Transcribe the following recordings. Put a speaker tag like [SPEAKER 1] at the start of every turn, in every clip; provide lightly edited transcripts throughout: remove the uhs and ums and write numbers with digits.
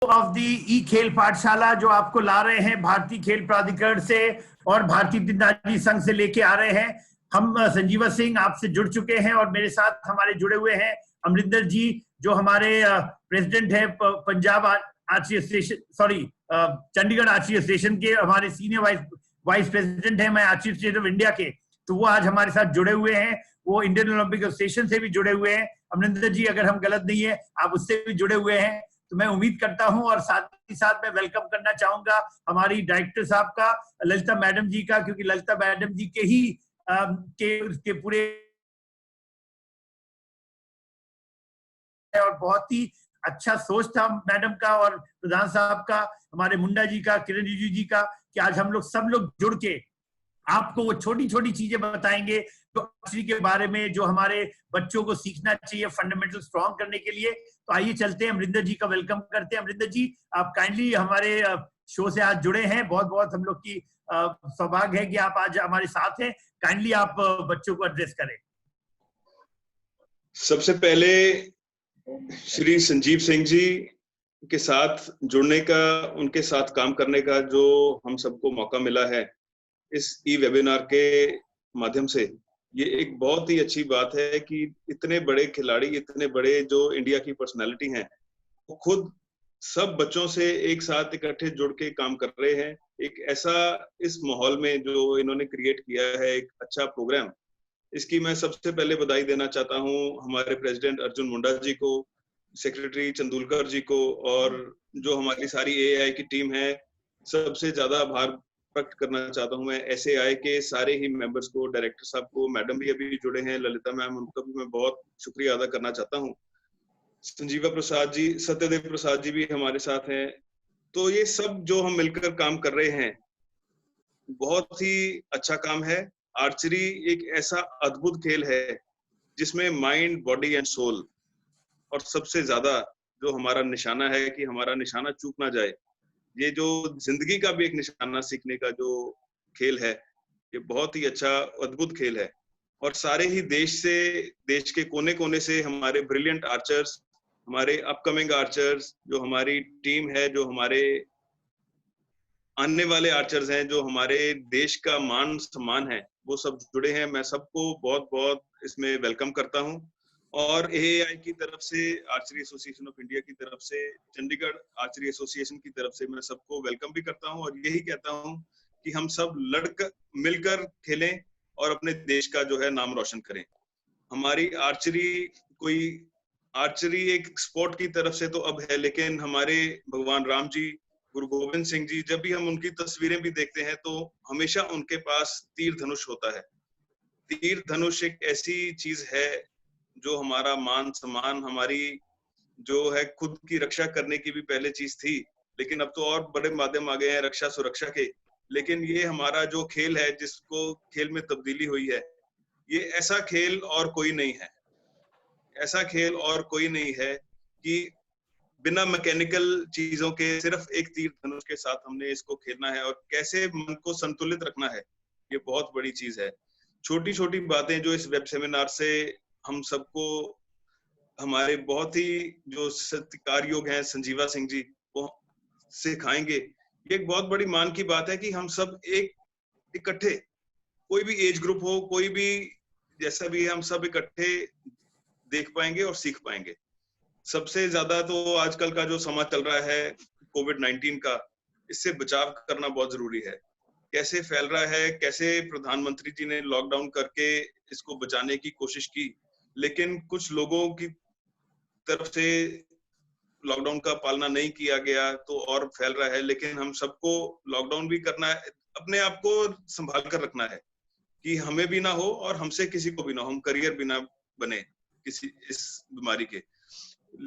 [SPEAKER 1] Of the ई खेल पाठशाला जो आपको ला रहे हैं भारतीय खेल प्राधिकरण से और भारतीय तीरंदाजी संघ से लेके आ रहे हैं। हम संजीवा सिंह आपसे जुड़ चुके हैं और मेरे साथ हमारे जुड़े हुए हैं अमरिंदर जी जो हमारे प्रेसिडेंट है Punjab archery association, sorry Chandigarh archery association के हमारे सीनियर वाइस प्रेसिडेंट है, मैं आर्चरी एसोसिएशन ऑफ इंडिया के, तो वो आज हमारे साथ जुड़े हुए हैं। वो इंडियन ओलंपिक एसोसिएशन से भी जुड़े हुए हैं। अमरिंदर जी अगर हम गलत नहीं है आप उससे भी जुड़े हुए हैं, तो मैं उम्मीद करता हूं और साथ ही साथ मैं वेलकम करना चाहूंगा हमारी डायरेक्टर साहब का, ललिता मैडम जी का, क्योंकि ललिता मैडम जी के ही के पूरे और बहुत ही अच्छा सोच था मैडम का और प्रधान साहब का, हमारे मुंडा जी का, किरण रिजिजू जी का, कि आज हम लोग सब लोग जुड़ के आपको वो छोटी छोटी चीजें बताएंगे जो आर्चरी के बारे में, जो हमारे बच्चों को सीखना चाहिए फंडामेंटल स्ट्रॉन्ग करने के लिए। तो आइए चलते हैं, अमरिंदर जी का वेलकम करते हैं। अमरिंदर जी आप काइंडली हमारे शो से आज जुड़े हैं, बहुत बहुत हम लोग की सौभाग्य है कि आप आज हमारे साथ हैं। काइंडली आप बच्चों को एड्रेस करें।
[SPEAKER 2] सबसे पहले श्री संजीव सिंह जी के साथ जुड़ने का, उनके साथ काम करने का जो हम सबको मौका मिला है इस ई वेबिनार के माध्यम से, ये एक बहुत ही अच्छी बात है कि इतने बड़े खिलाड़ी, इतने बड़े जो इंडिया की पर्सनालिटी हैं, वो खुद सब बच्चों से एक साथ इकट्ठे जुड़ के काम कर रहे हैं। एक ऐसा इस माहौल में जो इन्होंने क्रिएट किया है, एक अच्छा प्रोग्राम, इसकी मैं सबसे पहले बधाई देना चाहता हूँ हमारे प्रेसिडेंट अर्जुन मुंडा जी को, सेक्रेटरी चंदुलकर जी को, और जो हमारी सारी एआई की टीम है। सबसे ज्यादा आभार व्यक्त करना चाहता हूँ मैं एसएआई के सारे ही मेंबर्स को, डायरेक्टर साहब को, मैडम भी अभी जुड़े हैं, ललिता मैम, उनका भी मैं बहुत शुक्रिया अदा करना चाहता हूँ। संजीवा प्रसाद जी, सत्यदेव प्रसाद जी भी हमारे साथ हैं। तो ये सब जो हम मिलकर काम कर रहे हैं, बहुत ही अच्छा काम है। आर्चरी एक ऐसा अद्भुत खेल है जिसमें माइंड, बॉडी एंड सोल, और सबसे ज्यादा जो हमारा निशाना है कि हमारा निशाना चूक ना जाए, ये जो जिंदगी का भी एक निशाना सीखने का जो खेल है, ये बहुत ही अच्छा अद्भुत खेल है। और सारे ही देश के कोने कोने से हमारे ब्रिलियंट आर्चर्स, हमारे अपकमिंग आर्चर्स, जो हमारी टीम है, जो हमारे आने वाले आर्चर्स हैं, जो हमारे देश का मान सम्मान है, वो सब जुड़े हैं। मैं सबको बहुत बहुत इसमें वेलकम करता हूँ। और एआई की तरफ से, आर्चरी एसोसिएशन ऑफ इंडिया की तरफ से, चंडीगढ़ आर्चरी एसोसिएशन की तरफ से मैं सबको वेलकम भी करता हूँ और यही कहता हूँ कि हम सब मिलकर खेलें और अपने देश का जो है नाम रोशन करें। हमारी आर्चरी एक स्पोर्ट की तरफ से तो अब है, लेकिन हमारे भगवान राम जी, गुरु गोविंद सिंह जी, जब भी हम उनकी तस्वीरें भी देखते हैं तो हमेशा उनके पास तीर धनुष होता है। तीर धनुष एक ऐसी चीज है जो हमारा मान सम्मान, हमारी जो है खुद की रक्षा करने की भी पहले चीज थी, लेकिन अब तो और बड़े माध्यम आ गए हैं रक्षा सुरक्षा के। लेकिन ये हमारा जो खेल है, जिसको खेल में तब्दीली हुई है, ये ऐसा खेल और कोई नहीं है, ऐसा खेल और कोई नहीं है कि बिना मैकेनिकल चीजों के सिर्फ एक तीर धनुष के साथ हमने इसको खेलना है। और कैसे मन को संतुलित रखना है, ये बहुत बड़ी चीज है। छोटी छोटी बातें जो इस वेब सेमिनार से हम सबको, हमारे बहुत ही जो सत्कार योग्य हैं संजीवा सिंह जी, वो सिखाएंगे। ये एक बहुत बड़ी मान की बात है कि हम सब एक इकट्ठे, कोई भी एज ग्रुप हो, कोई भी जैसा भी है, हम सब इकट्ठे देख पाएंगे और सीख पाएंगे। सबसे ज्यादा तो आजकल का जो समय चल रहा है कोविड-19 का, इससे बचाव करना बहुत जरूरी है। कैसे फैल रहा है, कैसे प्रधानमंत्री जी ने लॉकडाउन करके इसको बचाने की कोशिश की, लेकिन कुछ लोगों की तरफ से लॉकडाउन का पालना नहीं किया गया तो और फैल रहा है। लेकिन हम सबको लॉकडाउन भी करना है, अपने आप को संभाल कर रखना है कि हमें भी ना हो और हमसे किसी को भी ना हो, हम करियर भी ना बने किसी इस बीमारी के।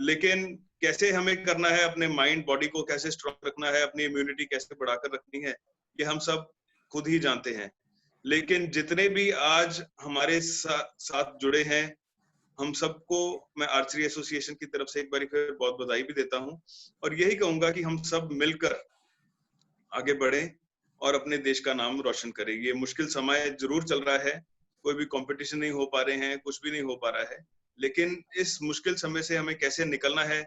[SPEAKER 2] लेकिन कैसे हमें करना है, अपने माइंड बॉडी को कैसे स्ट्रॉन्ग रखना है, अपनी इम्यूनिटी कैसे बढ़ाकर रखनी है, ये हम सब खुद ही जानते हैं। लेकिन जितने भी आज हमारे साथ जुड़े हैं, हम सबको मैं आर्चरी एसोसिएशन की तरफ से एक बार फिर बहुत बधाई भी देता हूं और यही कहूंगा कि हम सब मिलकर आगे बढ़ें और अपने देश का नाम रोशन करें। ये मुश्किल समय जरूर चल रहा है, कोई भी कंपटीशन नहीं हो पा रहे हैं, कुछ भी नहीं हो पा रहा है, लेकिन इस मुश्किल समय से हमें कैसे निकलना है,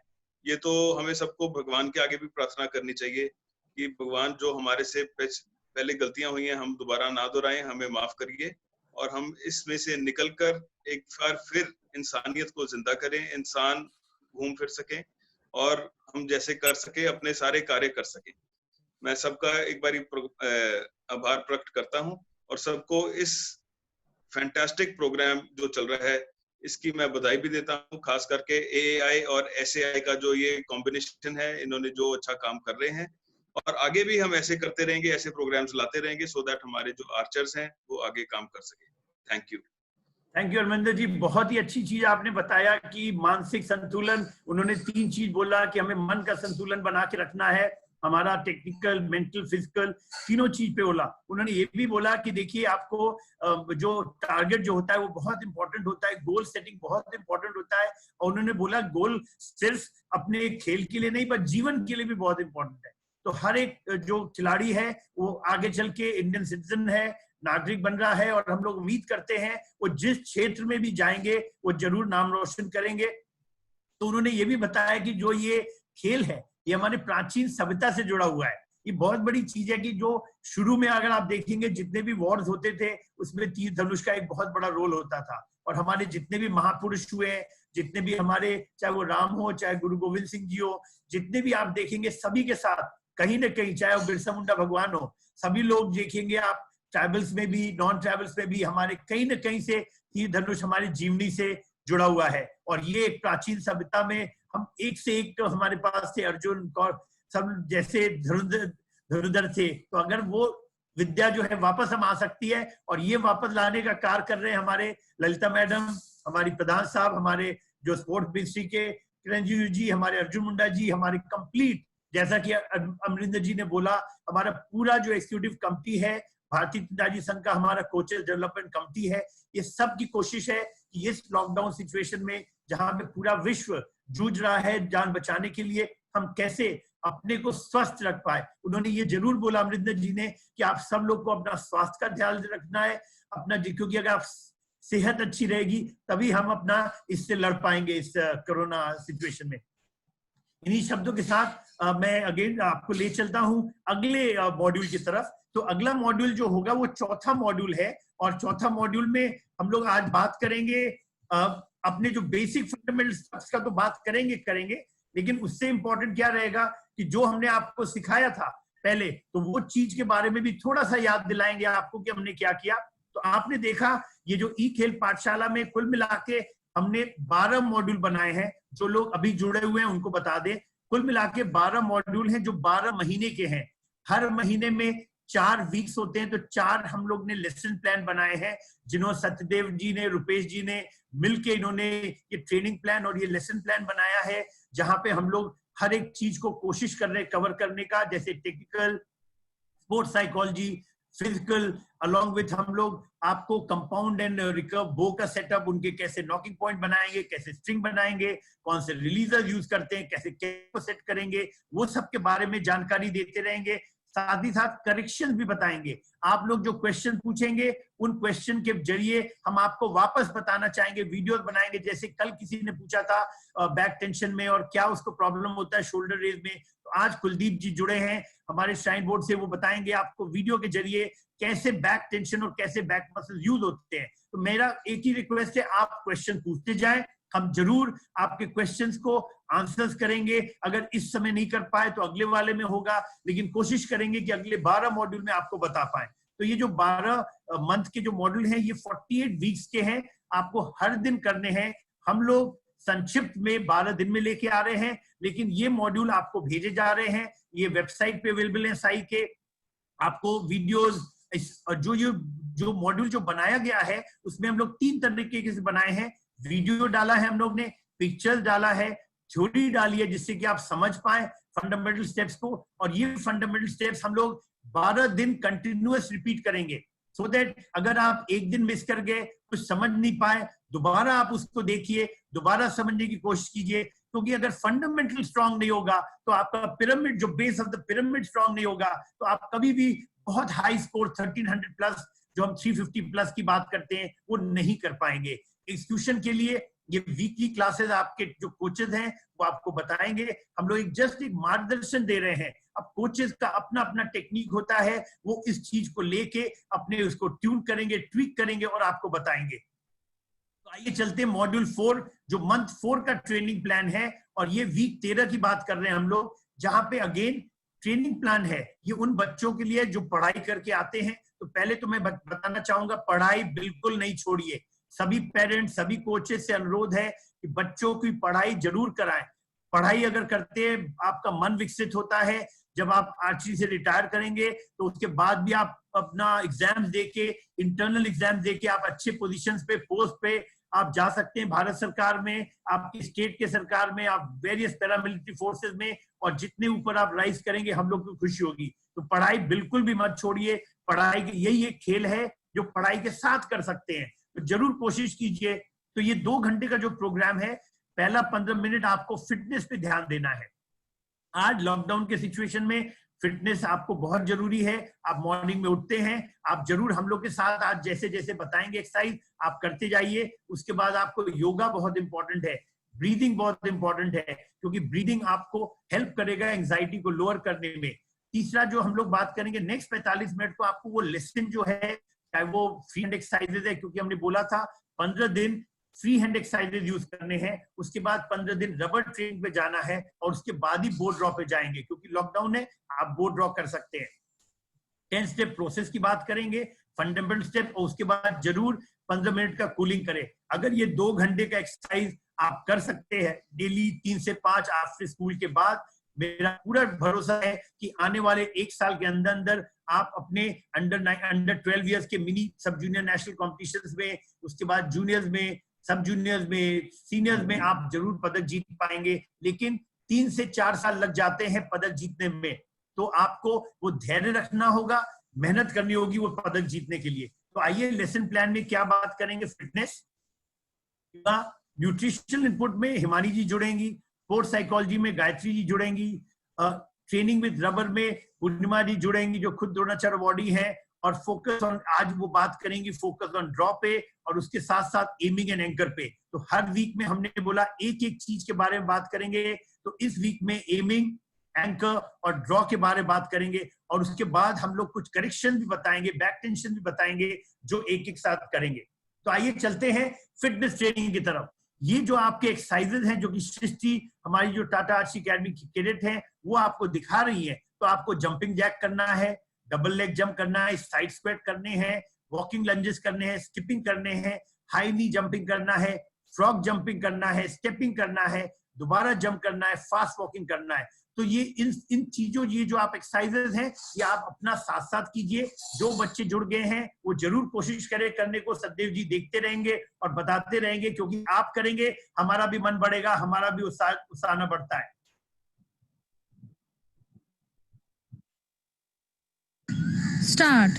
[SPEAKER 2] ये तो हमें सबको भगवान के आगे भी प्रार्थना करनी चाहिए कि भगवान जो हमारे से पहले गलतियां हुई हैं हम दोबारा ना दोहराएं, हमें माफ करिए और हम इसमें से निकलकर एक बार फिर इंसानियत को जिंदा करें, इंसान घूम फिर सकें और हम जैसे कर सके अपने सारे कार्य कर सकें। मैं सबका एक बारी आभार प्रकट करता हूं और सबको इस फैंटास्टिक प्रोग्राम जो चल रहा है इसकी मैं बधाई भी देता हूं, खास करके एएआई और एसएआई का जो ये कॉम्बिनेशन है, इन्होंने जो अच्छा काम कर रहे हैं और आगे भी हम ऐसे करते रहेंगे, ऐसे प्रोग्राम्स लाते रहेंगे सो दैट हमारे जो आर्चर्स हैं वो आगे काम कर सके। Thank you.
[SPEAKER 1] Thank you Arvinder ji, बहुत ही अच्छी चीज आपने बताया कि मानसिक संतुलन, उन्होंने 3 चीज बोला कि हमें मन का संतुलन बना के रखना है, हमारा टेक्निकल, मेंटल, फिजिकल, तीनों चीज पे बोला। उन्होंने ये भी बोला कि देखिए आपको जो टारगेट जो होता है वो बहुत इंपॉर्टेंट होता है, गोल सेटिंग बहुत इंपॉर्टेंट होता है और उन्होंने बोला गोल सिर्फ अपने खेल के लिए नहीं पर जीवन के लिए भी बहुत इंपॉर्टेंट है। तो हर एक जो खिलाड़ी है वो आगे चल के इंडियन सिटीजन है, नागरिक बन रहा है और हम लोग उम्मीद करते हैं वो जिस क्षेत्र में भी जाएंगे वो जरूर नाम रोशन करेंगे। तो उन्होंने ये भी बताया कि जो ये खेल है ये हमारे प्राचीन सभ्यता से जुड़ा हुआ है। ये बहुत बड़ी चीज है कि जो शुरू में अगर आप देखेंगे जितने भी वॉर्स होते थे उसमें तीर धनुष का एक बहुत बड़ा रोल होता था और हमारे जितने भी महापुरुष हुए, जितने भी हमारे, चाहे वो राम हो, चाहे गुरु गोविंद सिंह जी हो, जितने भी आप देखेंगे सभी के साथ कहीं ना कहीं, चाहे वो बिरसा मुंडा भगवान हो, सभी लोग देखेंगे आप ट्राइबल्स में भी, नॉन ट्राइबल्स में भी हमारे कहीं ना कहीं से तीर धनुष हमारी जीवनी से जुड़ा हुआ है। और ये एक प्राचीन सभ्यता में हम एक से एक तो हमारे पास थे, अर्जुन और सब जैसे धनुर्धर थे। तो अगर वो विद्या जो है वापस हम आ सकती है और ये वापस लाने का कार्य कर रहे हैं हमारे ललिता मैडम, हमारी प्रधान साहब, हमारे जो स्पोर्ट्स मिनिस्ट्री के किरण जी, हमारे अर्जुन मुंडा जी, हमारे कंप्लीट, जैसा कि अमरिंदर जी ने बोला, हमारा पूरा जो एग्जीक्यूटिव कमिटी है, भारतीय तीरंदाजी संघ का हमारा कोचेस डेवलपमेंट कमिटी है, ये सब की कोशिश है कि इस लॉकडाउन सिचुएशन में जहां पे पूरा विश्व जूझ रहा है जान बचाने के लिए, हम कैसे अपने को स्वस्थ रख पाए। उन्होंने ये जरूर बोला अमरिंदर जी ने कि आप सब लोग को अपना स्वास्थ्य का ध्यान रखना है अपना, क्योंकि अगर आप सेहत अच्छी रहेगी तभी हम अपना इससे लड़ पाएंगे इस कोरोना सिचुएशन में। इन्हीं शब्दों के साथ मैं अगेन आपको ले चलता हूं अगले मॉड्यूल की तरफ। तो अगला मॉड्यूल जो होगा वो चौथा मॉड्यूल है और चौथा मॉड्यूल में हम लोग आज बात करेंगे अपने जो बेसिक फंडामेंटल स्टेप्स का तो बात करेंगे, लेकिन उससे इंपॉर्टेंट क्या रहेगा कि जो हमने आपको सिखाया था पहले, तो वो चीज के बारे में भी थोड़ा सा याद दिलाएंगे आपको कि हमने क्या किया। तो आपने देखा ये जो ई खेल पाठशाला में कुल मिला के हमने 12 मॉड्यूल बनाए हैं। जो लोग अभी जुड़े हुए हैं उनको बता दें, कुल मिला के 12 मॉड्यूल हैं जो 12 महीने के हैं। हर महीने में 4 वीक्स होते हैं, तो 4 हम लोग ने लेसन प्लान बनाए हैं, जिन्होंने सत्यदेव जी ने, रुपेश जी ने मिलके इन्होंने ये ट्रेनिंग प्लान और ये लेसन प्लान बनाया है, जहां पे हम लोग हर एक चीज को कोशिश कर रहे हैं कवर करने का, जैसे technical, sports psychology, physical, along with हम लोग आपको कंपाउंड एंड रिकर्व बो का सेटअप, उनके कैसे नॉकिंग पॉइंट बनाएंगे, कैसे स्ट्रिंग बनाएंगे, कौन से रिलीजर यूज करते हैं, कैसे को सेट करेंगे, वो सब के बारे में जानकारी देते रहेंगे। साथ ही साथ करेक्शन भी बताएंगे। आप लोग जो क्वेश्चन पूछेंगे उन क्वेश्चन के जरिए हम आपको वापस बताना चाहेंगे, वीडियोस बनाएंगे। जैसे कल किसी ने पूछा था बैक टेंशन में और क्या उसको प्रॉब्लम होता है शोल्डर रेज में, तो आज कुलदीप जी जुड़े हैं हमारे श्राइन बोर्ड से, वो बताएंगे आपको वीडियो के जरिए कैसे बैक टेंशन और कैसे बैक मसल यूज होते हैं। तो मेरा एक ही रिक्वेस्ट है, आप क्वेश्चन पूछते जाएं, हम जरूर आपके क्वेश्चंस को आंसर्स करेंगे। अगर इस समय नहीं कर पाए तो अगले वाले में होगा, लेकिन कोशिश करेंगे कि अगले 12 मॉड्यूल में आपको बता पाए। तो ये जो 12 मंथ के जो मॉड्यूल हैं ये 48 वीक्स के हैं, आपको हर दिन करने हैं। हम लोग संक्षिप्त में 12 दिन में लेके आ रहे हैं, लेकिन ये मॉड्यूल आपको भेजे जा रहे हैं, ये वेबसाइट पे अवेलेबल है साई के। आपको वीडियोस जो मॉड्यूल जो बनाया गया है उसमें हम लोग 3 तरीके से बनाए हैं। वीडियो डाला है हम लोग ने, पिक्चर्स डाला है, थ्योरी डाली है, जिससे कि आप समझ पाए फंडामेंटल स्टेप्स को। और ये फंडामेंटल स्टेप्स हम लोग 12 दिन कंटिन्यूअस रिपीट करेंगे, सो दैट अगर आप एक दिन मिस कर गए, कुछ समझ नहीं पाए, दोबारा आप उसको देखिए, दोबारा समझने की कोशिश कीजिए। क्योंकि अगर फंडामेंटल स्ट्रांग नहीं होगा तो आपका पिरामिड, जो base of the pyramid strong नहीं होगा, तो आप कभी भी बहुत हाई स्कोर 1300 प्लस, जो हम 350 प्लस की बात करते हैं, वो नहीं कर पाएंगे। एग्जीक्यूशन के लिए ये वीकली क्लासेस आपके जो कोचेज हैं वो आपको बताएंगे। हम लोग जस्ट एक मार्गदर्शन दे रहे हैं। अब कोचेज का अपना अपना टेक्निक होता है, वो इस चीज को लेके अपने उसको ट्यून करेंगे, ट्वीक करेंगे और आपको बताएंगे। तो आइए चलते हैं मॉड्यूल 4 जो मंथ 4 का ट्रेनिंग प्लान है, और ये वीक 13 की बात कर रहे हैं हम लोग, जहां पे अगेन ट्रेनिंग प्लान है ये उन बच्चों के लिए जो पढ़ाई करके आते हैं। तो पहले तो मैं बताना चाहूंगा, पढ़ाई बिल्कुल नहीं छोड़िए। सभी पेरेंट्स, सभी कोचेस से अनुरोध है कि बच्चों की पढ़ाई जरूर कराएं। पढ़ाई अगर करते हैं आपका मन विकसित होता है। जब आप आर्चरी से रिटायर करेंगे तो उसके बाद भी आप अपना एग्जाम्स देके, इंटरनल एग्जाम देके आप अच्छे पोजीशंस पे, पोस्ट पे आप जा सकते हैं। भारत सरकार में, आपकी स्टेट के सरकार में, आप वेरियस पैरामिलिट्री फोर्सेस में, और जितने ऊपर आप राइज करेंगे हम लोग को खुशी होगी। तो पढ़ाई बिल्कुल भी मत छोड़िए। पढ़ाई की यही एक खेल है जो पढ़ाई के साथ कर सकते हैं, तो जरूर कोशिश कीजिए। तो ये 2 घंटे का जो प्रोग्राम है, पहला 15 मिनट आपको फिटनेस पे ध्यान देना है। आज लॉकडाउन के सिचुएशन में फिटनेस आपको बहुत जरूरी है। आप मॉर्निंग में उठते हैं, आप जरूर हम लोग के साथ आज जैसे जैसे बताएंगे एक्सरसाइज आप करते जाइए। उसके बाद आपको योगा बहुत इंपॉर्टेंट है, ब्रीदिंग बहुत इंपॉर्टेंट है, क्योंकि ब्रीदिंग आपको हेल्प करेगा एंजाइटी को लोअर करने में। तीसरा जो हम लोग बात करेंगे नेक्स्ट 45 मिनट को, आपको वो लेसन जो है, चाहे वो फ्री हैंड एक्सरसाइजेज है, क्योंकि हमने बोला था 15 दिन फ्री हैंड एक्सरसाइजेज यूज करने हैं, उसके बाद 15 दिन रबर ट्रेनिंग पे जाना है, और उसके बाद ही बोर्ड ड्रॉ पे जाएंगे, क्योंकि लॉकडाउन है, आप बोर्ड ड्रॉ कर सकते हैं। 10 स्टेप प्रोसेस की बात करेंगे, फंडामेंटल स्टेप, और उसके बाद जरूर 15 मिनट का कूलिंग करें। अगर ये 2 घंटे का एक्सरसाइज आप कर सकते हैं डेली 3 से 5 आफ्टर स्कूल के बाद, मेरा पूरा भरोसा है कि आने वाले 1 साल के अंदर अंदर आप अपने अंडर 12 इयर्स के मिनी सब जूनियर नेशनल कॉम्पिटिशन्स में, उसके बाद जूनियर्स में, सब जूनियर्स में, सीनियर्स में आप जरूर पदक जीत पाएंगे। लेकिन 3 से 4 साल लग जाते हैं पदक जीतने में, तो आपको वो धैर्य रखना होगा, मेहनत करनी होगी वो पदक जीतने के लिए। तो आइए लेसन प्लान में क्या बात करेंगे, फिटनेस, न्यूट्रिशनल इनपुट में हिमानी जी जुड़ेंगी, स्पोर्ट्स साइकोलॉजी में Gayatri ji जुड़ेंगी, training with rubber में पूर्णिमा जी जुड़ेंगी जो खुद द्रोणाचार्य अवॉर्डी है, और फोकस ऑन, आज वो बात करेंगी फोकस ऑन ड्रॉ पे, और उसके साथ साथ एमिंग एंड एंकर पे। तो हर वीक में हमने बोला एक एक चीज के बारे में बात करेंगे। तो इस वीक में एमिंग, एंकर और ड्रॉ के बारे में बात करेंगे, और उसके बाद हम लोग कुछ करेक्शन भी बताएंगे, बैक टेंशन भी बताएंगे, जो एक एक साथ करेंगे। तो आइए चलते हैं फिटनेस ट्रेनिंग की तरफ। ये जो आपके एक्सरसाइजेज हैं, जो कि सृष्टि हमारी जो टाटा आर्ची अकेडमी की कैडेट है वो आपको दिखा रही है। तो आपको जंपिंग जैक करना है, डबल लेग जंप करना है, साइड स्क्वाट करने हैं, वॉकिंग लंजेस करने हैं, स्किपिंग करने हैं, हाई नी जंपिंग करना है, फ्रॉग जंपिंग करना है, स्टेपिंग करना है, दोबारा जंप करना है, फास्ट वॉकिंग करना है। तो ये इन चीजों, ये जो आप एक्सरसाइजेज हैं ये आप अपना साथ साथ कीजिए। जो बच्चे जुड़ गए हैं वो जरूर कोशिश करें करने को। सतदेव जी देखते रहेंगे और बताते रहेंगे, क्योंकि आप करेंगे हमारा भी मन बढ़ेगा, हमारा भी उत्साह बढ़ता है।
[SPEAKER 3] Start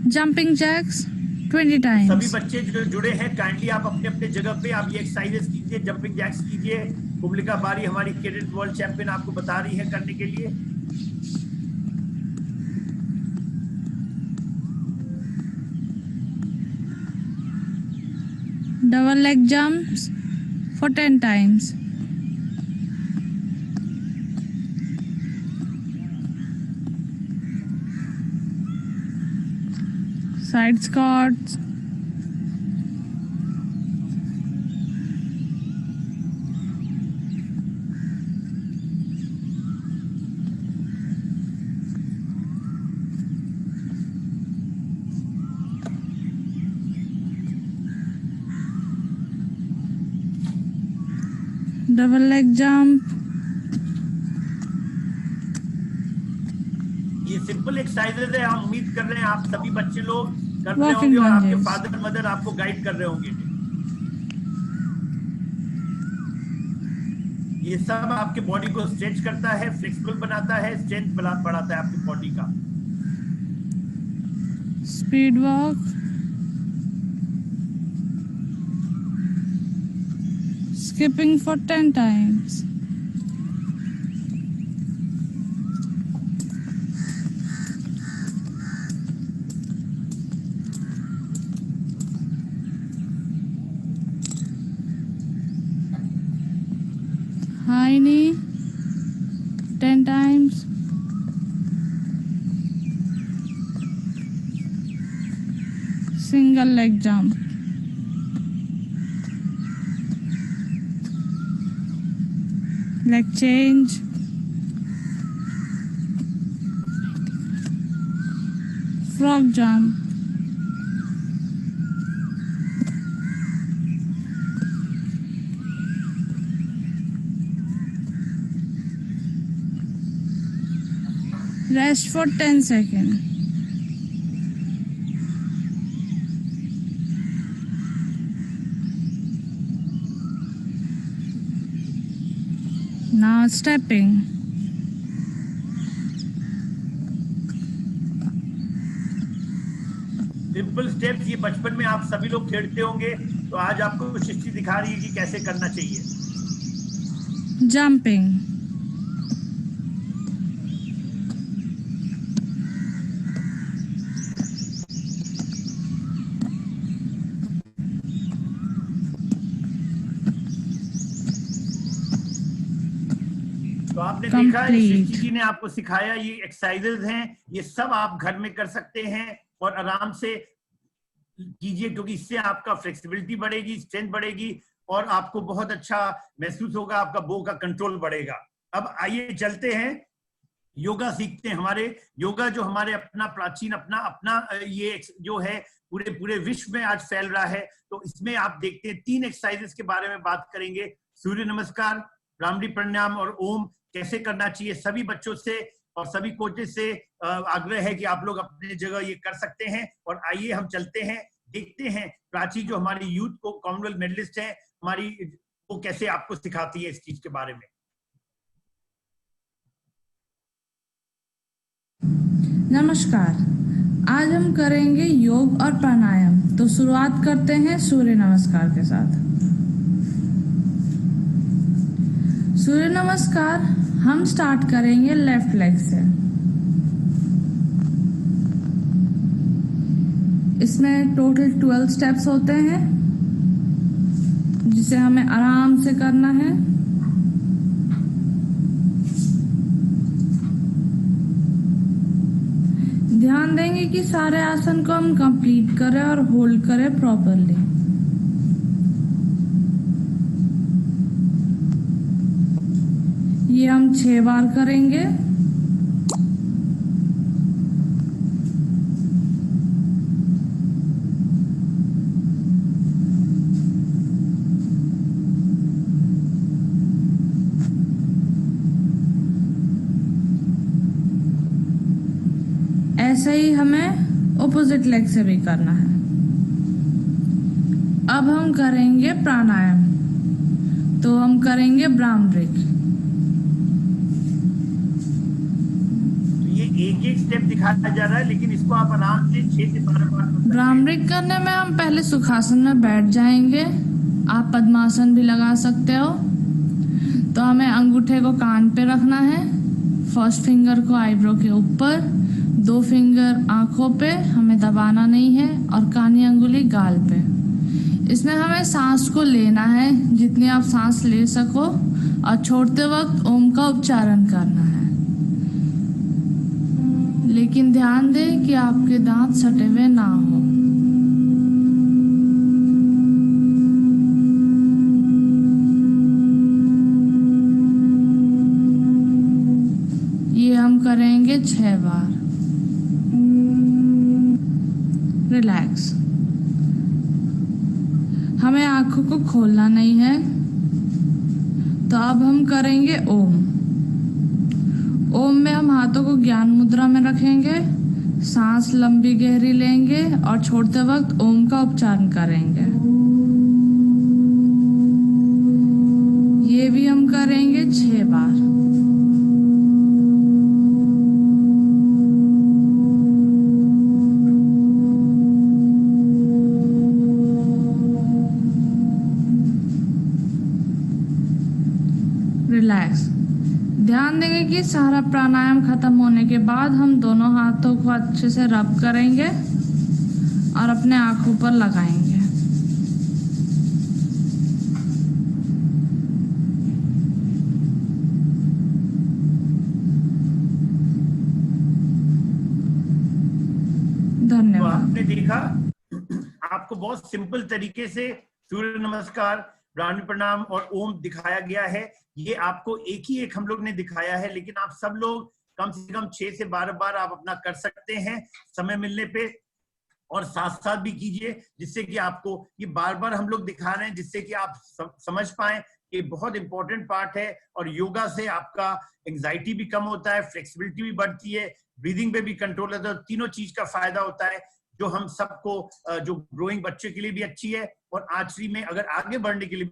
[SPEAKER 3] jumping jacks 20 times.
[SPEAKER 1] सभी बच्चे जो जुड़े हैं काइंडली आप अपने अपने जगह पे आप ये एक्सरसाइजेस कीजिए, जंपिंग जैक्स कीजिए। कुमलिका बारी हमारी कैडेट वर्ल्ड चैंपियन आपको बता रही है करने के लिए।
[SPEAKER 3] Double leg jumps for 10 times. Side squats. Double leg jump.
[SPEAKER 1] ये सिंपल एक्सरसाइजेज है, हम उम्मीद कर रहे हैं आप सभी बच्चे लोग कर रहे
[SPEAKER 3] Walking
[SPEAKER 1] होंगे और आपके
[SPEAKER 3] lunges.
[SPEAKER 1] फादर मदर आपको गाइड कर रहे होंगे। ये सब आपके बॉडी को स्ट्रेच करता है, फ्लेक्सिबल बनाता है, स्ट्रेंथ बढ़ाता है आपकी बॉडी का।
[SPEAKER 3] Speed walk. Skipping for 10 times. times. Single leg jump. Leg change. Frog jump. Rest for 10 seconds. Now stepping.
[SPEAKER 1] Simple steps ये बचपन में आप सभी लोग खेलते होंगे, तो आज आपको सृष्टि दिखा रही है कि कैसे करना चाहिए।
[SPEAKER 3] Jumping.
[SPEAKER 1] तो आपने देखा है
[SPEAKER 3] Complete.
[SPEAKER 1] सृष्टि जी ने आपको सिखाया, ये एक्सरसाइजेज हैं, ये सब आप घर में कर सकते हैं और आराम से कीजिए, क्योंकि इससे आपका फ्लेक्सिबिलिटी बढ़ेगी, स्ट्रेंथ बढ़ेगी और आपको बहुत अच्छा महसूस होगा, आपका बो का कंट्रोल बढ़ेगा। अब आइए चलते हैं, योगा सीखते हैं। हमारे योगा जो हमारे अपना प्राचीन अपना ये जो है पूरे पूरे विश्व में आज फैल रहा है। तो इसमें आप देखते हैं 3 एक्सरसाइजेस के बारे में बात करेंगे। सूर्य नमस्कार, भ्रामरी प्राणायाम और ओम कैसे करना चाहिए। सभी बच्चों से और सभी कोचेस से आग्रह है कि आप लोग अपनी जगह ये कर सकते हैं। और आइए हम चलते हैं, देखते हैं प्राची जो हमारी यूथ को कॉमनवेल्थ मेडलिस्ट है हमारी, वो कैसे आपको सिखाती है इस चीज के बारे में।
[SPEAKER 3] नमस्कार, आज हम करेंगे योग और प्राणायाम। तो शुरुआत करते हैं सूर्य नमस्कार के साथ। सूर्य नमस्कार हम स्टार्ट करेंगे लेफ्ट लेग से। इसमें टोटल 12 स्टेप्स होते हैं, जिसे हमें आराम से करना है। ध्यान देंगे कि सारे आसन को हम कंप्लीट करें और होल्ड करें प्रॉपरली। ये हम 6 बार करेंगे। ऐसे ही हमें ऑपोजिट लेग से भी करना है। अब हम करेंगे प्राणायाम। तो हम करेंगे भ्रामरी।
[SPEAKER 1] तो ये एक स्टेप दिखाया जा रहा है, लेकिन इसको आप आराम से 6 से 12 बार
[SPEAKER 3] भ्रामरी करने में हम पहले सुखासन में बैठ जाएंगे। आप पद्मासन भी लगा सकते हो। तो हमें अंगूठे को कान पे रखना है, फर्स्ट फिंगर को आईब्रो के ऊपर, 2 फिंगर आंखों पे, हमें दबाना नहीं है, और कानी अंगुली गाल पे। इसमें हमें सांस को लेना है, जितनी आप सांस ले सको, और छोड़ते वक्त ओम का उच्चारण करना है। लेकिन ध्यान दें कि आपके दांत सटे हुए ना हो। ये हम करेंगे 6 बार। रिलैक्स। हमें आंखों को खोलना नहीं है। तो अब हम करेंगे ओम। ओम में हम हाथों को ज्ञान मुद्रा में रखेंगे, सांस लंबी गहरी लेंगे और छोड़ते वक्त ओम का उच्चारण करेंगे। ये भी हम करेंगे 6 बार। रिलैक्स। ध्यान देंगे कि सारा प्राणायाम खत्म होने के बाद हम दोनों हाथों को अच्छे से रब करेंगे और अपने आंखों पर लगाएंगे।
[SPEAKER 1] आपने देखा, आपको बहुत सिंपल तरीके से सूर्य नमस्कार, ब्राह्मणी प्रणाम और ओम दिखाया गया है। ये आपको एक ही हम लोग ने दिखाया है, लेकिन आप सब लोग कम से कम 6 से 12 बार आप अपना कर सकते हैं समय मिलने पे, और साथ साथ भी कीजिए, जिससे कि आपको ये बार बार हम लोग दिखा रहे हैं, जिससे कि आप समझ पाए कि बहुत इंपॉर्टेंट पार्ट है। और योगा से आपका एंजाइटी भी कम होता है, फ्लेक्सिबिलिटी भी बढ़ती है, ब्रीदिंग पे भी कंट्रोल होता है, तीनों चीज का फायदा होता है, जो हम सबको, जो ग्रोइंग बच्चे के लिए भी अच्छी है, और आखिरी में अगर आगे बढ़ने के लिए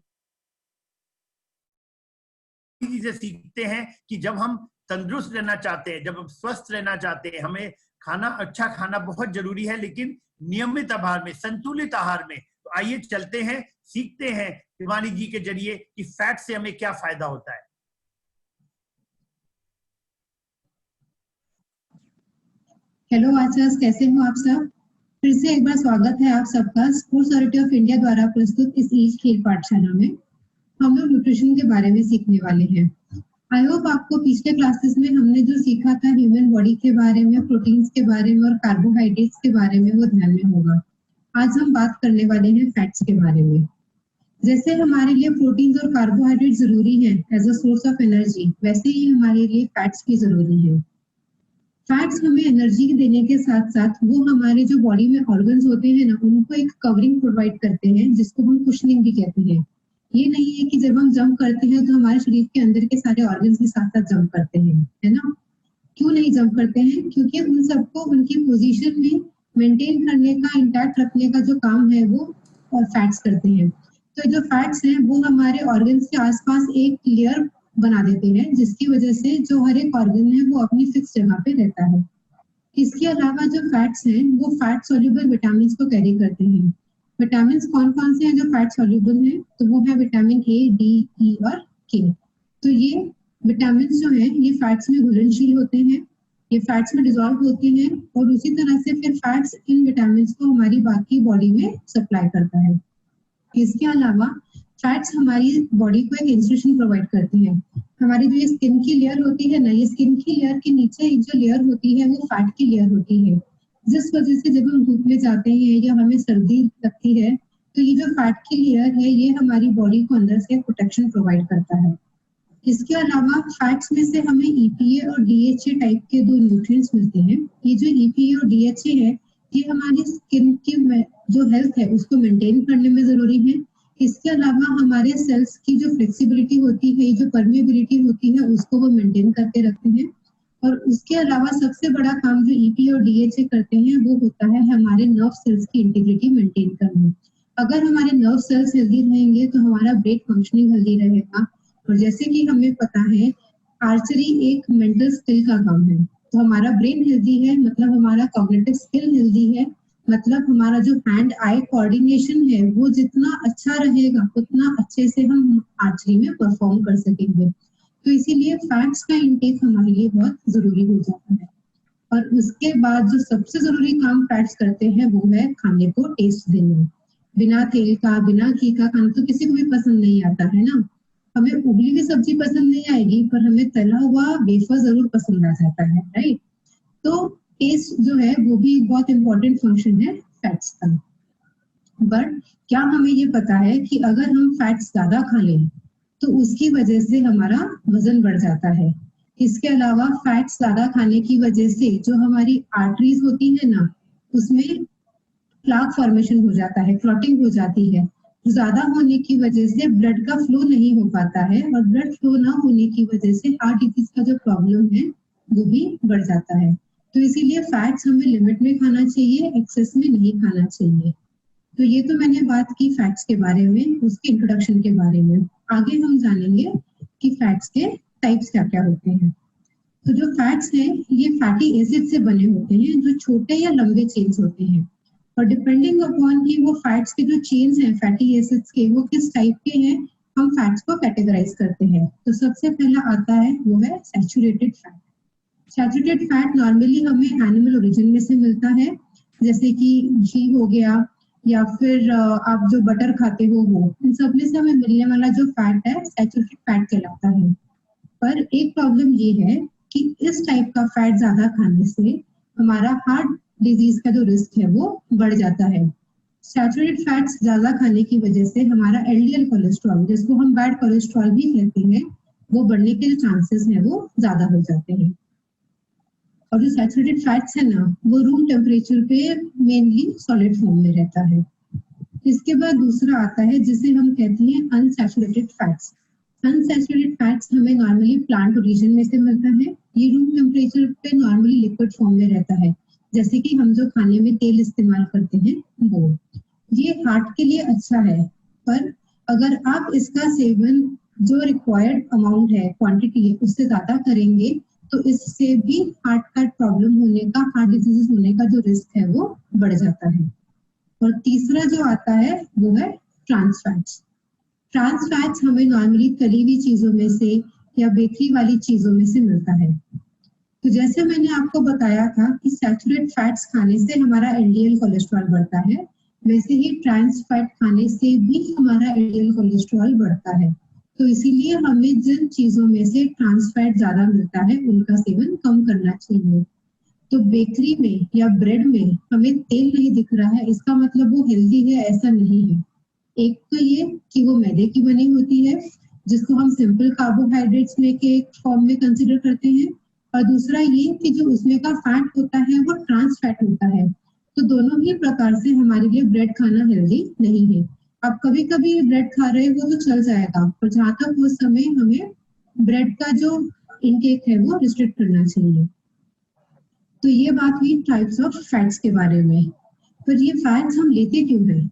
[SPEAKER 1] चीजें सीखते हैं कि जब हम तंदुरुस्त रहना चाहते हैं, जब हम स्वस्थ रहना चाहते हैं, हमें खाना, अच्छा खाना बहुत जरूरी है, लेकिन नियमित आहार में, संतुलित आहार में। तो आइए चलते हैं, सीखते हैं शिवानी जी के जरिए कि फैट से हमें क्या फायदा होता है।
[SPEAKER 4] हेलो आचार्य, कैसे हो आप सब? फिर से एक बार स्वागत है आप सबका स्पोर्ट्स अथॉरिटी ऑफ इंडिया द्वारा प्रस्तुत इस ईज खेल पाठशाला में। हम लोग न्यूट्रिशन के बारे में सीखने वाले हैं। आई होप आपको पिछले क्लासेस में हमने जो सीखा था ह्यूमन बॉडी के बारे में, प्रोटीन्स के बारे में और कार्बोहाइड्रेट्स के बारे में, वो ध्यान में होगा। आज हम बात करने वाले हैं फैट्स के बारे में। जैसे हमारे लिए प्रोटीन्स और कार्बोहाइड्रेट जरूरी है as a source of energy, वैसे ही हमारे लिए फैट्स भी जरूरी है। फैट्स हमें एनर्जी देने के साथ साथ वो हमारे जो बॉडी में ऑर्गन्स होते हैं ना, उनको एक कवरिंग प्रोवाइड करते हैं, जिसको हम कुशनिंग भी कहते हैं। ये नहीं है कि जब हम जंप करते हैं तो हमारे शरीर के अंदर के सारे ऑर्गन्स भी साथ साथ जंप करते हैं, है ना? क्यों नहीं जंप करते हैं? क्योंकि उन सबको उनकी पोजीशन में मेंटेन करने का, इंटैक्ट रखने का जो काम है वो फैट्स करते हैं। तो जो फैट्स हैं वो हमारे ऑर्गन्स के आसपास एक लेयर बना देते हैं, जिसकी वजह से जो हर एक ऑर्गन है वो अपनी फिक्स जगह पे रहता है। इसके अलावा जो फैट्स हैं वो फैट सॉल्युबल विटामिन को कैरी करते हैं। विटामिन कौन कौन से हैं जो फैट सॉल्युबल हैं? तो वो है विटामिन ए, डी, ई और के। तो ये विटामिन जो है ये फैट्स में घुलनशील होते हैं, ये फैट्स में डिसॉल्व होते हैं, और उसी तरह से फिर फैट्स इन विटामिन को हमारी बाकी बॉडी में सप्लाई करता है। इसके अलावा फैट्स हमारी बॉडी को एक इंसुलेशन प्रोवाइड करते हैं। हमारी जो ये स्किन की लेयर होती है ना, ये स्किन की लेयर के नीचे एक जो लेयर होती है वो फैट की लेयर होती है, जिस वजह से जब हम धूप में जाते हैं या हमें सर्दी लगती है तो ये जो फैट की लेयर है ये हमारी बॉडी को अंदर से प्रोटेक्शन प्रोवाइड करता है। इसके अलावा फैट्स में से हमें EPA और DHA टाइप के 2 न्यूट्रिएंट्स मिलते हैं। ये जो EPA और DHA है ये हमारी स्किन की जो हेल्थ है उसको मेंटेन करने में जरूरी है। इसके अलावा हमारे सेल्स की जो फ्लेक्सिबिलिटी होती है, जो परमेबिलिटी होती है, उसको वो मेंटेन करके रखते हैं। और उसके अलावा सबसे बड़ा काम जो EPA और DHA करते हैं वो होता है हमारे नर्व सेल्स की इंटीग्रिटी मेंटेन करना। अगर हमारे नर्व सेल्स हेल्दी रहेंगे तो हमारा ब्रेन फंक्शनिंग हेल्दी रहेगा। और जैसे कि हमें पता है आर्चरी एक मेंटल स्किल का काम है, तो हमारा ब्रेन हेल्दी है मतलब हमारा कॉग्निटिव स्किल हेल्दी है, मतलब हमारा जो हैंड आई कोऑर्डिनेशन है वो जितना अच्छा रहेगा उतना अच्छे से हम आर्चरी में परफॉर्म कर सकेंगे। तो इसीलिए फैट्स का इंटेक हमारे लिए बहुत जरूरी हो जाता है। और उसके बाद जो सबसे जरूरी काम फैट्स करते हैं वो है खाने को टेस्ट देना। बिना तेल का, बिना घी का खाना तो किसी को भी पसंद नहीं आता है ना। हमें उबली हुई सब्जी पसंद नहीं आएगी, पर हमें तला हुआ वेफर जरूर पसंद आ जाता है, राइट? तो टेस्ट जो है वो भी एक बहुत इंपॉर्टेंट फंक्शन है फैट्स का। बट क्या हमें ये पता है कि अगर हम फैट्स ज्यादा खा लें तो उसकी वजह से हमारा वजन बढ़ जाता है। इसके अलावा फैट्स ज्यादा खाने की वजह से जो हमारी आर्टरीज होती है ना, उसमें प्लाक फॉर्मेशन हो जाता है, क्लॉटिंग हो जाती है। ज्यादा होने की वजह से ब्लड का फ्लो नहीं हो पाता है, और ब्लड फ्लो ना होने की वजह से हार्ट डिजीज का जो प्रॉब्लम है वो भी बढ़ जाता है। तो इसीलिए फैट्स हमें लिमिट में खाना चाहिए, एक्सेस में नहीं खाना चाहिए। तो ये तो मैंने बात की फैट्स के बारे में, उसके इंट्रोडक्शन के बारे में। आगे हम जानेंगे कि फैट्स के टाइप्स क्या क्या होते हैं। तो जो फैट्स हैं ये फैटी एसिड से बने होते हैं, जो छोटे या लंबे चेन्स होते हैं। और डिपेंडिंग अपॉन कि वो फैट्स के जो चेन्स हैं फैटी एसिड्स के, वो किस टाइप के हैं, हम फैट्स को कैटेगराइज करते हैं। तो सबसे पहला आता है वो है saturated fat. Saturated fat normally हमें एनिमल ओरिजिन में से मिलता है, जैसे कि घी हो गया या फिर आप जो बटर खाते हो वो, इन सब में से हमें मिलने वाला जो फैट है सैचुरेटेड फैट कहलाता है। पर एक प्रॉब्लम ये है कि इस टाइप का फैट ज्यादा खाने से हमारा हार्ट डिजीज का जो रिस्क है वो बढ़ जाता है। सैचुरेटेड फैट्स ज्यादा खाने की वजह से हमारा एलडीएल कोलेस्ट्रॉल, जिसको हम बैड कोलेस्ट्रॉल भी कहते हैं, वो बढ़ने के जो चांसेस हैं वो ज्यादा हो जाते हैं। और जो सैचुरेटेड फैट्स है ना, वो रूम टेम्परेचर पे मेनली सॉलिड फॉर्म में रहता है। इसके बाद दूसरा आता है जिसे हम कहते हैं अनसैचुरेटेड फैट्स। अनसैचुरेटेड फैट्स हमें नॉर्मली प्लांट ओरिजिन में से मिलता है। ये रूम टेम्परेचर पे नॉर्मली लिक्विड फॉर्म में रहता है, जैसे कि हम जो खाने में तेल इस्तेमाल करते हैं वो। ये हार्ट के लिए अच्छा है, पर अगर आप इसका सेवन जो रिक्वायर्ड अमाउंट है, क्वांटिटी है, उससे ज्यादा करेंगे तो इससे भी हार्ट का प्रॉब्लम होने का, हार्ट डिजीज होने का जो रिस्क है वो बढ़ जाता है। और तीसरा जो आता है वो है ट्रांस फैट्स। ट्रांस फैट्स हमें नॉर्मली तली हुई चीजों में से या बेकरी वाली चीजों में से मिलता है। तो जैसे मैंने आपको बताया था कि सैचुरेटेड फैट्स खाने से हमारा एलडीएल कोलेस्ट्रॉल बढ़ता है, वैसे ही ट्रांस फैट खाने से भी हमारा एलडीएल कोलेस्ट्रॉल बढ़ता है। तो इसीलिए हमें जिन चीजों में से ट्रांस फैट ज्यादा मिलता है उनका सेवन कम करना चाहिए। तो बेकरी में या ब्रेड में हमें तेल नहीं दिख रहा है, इसका मतलब वो हेल्दी है, ऐसा नहीं है। एक तो ये कि वो मैदे की बनी होती है, जिसको हम सिंपल कार्बोहाइड्रेट्स में के फॉर्म में कंसिडर करते हैं, और दूसरा ये कि जो उसमें का फैट होता है वो ट्रांस फैट होता है। तो दोनों ही प्रकार से हमारे लिए ब्रेड खाना हेल्दी नहीं है। आप कभी कभी ब्रेड खा रहे हो तो चल जाएगा, पर जहाँ तक उस समय हमें ब्रेड का जो इनटेक है वो रिस्ट्रिक्ट करना चाहिए। तो ये बात हुई टाइप्स ऑफ फैट्स के बारे में। पर ये फैट्स हम लेते क्यों हैं?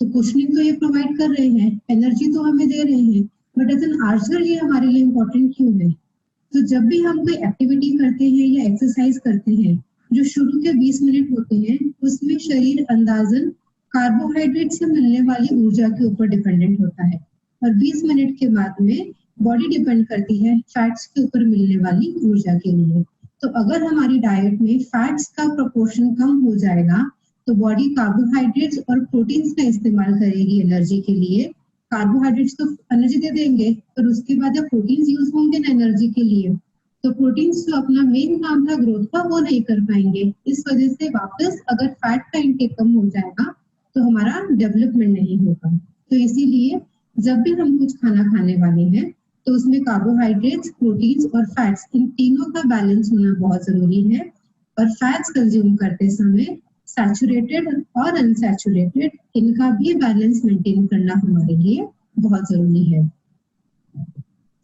[SPEAKER 4] तो कुशनिंग तो ये प्रोवाइड कर रहे हैं, एनर्जी तो हमें दे रहे हैं, बट एज एन आर्चर ये हमारे लिए इम्पोर्टेंट क्यों है? तो जब भी हम कोई एक्टिविटी करते हैं या एक्सरसाइज करते हैं, जो शुरू के 20 मिनट होते हैं उसमें शरीर अंदाजन कार्बोहाइड्रेट से मिलने वाली ऊर्जा के ऊपर डिपेंडेंट होता है, और 20 मिनट के बाद में बॉडी डिपेंड करती है फैट्स के ऊपर मिलने वाली ऊर्जा के लिए। तो अगर हमारी डाइट में फैट्स का प्रोपोर्शन कम हो जाएगा तो बॉडी कार्बोहाइड्रेट्स और प्रोटीन्स का इस्तेमाल करेगी एनर्जी के लिए। कार्बोहाइड्रेट्स तो एनर्जी दे देंगे, पर उसके बाद जब प्रोटीन्स यूज होंगे ना एनर्जी के लिए, तो प्रोटीन्स जो अपना मेन काम था ग्रोथ का वो नहीं कर पाएंगे। इस वजह से वापस अगर फैट का इंटेक कम हो जाएगा तो हमारा डेवलपमेंट नहीं होगा। तो इसीलिए जब भी हम कुछ खाना खाने वाले हैं तो उसमें कार्बोहाइड्रेट्स, प्रोटीन्स और फैट्स, इन तीनों का बैलेंस होना बहुत जरूरी है। और फैट्स कंज्यूम करते समय सैचुरेटेड और अनसैचुरेटेड, इनका भी बैलेंस मेंटेन करना हमारे लिए बहुत जरूरी है।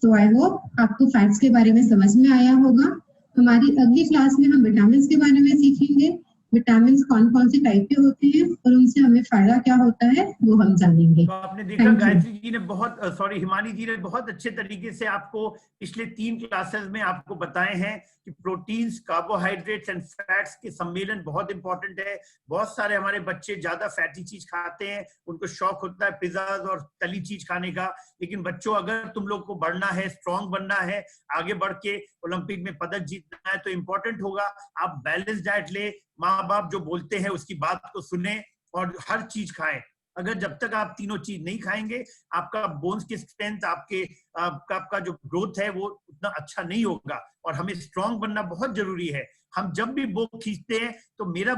[SPEAKER 4] तो आई होप आपको फैट्स के बारे में समझ में आया होगा। हमारी अगली क्लास में हम विटामिन के बारे में सीखेंगे। विटामिन कौन कौन से टाइप के होते हैं और उनसे हमें फायदा क्या होता है वो हम जानेंगे।
[SPEAKER 1] तो आपने देखा गायत्री जी ने हिमानी जी ने बहुत अच्छे तरीके से आपको पिछले 3 क्लासेस में आपको बताए हैं कि प्रोटीन्स, कार्बोहाइड्रेट्स एंड फैट्स के सम्मेलन बहुत इंपॉर्टेंट है। बहुत सारे हमारे बच्चे ज्यादा फैटी चीज खाते हैं, उनको शौक होता है पिज्जा और तली चीज खाने का। लेकिन बच्चों, अगर तुम लोग को बढ़ना है, स्ट्रॉन्ग बनना है, आगे बढ़ के ओलंपिक में पदक जीतना है, तो इंपॉर्टेंट होगा आप बैलेंस डाइट ले। माँ बाप जो बोलते हैं उसकी बात को सुने और हर चीज खाएं। अगर जब तक आप तीनों चीज नहीं खाएंगे, आपका बोन्स की स्ट्रेंथ, आपका जो ग्रोथ है वो उतना अच्छा नहीं होगा। और हमें स्ट्रांग बनना बहुत जरूरी है। हम जब भी बो खींचते हैं तो मेरा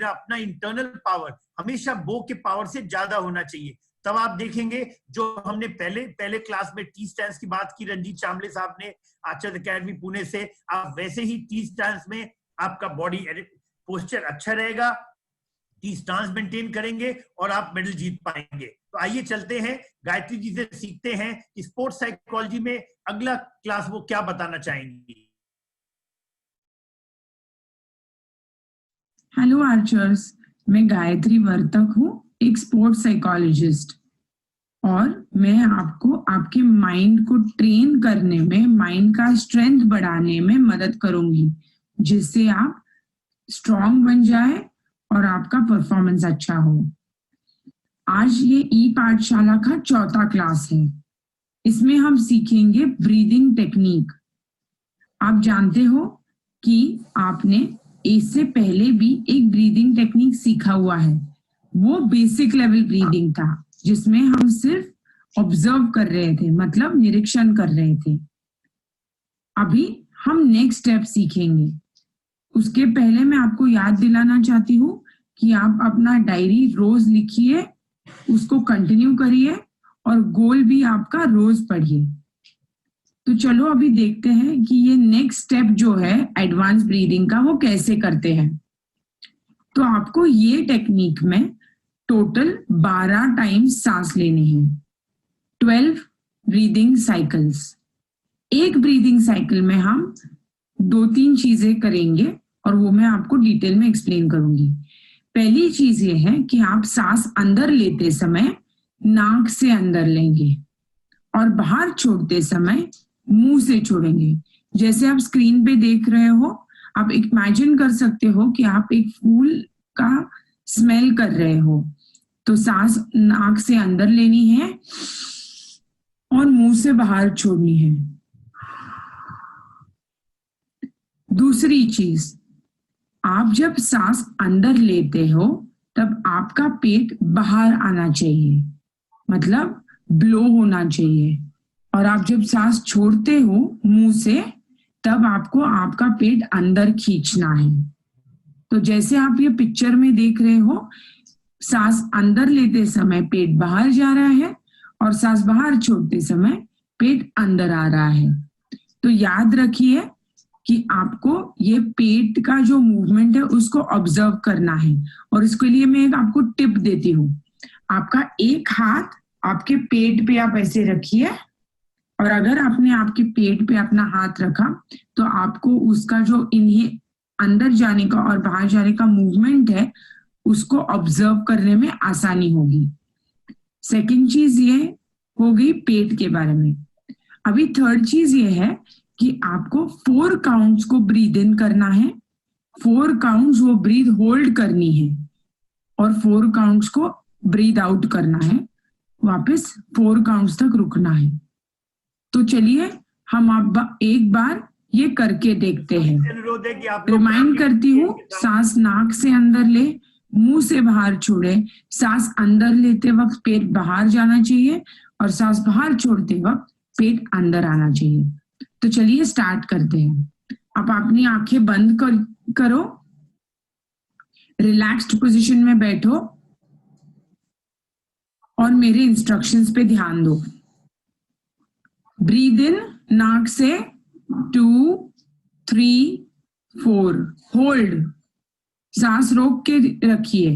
[SPEAKER 1] अपना इंटरनल पावर हमेशा बो के पावर से ज्यादा होना चाहिए। तब आप देखेंगे जो हमने पहले क्लास में टी स्टैंस की बात की, रंजीत चामले साहब ने, आचार्य अकेडमी पुणे से, आप वैसे ही टी स्टैंस में आपका बॉडी पोस्चर अच्छा रहेगा, टी स्टांस मेंटेन करेंगे और आप मेडल जीत पाएंगे। तो आइए चलते हैं गायत्री जी से सीखते हैं कि स्पोर्ट्स साइकोलॉजी में अगला क्लास वो क्या बताना चाहेंगी।
[SPEAKER 5] हेलो आर्चर्स, मैं गायत्री वर्तक हूँ, एक स्पोर्ट्स साइकोलॉजिस्ट, और मैं आपको आपके माइंड को ट्रेन करने में, माइंड का स्ट्रेंथ बढ़ाने में मदद करूंगी, जिससे आप स्ट्रॉन्ग बन जाए और आपका परफॉर्मेंस अच्छा हो। आज ये ई पाठशाला का 4था क्लास है। इसमें हम सीखेंगे ब्रीदिंग टेक्निक। आप जानते हो कि आपने इससे पहले भी एक ब्रीदिंग टेक्निक सीखा हुआ है। वो बेसिक लेवल ब्रीदिंग था, जिसमें हम सिर्फ ऑब्जर्व कर रहे थे, मतलब निरीक्षण कर रहे थे। अभी हम नेक्स्ट स्टेप सीखेंगे। उसके पहले मैं आपको याद दिलाना चाहती हूँ कि आप अपना डायरी रोज लिखिए, उसको कंटिन्यू करिए और गोल भी आपका रोज पढ़िए। तो चलो अभी देखते हैं कि ये नेक्स्ट स्टेप जो है एडवांस ब्रीदिंग का वो कैसे करते हैं। तो आपको ये टेक्निक में टोटल 12 टाइम्स सांस लेनी है, 12 ब्रीदिंग साइकिल्स। एक ब्रीदिंग साइकिल में हम 2-3 चीजें करेंगे और वो मैं आपको डिटेल में एक्सप्लेन करूंगी। पहली चीज ये है कि आप सांस अंदर लेते समय नाक से अंदर लेंगे और बाहर छोड़ते समय मुंह से छोड़ेंगे। जैसे आप स्क्रीन पे देख रहे हो, आप इमेजिन कर सकते हो कि आप एक फूल का स्मेल कर रहे हो। तो सांस नाक से अंदर लेनी है और मुंह से बाहर छोड़नी है। दूसरी चीज, आप जब सांस अंदर लेते हो तब आपका पेट बाहर आना चाहिए, मतलब ब्लो होना चाहिए। और आप जब सांस छोड़ते हो मुंह से तब आपको आपका पेट अंदर खींचना है। तो जैसे आप ये पिक्चर में देख रहे हो, सांस अंदर लेते समय पेट बाहर जा रहा है और सांस बाहर छोड़ते समय पेट अंदर आ रहा है। तो याद रखिए कि आपको ये पेट का जो मूवमेंट है उसको ऑब्जर्व करना है। और इसके लिए मैं एक आपको टिप देती हूँ। आपका एक हाथ आपके पेट पे आप ऐसे रखिए और अगर आपने आपके पेट पे अपना हाथ रखा तो आपको उसका जो अंदर जाने का और बाहर जाने का मूवमेंट है उसको ऑब्जर्व करने में आसानी होगी। सेकंड चीज ये हो गई पेट के बारे में। अभी थर्ड चीज ये है कि आपको 4 काउंट्स को ब्रीद इन करना है, 4 काउंट्स वो ब्रीद होल्ड करनी है और 4 काउंट्स को ब्रीद आउट करना है, वापस 4 काउंट्स तक रुकना है। तो चलिए हम अब एक बार ये करके देखते हैं।
[SPEAKER 1] अनुरोध है कि आप लोग
[SPEAKER 5] रिमाइंड करती हूँ, सांस नाक से अंदर ले, मुंह से बाहर छोड़े। सांस अंदर लेते वक्त पेट बाहर जाना चाहिए और सांस बाहर छोड़ते वक्त पेट अंदर आना चाहिए। तो चलिए स्टार्ट करते हैं। आप अपनी आंखें बंद करो, रिलैक्स्ड पोजीशन में बैठो और मेरे इंस्ट्रक्शंस पे ध्यान दो। ब्रीद इन नाक से 2, 3, 4, होल्ड, सांस रोक के रखिए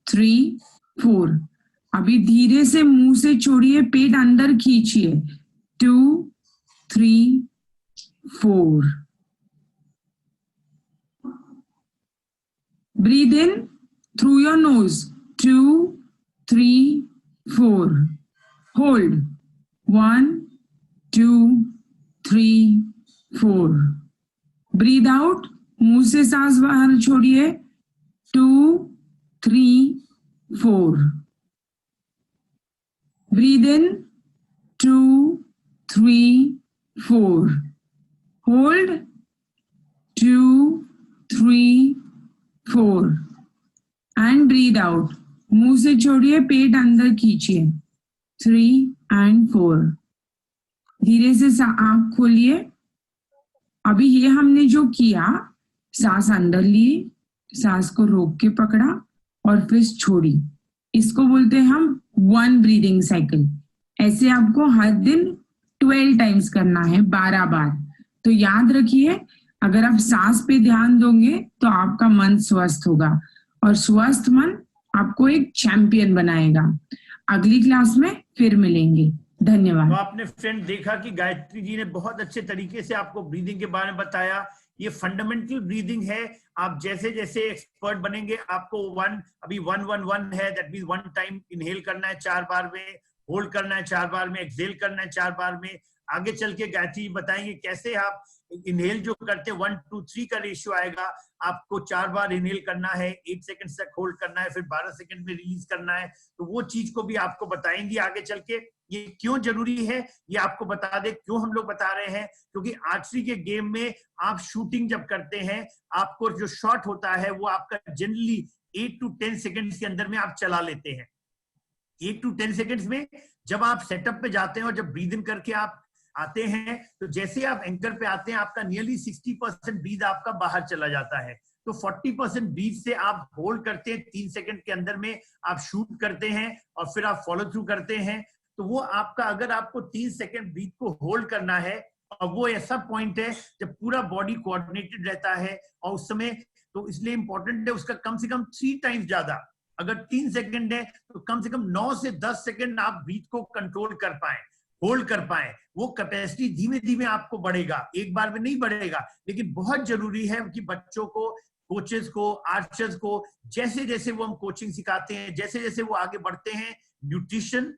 [SPEAKER 5] 3, 4। अभी धीरे से मुंह से छोड़िए, पेट अंदर खींचिए 2, 3, 4। Breathe in through your nose 2, 3, 4. Hold 1, 2, 3, 4. Breathe out, मुंह से सांस बाहर छोड़िए 2, 3, 4. Breathe in 2, 3, 4. Hold 2, 3, 4 and breathe out. मुंह से छोड़िए, पेट अंदर खींचिए 3 and 4. धीरे से आंख खोलिए। अभी ये हमने जो किया, सांस अंदर ली, सांस को रोक के पकड़ा और फिर छोड़ी, इसको बोलते हैं हम 1 ब्रीदिंग साइकिल। ऐसे आपको हर दिन 12 टाइम्स करना है, 12 बार। तो याद रखिए, अगर आप सांस पे ध्यान दोगे तो आपका मन स्वस्थ होगा और स्वस्थ मन आपको एक चैंपियन बनाएगा। अगली क्लास में फिर मिलेंगे। धन्यवाद।
[SPEAKER 1] तो आपने फ्रेंड देखा कि गायत्री जी ने बहुत अच्छे तरीके से आपको ब्रीदिंग के बारे में बताया। ये फंडामेंटल ब्रीदिंग है। आप जैसे जैसे एक्सपर्ट बनेंगे, आपको 1 अभी 1-1-1 है, दैट मींस 1 टाइम इनहेल करना है 4 बार में, होल्ड करना है 4 बार में, एक्सहेल करना है 4 बार में। आगे चल के गायत्री बताएंगे कैसे आप इनहेल जो करते हैं 1 to 3 का रेशियो आएगा। आपको 4 बार इनहेल करना है, 8 सेकंड तक होल्ड करना है, फिर 12 सेकंड में रिलीज करना है। तो वो चीज को भी आपको बताएंगे आगे चल के। ये क्यों जरूरी है ये आपको बता दे, क्यों हम लोग बता रहे हैं, क्योंकि आर्चरी के गेम में आप शूटिंग जब करते हैं, आपको जो शॉट होता है वो आपका जनरली 8 to 10 सेकंड्स के अंदर में आप चला लेते हैं। 8 to 10 सेकंड्स में जब आप सेटअप पे जाते हैं और जब ब्रीद इन करके आप आते हैं तो जैसे आप एंकर पे आते हैं आपका नियरली 60% ब्रीथ आपका बाहर चला जाता है। तो 40% ब्रीथ से आप होल्ड करते हैं, 3 सेकंड के अंदर में आप शूट करते हैं और फिर आप फॉलो थ्रू करते हैं। तो वो आपका, अगर आपको 3 सेकंड ब्रीथ को होल्ड करना है, और वो ऐसा पॉइंट है जब पूरा बॉडी कोऑर्डिनेटेड रहता है और उस समय, तो इसलिए इंपॉर्टेंट है उसका कम से कम 3 टाइम्स ज्यादा। अगर 3 सेकंड है तो कम से कम 9 से 10 सेकंड आप ब्रीथ को कंट्रोल कर पाए, होल्ड कर पाए। वो कैपेसिटी धीमे धीमे आपको बढ़ेगा, एक बार में नहीं बढ़ेगा। लेकिन बहुत जरूरी है कि बच्चों को, कोचेस को, आर्चर्स को, जैसे जैसे वो हम कोचिंग सिखाते हैं, जैसे जैसे वो आगे बढ़ते हैं, न्यूट्रिशन,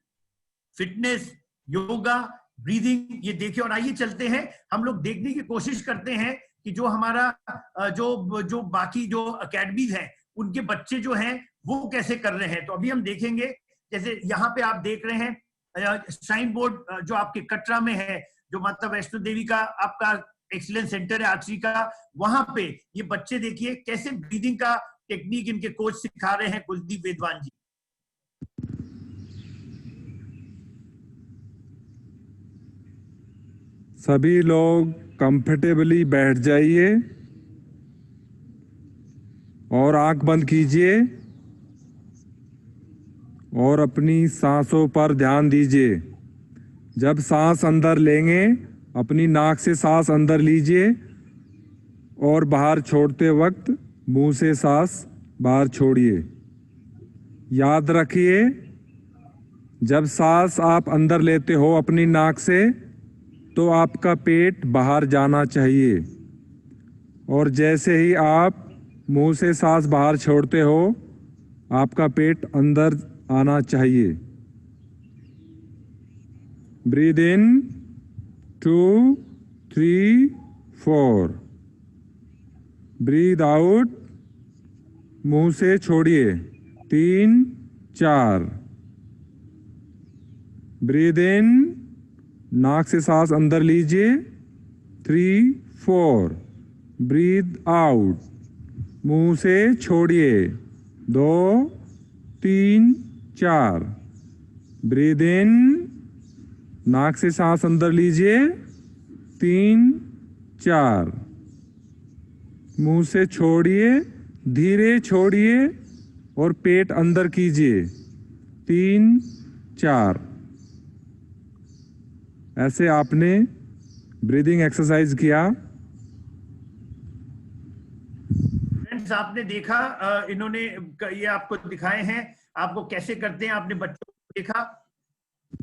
[SPEAKER 1] फिटनेस, योगा, ब्रीदिंग, ये देखिए। और आइए चलते हैं, हम लोग देखने की कोशिश करते हैं कि जो हमारा जो बाकी जो अकेडमीज हैं उनके बच्चे जो हैं वो कैसे कर रहे हैं। तो अभी हम देखेंगे, जैसे यहाँ पे आप देख रहे हैं श्राइन बोर्ड जो आपके कटरा में है, जो माता वैष्णो देवी का आपका एक्सीलेंस सेंटर है आर्चरी का, वहां पे ये बच्चे देखिए कैसे ब्रीदिंग का टेक्निक इनके कोच सिखा रहे हैं, कुलदीप वेदवान जी।
[SPEAKER 6] सभी लोग कंफर्टेबली बैठ जाइए और आंख बंद कीजिए और अपनी सांसों पर ध्यान दीजिए। जब सांस अंदर लेंगे अपनी नाक से सांस अंदर लीजिए और बाहर छोड़ते वक्त मुंह से सांस बाहर छोड़िए। याद रखिए, जब सांस आप अंदर लेते हो अपनी नाक से तो आपका पेट बाहर जाना चाहिए, और जैसे ही आप मुंह से सांस बाहर छोड़ते हो आपका पेट अंदर आना चाहिए। Breathe in 2, 3, 4। ब्रीद आउट, मुंह से छोड़िए, 3, 4। ब्रीद इन, नाक से सांस अंदर लीजिए, 3, 4। ब्रीद आउट, मुंह से छोड़िए, 2, 3, 4। ब्रीद इन, नाक से सांस अंदर लीजिए, 3, 4। मुंह से छोड़िए, धीरे छोड़िए और पेट अंदर कीजिए, 3, 4। ऐसे आपने ब्रीदिंग एक्सरसाइज किया।
[SPEAKER 1] फ्रेंड्स, आपने देखा, इन्होंने ये आपको दिखाए हैं, आपको कैसे करते हैं, आपने बच्चों को देखा।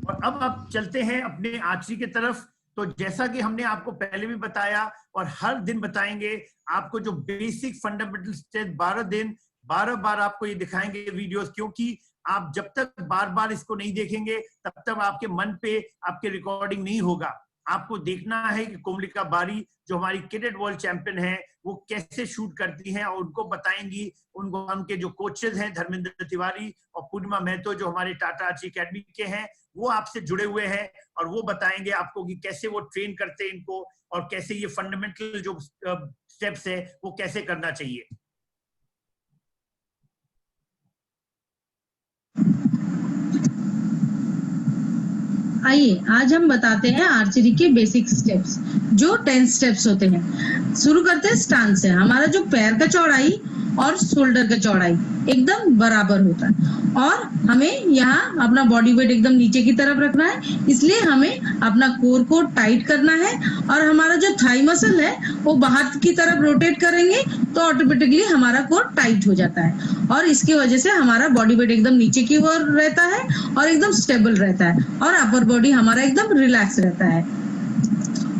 [SPEAKER 1] और अब आप चलते हैं अपने आर्चरी की तरफ। तो जैसा कि हमने आपको पहले भी बताया और हर दिन बताएंगे आपको, जो बेसिक फंडामेंटल स्टेप 12 दिन 12 बार आपको ये दिखाएंगे वीडियोस, क्योंकि आप जब तक बार बार इसको नहीं देखेंगे तब तक आपके मन पे आपके रिकॉर्डिंग नहीं होगा। आपको देखना है कि कोमलिका बारी जो हमारी कैडेट वर्ल्ड चैंपियन है वो कैसे शूट करती हैं, और उनको बताएंगी। उनको उनके जो कोचेज हैं धर्मेंद्र तिवारी और पूर्णिमा महतो जो हमारे टाटा आर्चरी अकेडमी के हैं, वो आपसे जुड़े हुए हैं और वो बताएंगे आपको कि कैसे वो ट्रेन करते हैं इनको और कैसे ये फंडामेंटल जो स्टेप्स है वो कैसे करना चाहिए।
[SPEAKER 7] आइए आज हम बताते हैं आर्चरी के बेसिक स्टेप्स, जो 10 स्टेप्स होते हैं। शुरू करते हैं स्टांस से। हमारा जो पैर का चौड़ाई और शोल्डर का चौड़ाई एकदम बराबर होता है, और हमें यहाँ अपना बॉडी वेट एकदम नीचे की तरफ रखना है, इसलिए हमें अपना कोर को टाइट करना है। और हमारा जो थाई मसल है वो बाहर की तरफ रोटेट करेंगे तो ऑटोमेटिकली हमारा कोर टाइट हो जाता है, और इसकी वजह से हमारा बॉडी वेट एकदम नीचे की ओर रहता है और एकदम स्टेबल रहता है, और अपर बॉडी हमारा एकदम रिलैक्स रहता है।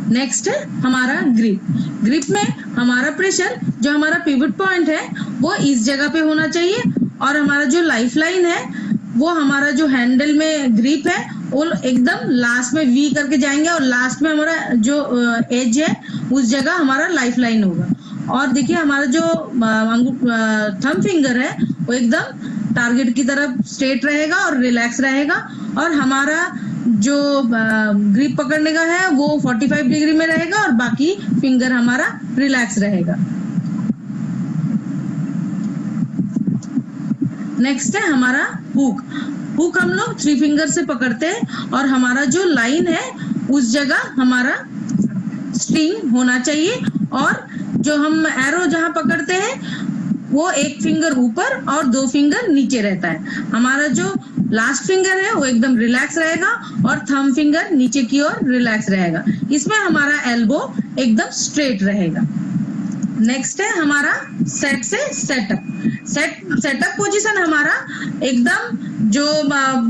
[SPEAKER 7] नेक्स्ट है हमारा ग्रिप। ग्रिप में हमारा प्रेशर, जो हमारा पिवट पॉइंट है वो इस जगह पे होना चाहिए, और हमारा जो लाइफ लाइन है वो हमारा जो हैंडल में ग्रिप है वो एकदम लास्ट में वी करके जाएंगे, और लास्ट में हमारा जो एज है उस जगह हमारा लाइफ लाइन होगा। और देखिए हमारा जो थंब फिंगर है वो एकदम टारगेट की तरफ स्ट्रेट रहेगा और रिलैक्स रहेगा, और हमारा जो ग्रिप पकड़ने का है वो 45 डिग्री में रहेगा और बाकी फिंगर हमारा रिलैक्स रहेगा। नेक्स्ट है हमारा हुक। हुक हम लोग 3 फिंगर से पकड़ते हैं, और हमारा जो लाइन है उस जगह हमारा स्ट्रिंग होना चाहिए, और जो हम एरो जहां पकड़ते हैं वो एक फिंगर ऊपर और 2 फिंगर नीचे रहता है। हमारा जो लास्ट फिंगर है वो एकदम रिलैक्स रहेगा और थंब फिंगर नीचे की ओर रिलैक्स रहेगा। इसमें हमारा एल्बो एकदम स्ट्रेट रहेगा। नेक्स्ट है हमारा सेट से सेटअप। सेटअप पोजीशन हमारा एकदम जो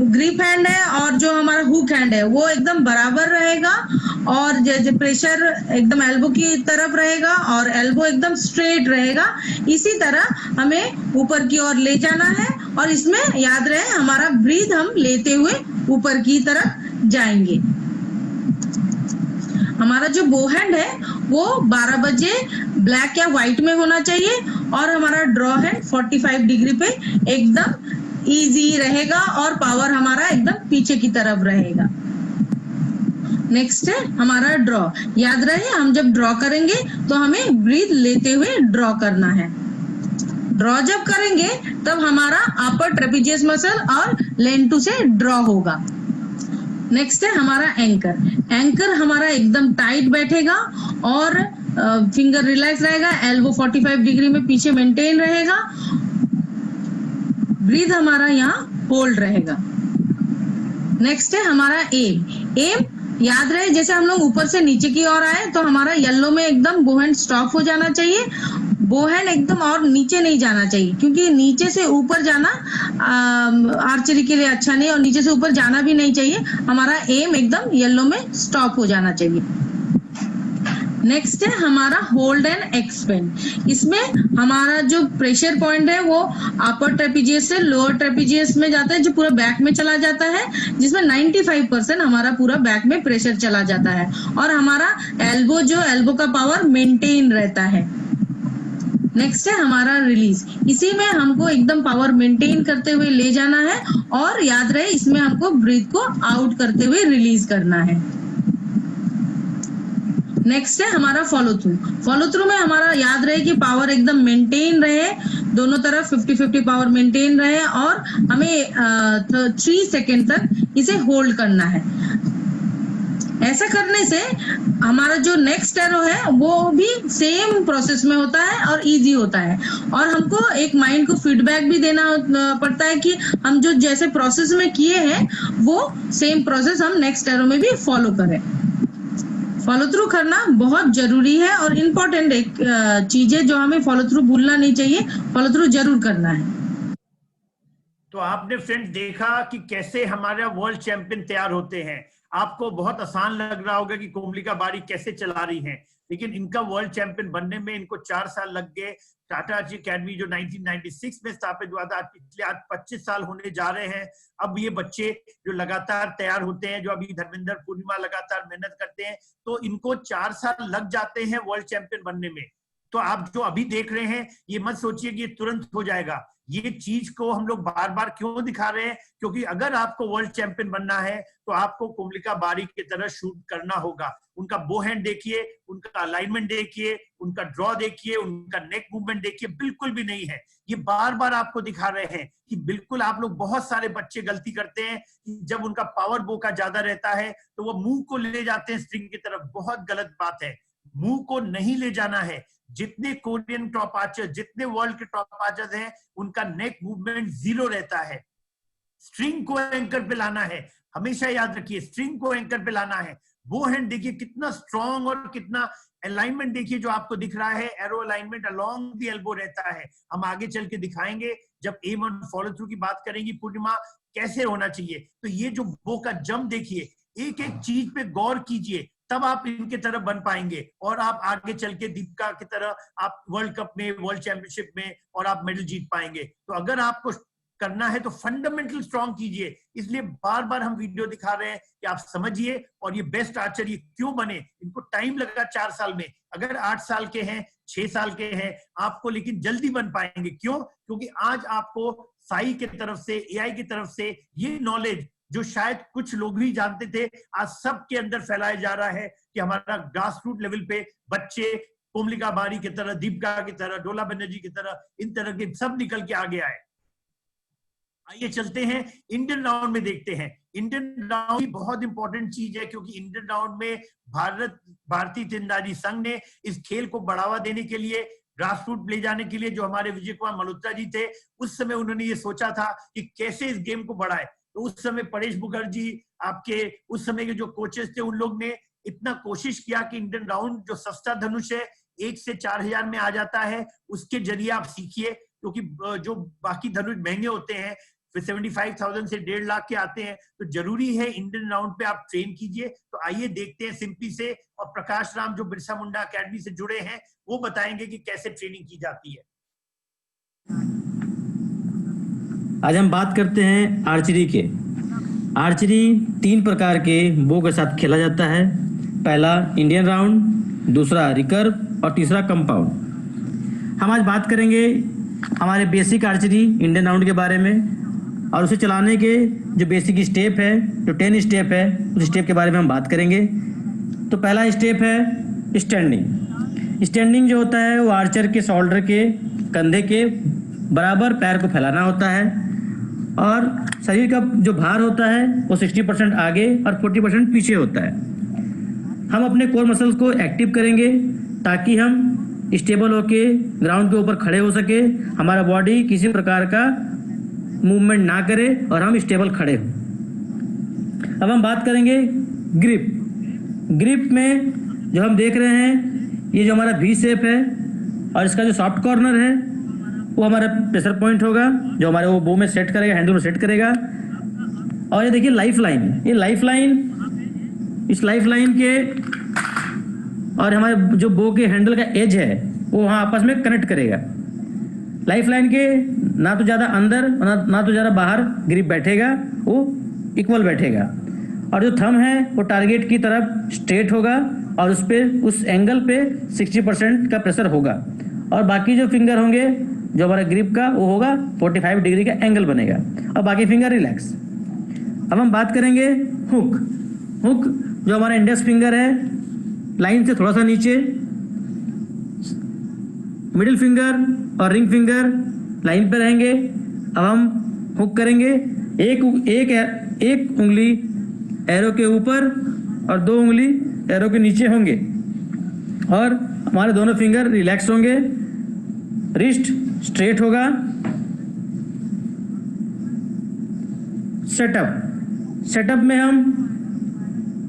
[SPEAKER 7] ग्रिप हैंड है और जो हमारा हुक हैंड है वो एकदम बराबर रहेगा, और जो प्रेशर एकदम एल्बो की तरफ रहेगा और एल्बो एकदम स्ट्रेट रहेगा। इसी तरह हमें ऊपर की ओर ले जाना है, और इसमें याद रहे हमारा ब्रीथ हम लेते हुए ऊपर की तरफ जाएंगे। हमारा जो बो हैंड है वो 12 बजे ब्लैक या व्हाइट में होना चाहिए, और हमारा ड्रॉ हैंड 45 डिग्री पे एकदम इजी रहेगा, और पावर हमारा एकदम पीछे की तरफ रहेगा। नेक्स्ट है हमारा ड्रॉ। याद रहे हम जब ड्रॉ करेंगे तो हमें ब्रीथ लेते हुए ड्रॉ करना है। ड्रॉ जब करेंगे तब हमारा अपर ट्रेपेजियस मसल और लेंटू से ड्रॉ होगा। नेक्स्ट है हमारा एंकर। एंकर हमारा एकदम टाइट बैठेगा और फिंगर रिलैक्स रहेगा, एल्बो 45 डिग्री में पीछे मेंटेन रहेगा, ब्रीथ हमारा यहाँ होल्ड रहेगा। नेक्स्ट है हमारा एम। एम याद रहे जैसे हम लोग ऊपर से नीचे की ओर आए तो हमारा येलो में एकदम बो हैंड स्टॉप हो जाना चाहिए। बो हैंड एकदम और नीचे नहीं जाना चाहिए, क्योंकि नीचे से ऊपर जाना आर्चरी के लिए अच्छा नहीं, और नीचे से ऊपर जाना भी नहीं चाहिए। हमारा एम एकदम येलो में स्टॉप हो जाना चाहिए। नेक्स्ट है हमारा होल्ड एंड एक्सपेंड। इसमें हमारा जो प्रेशर पॉइंट है वो अपर ट्रेपेजियस से लोअर ट्रेपेजियस में जाता है, जो पूरा बैक में चला जाता है, जिसमें 95% हमारा पूरा बैक में प्रेशर चला जाता है, और हमारा एल्बो का पावर मेंटेन रहता है। नेक्स्ट है हमारा रिलीज। इसी में हमको एकदम पावर मेंटेन करते हुए ले जाना है, और याद रहे इसमें हमको ब्रीथ को आउट करते हुए रिलीज करना है। नेक्स्ट है हमारा फॉलो थ्रू। फॉलो थ्रू में हमारा याद रहे कि पावर एकदम मेंटेन रहे, दोनों तरफ 50-50 पावर मेंटेन रहे, और हमें 3 सेकेंड तक इसे होल्ड करना है। ऐसा करने से हमारा जो नेक्स्ट एरो है वो भी सेम प्रोसेस में होता है और इजी होता है, और हमको एक माइंड को फीडबैक भी देना पड़ता है कि हम जो जैसे प्रोसेस में किए हैं वो सेम प्रोसेस हम नेक्स्ट एरो में भी फॉलो करें। फॉलो थ्रू करना बहुत जरूरी है और इम्पोर्टेंट एक चीज है जो हमें फॉलो थ्रू भूलना नहीं चाहिए, फॉलो थ्रू जरूर करना है।
[SPEAKER 1] तो आपने फ्रेंड्स देखा कि कैसे हमारे वर्ल्ड चैंपियन तैयार होते हैं। आपको बहुत आसान लग रहा होगा कि कोमलिका बारी कैसे चला रही हैं, लेकिन इनका वर्ल्ड चैंपियन बनने में इनको 4 साल लग गए। टाटा आर्चरी अकेडमी जो 1996 में स्थापित हुआ था, पिछले आज 25 साल होने जा रहे हैं। अब ये बच्चे जो लगातार तैयार होते हैं, जो अभी धर्मेंद्र पूर्णिमा लगातार मेहनत करते हैं, तो इनको 4 साल लग जाते हैं वर्ल्ड चैंपियन बनने में। तो आप जो अभी देख रहे हैं ये मत सोचिए कि ये तुरंत हो जाएगा। ये चीज को हम लोग बार बार क्यों दिखा रहे हैं, क्योंकि अगर आपको वर्ल्ड चैंपियन बनना है तो आपको कोमलिका बारी की तरह शूट करना होगा। उनका बो हैंड देखिए, उनका अलाइनमेंट देखिए, उनका ड्रॉ देखिए, उनका नेक मूवमेंट देखिए, बिल्कुल भी नहीं है। ये बार बार आपको दिखा रहे हैं कि बिल्कुल आप लोग, बहुत सारे बच्चे गलती करते हैं कि जब उनका पावर बो का ज्यादा रहता है तो वो मुंह को ले जाते हैं स्ट्रिंग की तरफ। बहुत गलत बात है, मुंह को नहीं ले जाना है। जितने कोरियन टॉप आर्चर, जितने वर्ल्ड के टॉप आर्चर हैं, उनका नेक मूवमेंट 0 रहता है। स्ट्रिंग को एंकर पे लाना है, हमेशा याद रखिए, स्ट्रिंग को एंकर पे लाना है। बो हैंड देखिए कितना स्ट्रॉन्ग और कितना अलाइनमेंट देखिए जो आपको दिख रहा है, arrow alignment along the elbow रहता है। हम आगे चल के दिखाएंगे जब एम और फॉलो थ्रू की बात करेंगी पूर्णिमा, कैसे होना चाहिए। तो ये जो बो का जंप देखिए, एक एक चीज पे गौर कीजिए, तब आप इनके तरफ बन पाएंगे, और आप आगे चल के दीपिका की तरह आप वर्ल्ड कप में, वर्ल्ड चैंपियनशिप में और आप मेडल जीत पाएंगे। तो अगर आपको करना है तो फंडामेंटल स्ट्रॉन्ग कीजिए। इसलिए बार बार हम वीडियो दिखा रहे हैं कि आप समझिए, और ये बेस्ट आर्चर ये क्यों बने। इनको टाइम लगा 4 साल में, अगर 8 साल के हैं, 6 साल के हैं आपको, लेकिन जल्दी बन पाएंगे। क्यों? क्योंकि आज आपको साई की तरफ से, एआई की तरफ से ये नॉलेज जो शायद कुछ लोग ही जानते थे, आज सबके अंदर फैलाया जा रहा है कि हमारा ग्रास रूट लेवल पे बच्चे कोमलिका बारी की तरह, दीपिका की तरह, डोला बनर्जी की तरह, इन तरह के सब निकल के आगे आए। आइए चलते हैं इंडियन राउंड में, देखते हैं। इंडियन राउंड बहुत इंपॉर्टेंट चीज है, क्योंकि इंडियन राउंड में भारतीय तीरंदाजी संघ ने इस खेल को बढ़ावा देने के लिए, ग्रास रूट ले जाने के लिए, जो हमारे विजय कुमार मल्होत्रा जी थे, उस समय उन्होंने ये सोचा था कि कैसे इस गेम को बढ़ाए। तो उस समय परेश मुखर्जी, आपके उस समय के जो कोचेस थे, उन लोग ने इतना कोशिश किया कि इंडियन राउंड जो सस्ता धनुष है 1 से 4,000 में आ जाता है, उसके जरिए आप सीखिए, क्योंकि जो बाकी धनुष महंगे होते हैं, फिर 75,000 से 1.5 लाख के आते हैं, तो जरूरी है इंडियन राउंड पे आप ट्रेन कीजिए। तो आइए देखते हैं सिंपली से, और प्रकाश राम जो बिरसा मुंडा अकेडमी से जुड़े हैं वो बताएंगे कि कैसे ट्रेनिंग की जाती है।
[SPEAKER 8] आज हम बात करते हैं आर्चरी के। आर्चरी 3 प्रकार के बो के साथ खेला जाता है। पहला इंडियन राउंड, दूसरा रिकर्व और तीसरा कंपाउंड। हम आज बात करेंगे हमारे बेसिक आर्चरी इंडियन राउंड के बारे में, और उसे चलाने के जो बेसिक स्टेप है, जो 10 स्टेप है, उस स्टेप के बारे में हम बात करेंगे। तो पहला स्टेप है स्टैंडिंग। स्टैंडिंग जो होता है वो आर्चर के शोल्डर के, कंधे के बराबर पैर को फैलाना होता है, और शरीर का जो भार होता है वो 60% आगे और 40% पीछे होता है। हम अपने कोर मसल्स को एक्टिव करेंगे ताकि हम स्टेबल होके ग्राउंड के ऊपर खड़े हो सके, हमारा बॉडी किसी प्रकार का मूवमेंट ना करे और हम स्टेबल खड़े हों। अब हम बात करेंगे ग्रिप। ग्रिप में जो हम देख रहे हैं, ये जो हमारा वी शेप है और इसका जो सॉफ्ट कॉर्नर है वो हमारा प्रेशर पॉइंट होगा, जो हमारे वो बो में सेट करेगा, हैंडल में सेट करेगा। और ये देखिए लाइफ लाइन, ये लाइफ लाइन, इस लाइफ लाइन के और हमारे जो बो के हैंडल का एज है वो वहाँ आपस में कनेक्ट करेगा। लाइफ लाइन के ना तो ज़्यादा अंदर ना तो ज़्यादा बाहर ग्रिप बैठेगा, वो इक्वल बैठेगा। और जो थंब है वो टारगेट की तरफ स्ट्रेट होगा और उस पे, उस एंगल पे 60% का प्रेशर होगा, और बाकी जो फिंगर होंगे जो हमारा ग्रिप का वो होगा 45 डिग्री का एंगल बनेगा, और बाकी फिंगर रिलैक्स। अब हम बात करेंगे हुक। हुक जो हमारा इंडेक्स फिंगर है लाइन से थोड़ा सा नीचे, मिडिल फिंगर और रिंग फिंगर लाइन पे रहेंगे। अब हम हुक करेंगे, एक उंगली एरो के ऊपर और 2 उंगली एरो के नीचे होंगे, और हमारे दोनों फिंगर रिलैक्स होंगे, रिस्ट स्ट्रेट होगा। सेटअप में हम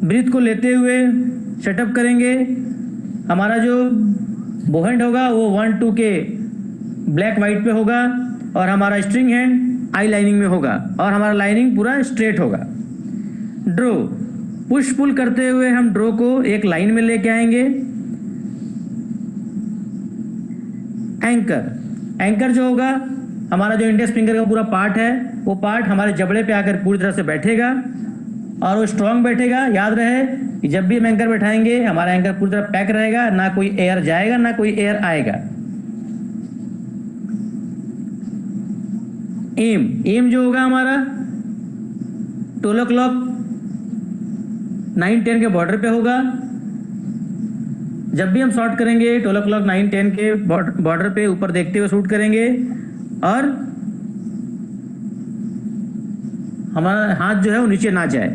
[SPEAKER 8] ब्रीथ को लेते हुए सेटअप करेंगे। हमारा जो बोहेंड होगा वो 1-2 के ब्लैक वाइट पे होगा, और हमारा स्ट्रिंग हैंड आई लाइनिंग में होगा, और हमारा लाइनिंग पूरा स्ट्रेट होगा। ड्रो, पुश पुल करते हुए हम ड्रो को एक लाइन में लेके आएंगे। एंकर जो होगा, हमारा जो इंडेक्स फिंगर का पूरा पार्ट है वो पार्ट हमारे जबड़े पे आकर पूरी तरह से बैठेगा, और वो स्ट्रांग बैठेगा। याद रहे कि जब भी हम एंकर बैठाएंगे हमारा एंकर पूरी तरह पैक रहेगा, ना कोई एयर जाएगा ना कोई एयर आएगा। एम जो होगा हमारा 12 o'clock 9-10 के बॉर्डर पे होगा। जब भी हम शॉट करेंगे 12 o'clock 9-10 के बॉर्डर पे ऊपर देखते हुए शूट करेंगे, और हमारा हाथ जो है वो नीचे ना जाए।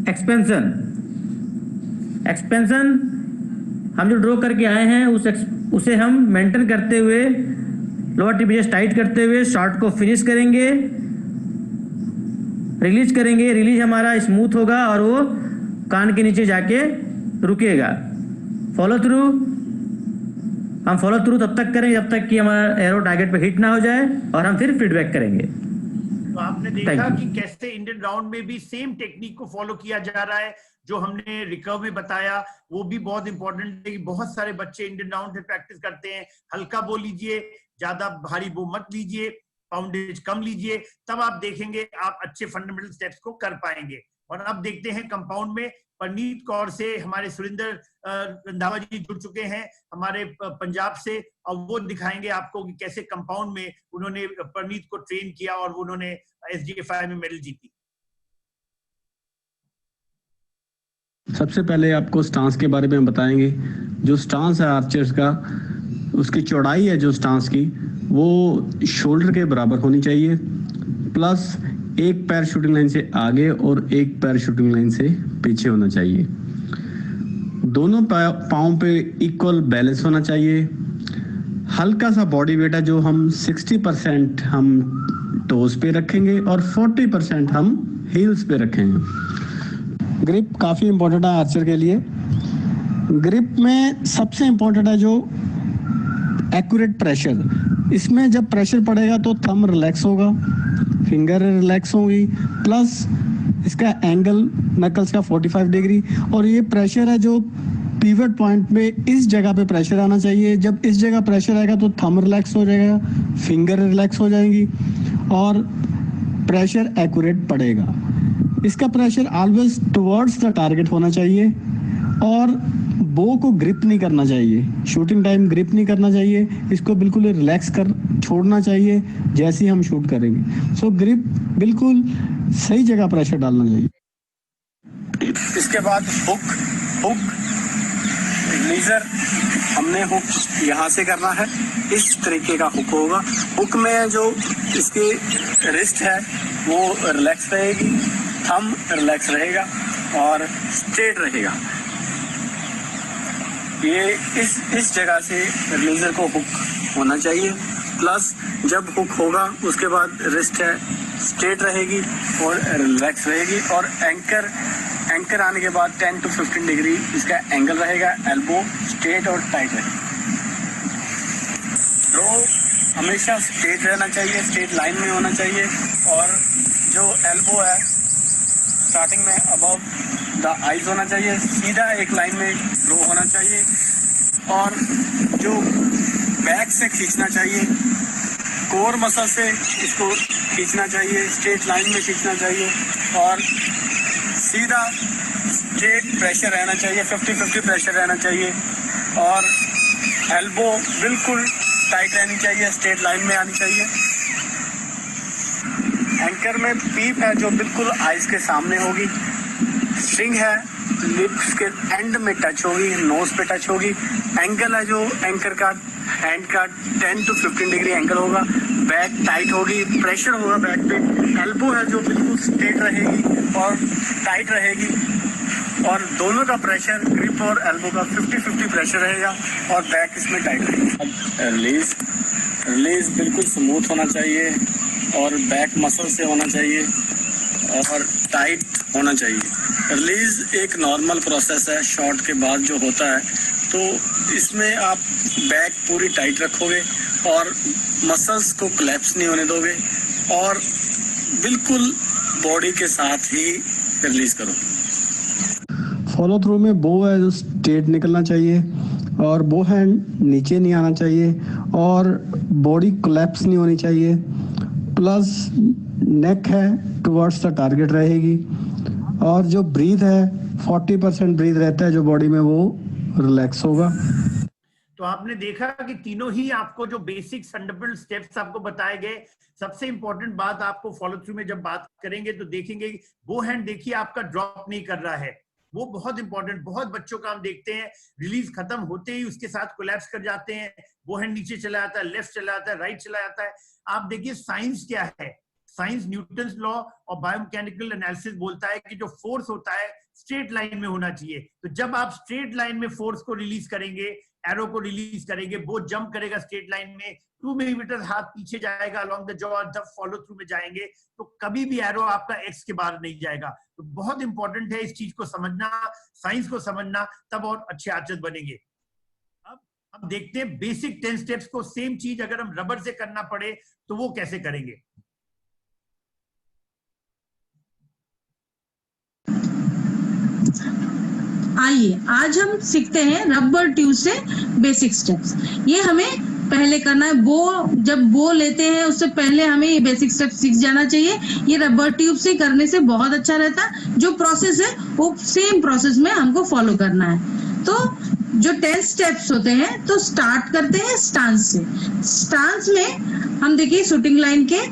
[SPEAKER 8] एक्सपेंशन हम जो ड्रॉ करके आए हैं उसे हम मेंटेन करते हुए, लोअर ट्रिपेजियस टाइट करते हुए शॉट को फिनिश करेंगे, रिलीज करेंगे। रिलीज हमारा स्मूथ होगा और वो कान के नीचे जाके रुकेगा। फॉलो थ्रू, हम फॉलो थ्रू तब तक करेंगे जब तक कि हमारा एरो टारगेट पे हिट ना हो जाए, और हम फिर फीडबैक करेंगे।
[SPEAKER 1] तो आपने देखा कि कैसे इंडियन राउंड में भी सेम टेक्निक को फॉलो किया जा रहा है जो हमने रिकर्व में बताया। वो भी बहुत इंपॉर्टेंट है कि बहुत सारे बच्चे इंडियन राउंड में प्रैक्टिस करते हैं। हल्का बो लीजिए, ज्यादा भारी बो मत लीजिए, पाउंडेज कम लीजिए, तब आप देखेंगे आप अच्छे फंडामेंटल स्टेप्स को कर पाएंगे। और अब देखते हैं कंपाउंड में परनीत कौर से हमारे सुरेंद्र रंधावा जी जुड़ चुके हैं हमारे पंजाब से, और वो दिखाएंगे आपको कि कैसे कंपाउंड में उन्होंने परनीत को ट्रेन किया और उन्होंने SGFI में मेडल जीती।
[SPEAKER 9] सबसे पहले आपको स्टांस के बारे में बताएंगे। जो स्टांस है आर्चर्स का, उसकी चौड़ाई है जो स्टांस की वो शोल्डर के बराबर होनी चाहिए, प्लस एक पैर शूटिंग लाइन से आगे और एक पैर शूटिंग लाइन से पीछे होना चाहिए। दोनों पाँव पे इक्वल बैलेंस होना चाहिए। हल्का सा बॉडी वेट है जो हम 60% हम टोज पे रखेंगे और 40% हम हील्स पे रखेंगे। ग्रिप काफ़ी इम्पोर्टेंट है आर्चर के लिए। ग्रिप में सबसे इम्पोर्टेंट है जो एक्यूरेट प्रेशर। इसमें जब प्रेशर पड़ेगा तो थंब रिलैक्स होगा, फिंगर रिलैक्स होगी, प्लस इसका एंगल नकल्स का 45 डिग्री। और ये प्रेशर है जो पिवट पॉइंट में इस जगह पे प्रेशर आना चाहिए। जब इस जगह प्रेशर आएगा तो थंब रिलैक्स हो जाएगा, फिंगर रिलैक्स हो जाएंगी और प्रेशर एक्यूरेट पड़ेगा। इसका pressure always towards the target होना चाहिए और बो को ग्रिप नहीं करना चाहिए, शूटिंग टाइम ग्रिप नहीं करना चाहिए। इसको बिल्कुल रिलैक्स कर छोड़ना चाहिए जैसे ही हम शूट करेंगे। सो ग्रिप बिल्कुल सही जगह प्रेशर डालना चाहिए।
[SPEAKER 10] इसके बाद हुक रिलीजर हमने हुक यहाँ से करना है, इस तरीके का हुक होगा। हुक में जो इसकी रिस्ट है वो रिलैक्स रहेगी, थंब रिलैक्स रहेगा और स्ट्रेट रहेगा। ये इस जगह से रिलीजर को हुक होना चाहिए। प्लस जब हुक होगा उसके बाद रिस्ट है स्ट्रेट रहेगी और रिलैक्स रहेगी और एंकर आने के बाद 10 to 15 डिग्री इसका एंगल रहेगा। एल्बो स्ट्रेट और टाइट रहेगा। रो हमेशा स्ट्रेट रहना चाहिए, स्ट्रेट लाइन में होना चाहिए और जो एल्बो है स्टार्टिंग में अबव द आइज होना चाहिए, सीधा एक लाइन में रो होना चाहिए और जो बैक से खींचना चाहिए, कोर मसल से इसको खींचना चाहिए, स्ट्रेट लाइन में खींचना चाहिए और सीधा स्ट्रेट प्रेशर रहना चाहिए, 50-50 प्रेशर रहना चाहिए और एल्बो बिल्कुल टाइट रहनी चाहिए, स्ट्रेट लाइन में आनी चाहिए। एंकर में पीप है जो बिल्कुल आइज के सामने होगी। स्ट्रिंग है लिप्स के एंड में टच होगी, नोज पे टच होगी। एंगल है जो एंकर का हैंड का 10 to 15 डिग्री एंगल होगा। बैक टाइट होगी, प्रेशर होगा बैक पे। एल्बो है जो बिल्कुल स्ट्रेट रहेगी और टाइट रहेगी और दोनों का प्रेशर ग्रिप और एल्बो का 50-50 प्रेशर रहेगा और बैक इसमें टाइट रहेगी। रिलीज बिल्कुल स्मूथ होना चाहिए और बैक मसल से होना चाहिए और टाइट होना चाहिए। रिलीज एक नॉर्मल प्रोसेस है शॉट के बाद जो होता है, तो इसमें आप बैक पूरी टाइट रखोगे और मसल्स को कोलैप्स नहीं होने दोगे और बिल्कुल बॉडी के साथ ही रिलीज करो।
[SPEAKER 9] फॉलो थ्रू में बो है जो स्ट्रेट निकलना चाहिए और बो हैंड नीचे नहीं आना चाहिए और बॉडी कोलैप्स नहीं होनी चाहिए। प्लस नेक है टुवर्ड्स द टारगेट रहेगी और जो ब्रीथ है 40% ब्रीथ रहता है जो बॉडी में, वो रिलैक्स होगा।
[SPEAKER 1] तो आपने देखा कि तीनों ही आपको जो बेसिक फंडामेंटल स्टेप्स आपको बताए गए। सबसे इंपॉर्टेंट बात आपको फॉलो थ्रू में जब बात करेंगे तो देखेंगे वो हैंड देखिए आपका ड्रॉप नहीं कर रहा है, वो बहुत इंपॉर्टेंट। बहुत बच्चों का हम देखते हैं रिलीज खत्म होते ही उसके साथ कोलैप्स कर जाते हैं, वो हैंड नीचे चला जाता है, लेफ्ट चला जाता है, राइट चला जाता है। आप देखिए साइंस क्या है, साइंस न्यूटन्स लॉ और बायोमैकेनिकल एनालिसिस बोलता है कि जो फोर्स होता है स्ट्रेट लाइन में होना चाहिए। तो जब आप स्ट्रेट लाइन में फोर्स को रिलीज करेंगे, एरो को रिलीज करेंगे, वो जंप करेगा स्ट्रेट लाइन में 2 मिलीमीटर हाथ पीछे जाएगा अलोंग द जॉ। जब फॉलो थ्रू में जाएंगे तो कभी भी एरो आपका एक्स के बाहर नहीं जाएगा। तो बहुत इंपॉर्टेंट है इस चीज को समझना, साइंस को समझना, तब और अच्छे आर्चर बनेंगे। अब हम देखते हैं बेसिक 10 स्टेप्स को। सेम चीज अगर हम रबर से करना पड़े तो वो कैसे करेंगे।
[SPEAKER 7] आइए आज हम सीखते हैं रबर ट्यूब से बेसिक स्टेप्स। ये हमें पहले करना है। जब बो लेते हैं उससे पहले हमें ये बेसिक स्टेप सीख जाना चाहिए। ये रबर ट्यूब से करने से बहुत अच्छा रहता है। जो प्रोसेस है वो सेम प्रोसेस में हमको फॉलो करना है। तो जो 10 स्टेप्स होते हैं तो स्टार्ट करते हैं स्टांस से। स्टांस में हम देखिए शूटिंग लाइन के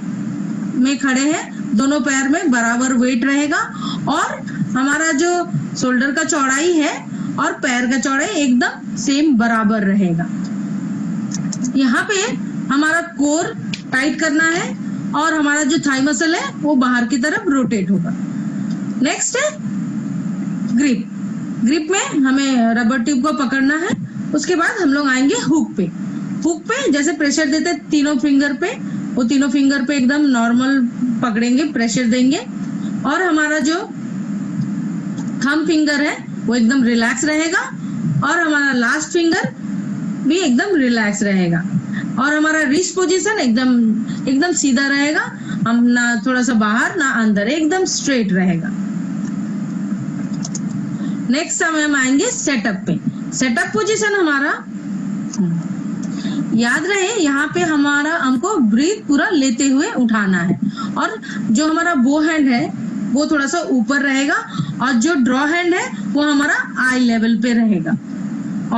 [SPEAKER 7] में खड़े हैं, दोनों पैर में बराबर वेट रहेगा और हमारा जो शोल्डर का चौड़ाई है और पैर का चौड़ाई एकदम सेम बराबर रहेगा। यहाँ पे हमारा कोर टाइट करना है और हमारा जो थाई मसल है वो बाहर की तरफ रोटेट होगा। नेक्स्ट है ग्रिप। ग्रिप में हमें रबर ट्यूब को पकड़ना है। उसके बाद हम लोग आएंगे हुक पे। हुक पे जैसे प्रेशर देते हैं तीनों फिंगर पे, वो तीनों फिंगर पे एकदम नॉर्मल पकड़ेंगे, प्रेशर देंगे और हमारा जो थंब फिंगर है वो एकदम रिलैक्स रहेगा और हमारा लास्ट फिंगर भी एकदम रिलैक्स रहेगा और हमारा रिस्ट पोजीशन एकदम सीधा रहेगा। हम ना थोड़ा सा बाहर ना अंदर, एकदम स्ट्रेट रहेगा। नेक्स्ट हम आएंगे सेटअप पे। सेटअप पोजीशन हमारा याद रहे, यहाँ पे हमको ब्रीथ पूरा लेते हुए उठाना है और जो हमारा बो हैंड है वो थोड़ा सा ऊपर रहेगा और जो ड्रॉ हैंड है वो हमारा आई लेवल पे रहेगा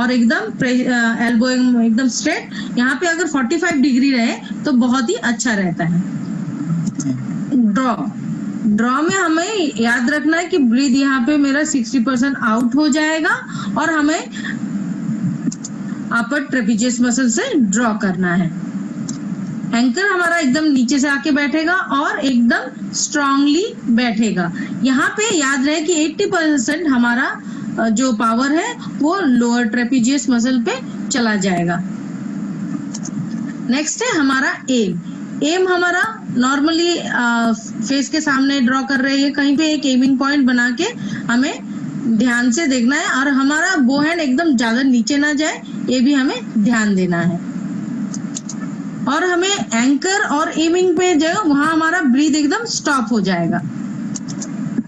[SPEAKER 7] और एकदम एल्बो एकदम स्ट्रेट। यहाँ पे अगर 45 डिग्री रहे तो बहुत ही अच्छा रहता है। ड्रॉ में हमें याद रखना है कि ब्रीथ यहाँ पे मेरा 60% आउट हो जाएगा और हमें अपर ट्रेपेजियस मसल से ड्रॉ करना है। एंकर हमारा एकदम नीचे से आके बैठेगा और एकदम स्ट्रांगली बैठेगा। यहाँ पे याद रहे कि 80% हमारा जो पावर है वो लोअर ट्रेपेजियस मसल पे चला जाएगा। नेक्स्ट है हमारा एम हमारा नॉर्मली फेस के सामने ड्रॉ कर रहे हैं, कहीं पे एक एमिंग पॉइंट बना के हमें ध्यान से देखना है और हमारा बो हैंड एकदम ज्यादा नीचे ना जाए, ये भी हमें ध्यान देना है। और हमें एंकर और एमिंग पे जो वहां हमारा ब्रीथ एकदम स्टॉप हो जाएगा।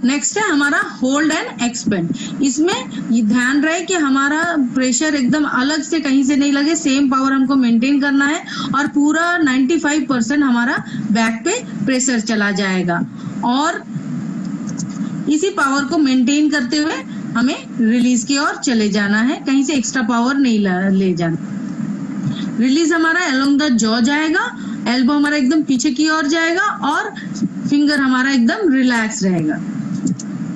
[SPEAKER 7] नेक्स्ट है हमारा होल्ड एंड एक्सपेंड। इसमें ये ध्यान रहे कि हमारा प्रेशर एकदम अलग से कहीं से नहीं लगे, सेम पावर हमको मेंटेन करना है और पूरा 95% हमारा बैक पे प्रेशर चला जाएगा और इसी पावर को मेंटेन करते हुए हमें रिलीज की ओर चले जाना है, कहीं से एक्स्ट्रा पावर नहीं ले जाना। रिलीज हमारा अलोंग द जॉ जाएगा, एल्बो हमारा एकदम पीछे की ओर जाएगा और फिंगर हमारा एकदम रिलैक्स रहेगा।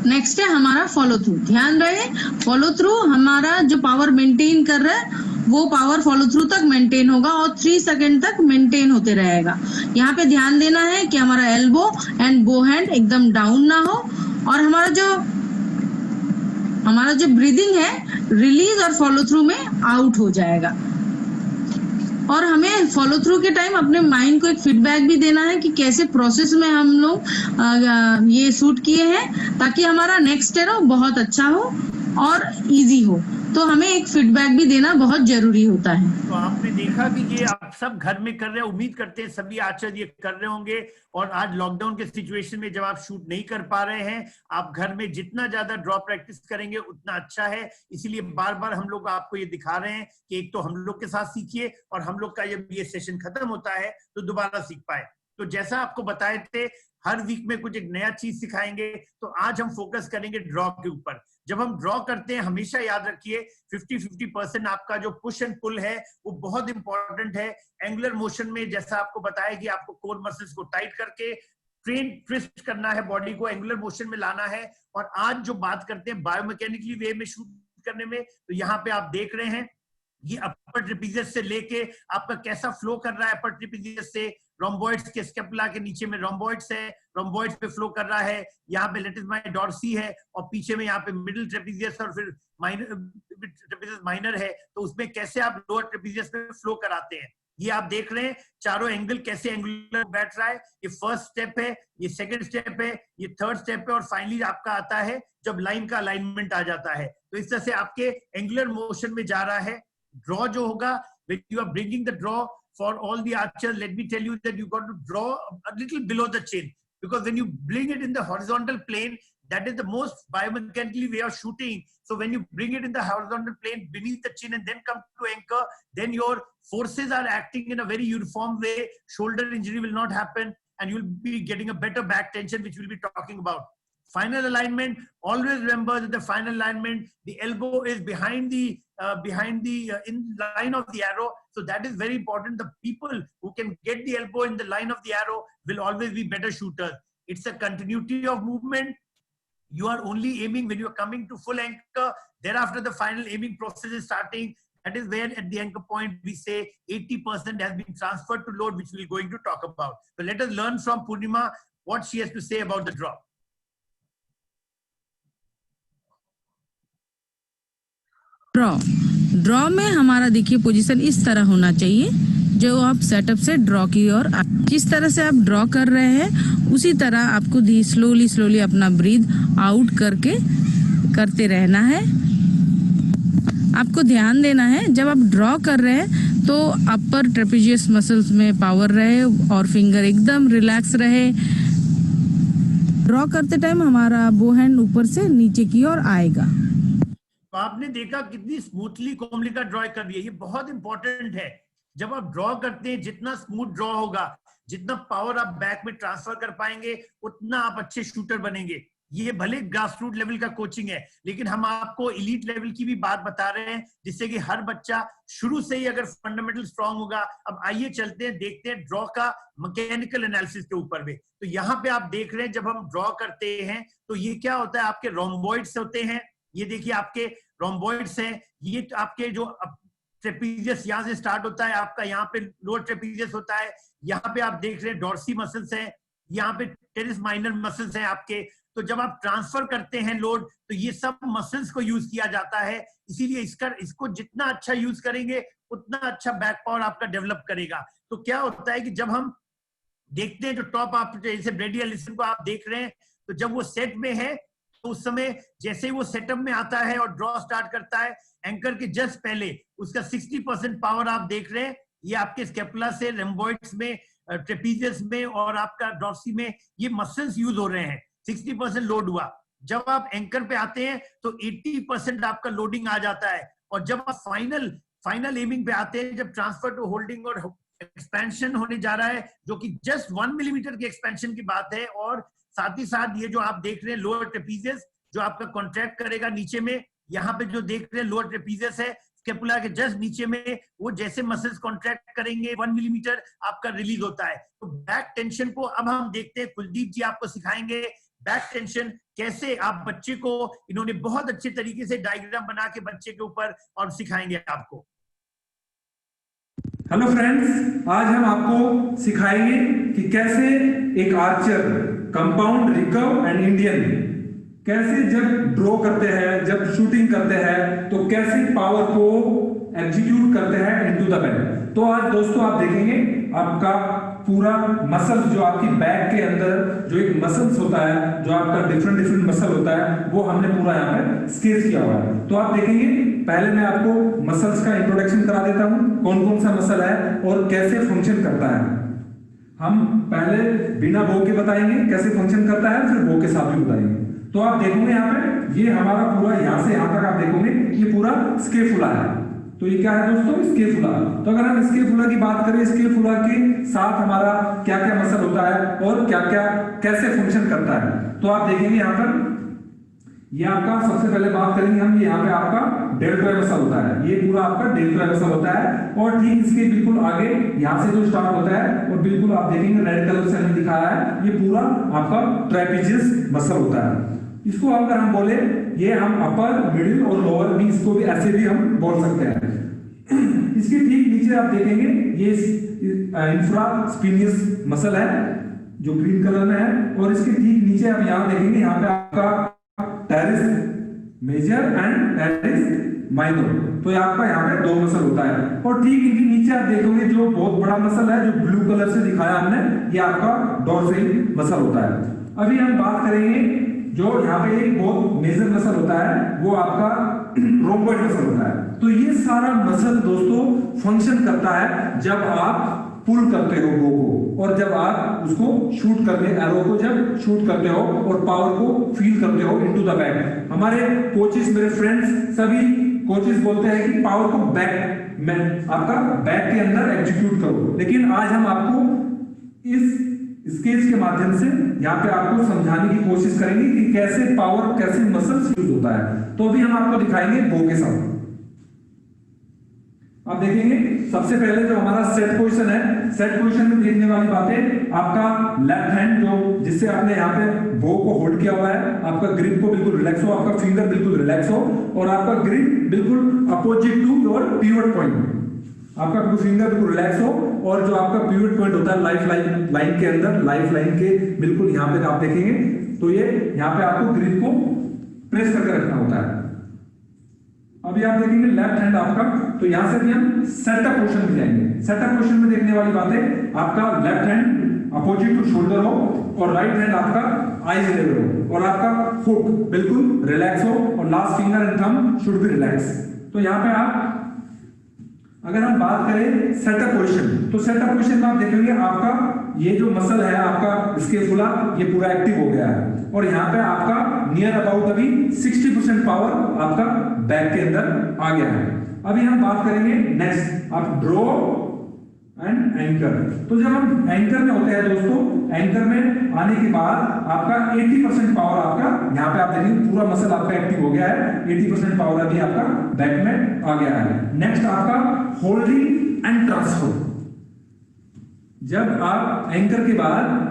[SPEAKER 7] नेक्स्ट है हमारा फॉलो थ्रू। ध्यान रहे फॉलो थ्रू हमारा जो पावर मेंटेन कर रहा है वो पावर फॉलो थ्रू तक मेंटेन होगा और 3 सेकंड तक मेंटेन होते रहेगा। यहाँ पे ध्यान देना है कि हमारा एल्बो एंड बो हैंड एकदम डाउन ना हो और हमारा जो ब्रीदिंग है रिलीज और फॉलो थ्रू में आउट हो जाएगा। और हमें फॉलो थ्रू के टाइम अपने माइंड को एक फीडबैक भी देना है कि कैसे प्रोसेस में हम लोग ये शूट किए हैं ताकि हमारा नेक्स्ट स्टेप बहुत अच्छा हो और इजी हो। तो हमें एक फीडबैक भी देना बहुत जरूरी होता है।
[SPEAKER 1] तो आपने देखा कि ये आप सब घर में कर रहे हैं, उम्मीद करते हैं सभी आचार्य ये कर रहे होंगे और आज लॉकडाउन के सिचुएशन में जब आप शूट नहीं कर पा रहे हैं, आप घर में जितना ज्यादा ड्रॉ प्रैक्टिस करेंगे उतना अच्छा है। इसीलिए बार बार हम लोग आपको ये दिखा रहे हैं कि एक तो हम लोग के साथ सीखिए और हम लोग का जब ये सेशन खत्म होता है तो दोबारा सीख पाए। तो जैसा आपको बताए थे हर वीक में कुछ एक नया चीज सिखाएंगे, तो आज हम फोकस करेंगे ड्रॉ के ऊपर। जब हम ड्रॉ करते हैं हमेशा याद रखिए 50-50% आपका जो पुश एंड पुल है वो बहुत इंपॉर्टेंट है। एंगुलर मोशन में जैसा आपको बताया कि आपको कोर मसल्स को टाइट करके ट्विस्ट करना है, बॉडी को एंगुलर मोशन में लाना है। और आज जो बात करते हैं बायोमैकेनिकली वे में शूट करने में, तो यहाँ पे आप देख रहे हैं ये अपर ट्रेपेजियस से लेके आपका कैसा फ्लो कर रहा है। अपर ट्रेपेजियस से रोम्बॉइड्स के स्केपुला के नीचे में रोम्बॉइड्स है, रोम्बॉइड्स पे फ्लो कर रहा है। यहाँ पे लेटिस माइनर डॉर्सी है और पीछे में यहाँ पे मिडिल ट्रेपेजियस और फिर ट्रेपेजियस माइनर है। तो उसमें कैसे आप लोअर ट्रेपेजियस पे फ्लो कराते हैं ये आप देख रहे हैं। चारों एंगल कैसे एंगुलर बैठ रहा है। ये फर्स्ट स्टेप है, ये सेकंड स्टेप है, ये थर्ड स्टेप है और फाइनली आपका आता है जब लाइन का अलाइनमेंट आ जाता है। तो इस तरह से आपके एंगुलर मोशन में जा रहा है। ड्रॉ जो होगा, when you are bringing the draw for all the archers, let me tell you that you got to draw a little below the chin, because when you bring it in the horizontal plane, that is the most biomechanically way of shooting. So when you bring it in the horizontal plane beneath the chin and then come to anchor, then your forces are acting in a very uniform way. Shoulder injury will not happen and you'll be getting a better back tension, which we'll be talking about. Final alignment, always remember that the final alignment, the elbow is behind the in line of the arrow. So that is very important. The people who can get the elbow in the line of the arrow will always be better shooters. It's a continuity of movement. You are only aiming when you are coming to full anchor. Thereafter, the final aiming process is starting. That is where at the anchor point we say 80% has been transferred to load, which we're going to talk about. So let us learn from Purnima what she has to say about the draw.
[SPEAKER 7] Draw में हमारा देखिए position इस तरह होना चाहिए जो आप setup से ड्रॉ की और जिस तरह से आप ड्रॉ कर रहे हैं उसी तरह आपको स्लोली अपना ब्रीथ आउट करते रहना है। आपको ध्यान देना है जब आप ड्रॉ कर रहे हैं तो अपर ट्रेपेजियस मसल्स में पावर रहे और फिंगर एकदम रिलैक्स रहे। ड्रॉ करते टाइम हमारा बो हैंड ऊपर से नीचे की ओर आएगा।
[SPEAKER 1] तो आपने देखा कितनी स्मूथली कोमलिका ड्रॉ कर रही है। ये बहुत इंपॉर्टेंट है। जब आप ड्रॉ करते हैं जितना स्मूथ ड्रॉ होगा, जितना पावर आप बैक में ट्रांसफर कर पाएंगे, उतना आप अच्छे शूटर बनेंगे। ये भले ग्रास रूट लेवल का कोचिंग है, लेकिन हम आपको एलीट लेवल की भी बात बता रहे हैं, जिससे कि हर बच्चा शुरू से ही अगर फंडामेंटल स्ट्रांग होगा। अब आइए चलते हैं, देखते हैं ड्रॉ का मैकेनिकल एनालिसिस के ऊपर में। तो यहाँ पे आप देख रहे हैं जब हम ड्रॉ करते हैं तो ये क्या होता है, आपके रोम्बॉइड्स होते हैं। ये देखिए आपके रोम्बॉइड्स हैं। ये आपके जो ट्रेपीजियस यहाँ से स्टार्ट होता है, आपका यहाँ पे लोअर ट्रेपीजियस होता है। यहाँ पे आप देख रहे हैं डॉर्सी मसल्स हैं, यहाँ पे टेरिस माइनर मसल्स हैं आपके। तो जब आप ट्रांसफर करते हैं लोड तो ये सब मसल्स को यूज किया जाता है। इसीलिए इसको जितना अच्छा यूज करेंगे उतना अच्छा बैक पावर आपका डेवलप करेगा। तो क्या होता है कि जब हम देखते हैं जो टॉप आप जैसे ब्रेडी एलिसन को आप देख रहे हैं, तो जब वो सेट में है तो उस समय जैसे ही वो सेटअप में आता है और ड्रॉ स्टार्ट करता है, एंकर के जस्ट पहले उसका 60% पावर आप देख रहे हैं। ये आपके स्केपुला से रेम्बॉइड्स में, ट्रेपीजियस में और आपका डॉर्सी में ये मसल्स यूज हो रहे हैं। 60% लोड हुआ। जब आप एंकर पे आते हैं तो 80% आपका लोडिंग आ जाता है। और जब आप फाइनल एमिंग पे आते हैं, जब ट्रांसफर टू होल्डिंग और एक्सपेंशन होने जा रहा है, जो कि जस्ट 1 मिलीमीटर की एक्सपेंशन की बात है। और साथ ही साथ ये जो आप देख रहे हैं लोअर ट्रेपीजियस जो आपका कॉन्ट्रैक्ट करेगा नीचे में, यहाँ पे जो देख रहे हैं लोअर ट्रेपीजियस है स्केपुला के जस्ट नीचे में, वो जैसे मसल्स कॉन्ट्रैक्ट करेंगे 1 मिलीमीटर आपका रिलीज होता है। तो बैक टेंशन को अब हम देखते हैं, कुलदीप जी आपको सिखाएंगे बैक टेंशन कैसे आप बच्चे को, इन्होंने बहुत अच्छे तरीके से डायग्राम बना के बच्चे के ऊपर और सिखाएंगे आपको।
[SPEAKER 6] हेलो फ्रेंड्स, आज हम आपको सिखाएंगे कि कैसे एक Archer compound, recurve and Indian कैसे जब ड्रॉ करते हैं, जब शूटिंग करते हैं, तो कैसे पावर को एग्जीक्यूट करते हैं इनटू द बैक। तो आज दोस्तों आप देखेंगे आपका पूरा मसल्स जो आपकी बैक के अंदर जो एक मसल्स होता है, जो आपका डिफरेंट मसल होता है, वो हमने पूरा यहाँ पे स्केच किया हुआ है। तो आप देखेंगे, पहले मैं आपको मसल्स का इंट्रोडक्शन करा देता हूँ, कौन कौन सा मसल है और कैसे फंक्शन करता है। हम पहले बिना बो के बताएंगे कैसे फंक्शन करता है, फिर बो के साथ भी बताएंगे। तो आप देखोगे यहाँ पे ये हमारा पूरा यहाँ से यहाँ तक आप देखोगे ये पूरा स्केपुला है। तो ये क्या है दोस्तों, स्केपुला। तो अगर हम स्केपुला की बात करें, स्केपुला के साथ हमारा क्या क्या मसल होता है और क्या क्या कैसे फंक्शन करता है, तो आप देखेंगे यहाँ पर ये आपका सबसे पहले बात करेंगे हम, यहाँ पे आपका डेल्टोइड मसल होता है। ये पूरा आपका डेल्टोइड मसल होता है और ठीक इसके बिल्कुल आगे यहाँ से जो स्टार्ट होता है और बिल्कुल आप देखेंगे रेड कलर से हमने दिखाया है, ये पूरा आपका ट्राइपेजियस मसल होता है। इसको अगर हम बोले, ये हम अपर, मिडिल और लोअर भी, इसको भी ऐसे भी हम बोल सकते हैं। इसके ठीक नीचे आप देखेंगे ये इंफ्रास्पिनियस मसल है जो ग्रीन कलर में है, और इसके ठीक नीचे आप यहाँ देखेंगे, यहाँ पे आपका teres major and teres minor. तो आपका यहाँ पे 2 मसल होता है। और ठीक इनके नीचे आप देखोगे जो बहुत बड़ा मसल है जो ब्लू कलर से दिखाया हमने, ये आपका डॉर्सल मसल होता है। अभी हम बात करेंगे जो यहाँ पे एक बहुत मेजर मसल होता है, वो आपका रोम्बॉइड मसल होता है। तो ये सारा मसल दोस्तों फंक्शन करता है जब आप पुल करते हो बो को, और जब आप उसको शूट करते, एरो को जब शूट करते हो और पावर को फील करते हो इनटू द बैक। हमारे कोचेस, मेरे फ्रेंड्स, सभी कोचेस बोलते हैं कि पावर को बैक में, आपका बैक के अंदर एग्जीक्यूट करो। लेकिन आज हम आपको इस स्केच के माध्यम से यहाँ पे आपको समझाने की कोशिश करेंगे कि कैसे पावर, कैसे मसल्स यूज होता है। तो अभी हम आपको दिखाएंगे बो के साथ। आप देखेंगे सबसे पहले जो हमारा सेट पोजीशन है, सेट पोजीशन में देखने वाली बातें, आपका लेफ्ट हैंड जो जिससे आपने यहाँ पे बो को होल्ड किया हुआ है, आपका ग्रिप को बिल्कुल रिलैक्स हो, आपका फिंगर बिल्कुल रिलैक्स हो और आपका ग्रिप बिल्कुल opposite to your pivot point, आपका फिंगर बिल्कुल रिलैक्स हो और जो आपका पिवट पॉइंट होता है लाइफ लाइन के बिल्कुल यहाँ पे आप देखेंगे तो ये यहाँ पे आपको ग्रिप को प्रेस करके रखना होता है। अभी आप देखेंगे लेफ्ट हैंड आपका, तो यहां से भी हम सेटअप पोजीशन में जाएंगे। सेटअप पोजीशन में देखने वाली बातें, आपका left hand opposite to shoulder हो और राइट हैंड आपका आईज लेवल हो और आपका फुट बिल्कुल रिलैक्स हो और last finger and thumb should be relax. तो यहाँ पे आप अगर हम बात करें सेटअप पोजीशन, तो सेटअप पोजीशन में आप देखेंगे आपका ये जो मसल है आपका स्कैपुला ये पूरा एक्टिव हो गया है और यहाँ पे आपका नियर अबाउट अभी 60% पावर आपका बैक के अंदर आ गया है। अभी हम बात करेंगे नेक्स्ट, आप ड्रॉ एंड एंकर। तो जब हम एंकर में होते हैं दोस्तों, एंकर में आने के बाद आपका 80% पावर आपका यहाँ पे आप देखेंगे पूरा मसल आपका एक्टिव हो गया है, 80% पावर अभी आपका बैक में आ गया है। नेक्स्ट आपका होल्डिंग एंड ट्रांसफर। जब आप एंकर के बाद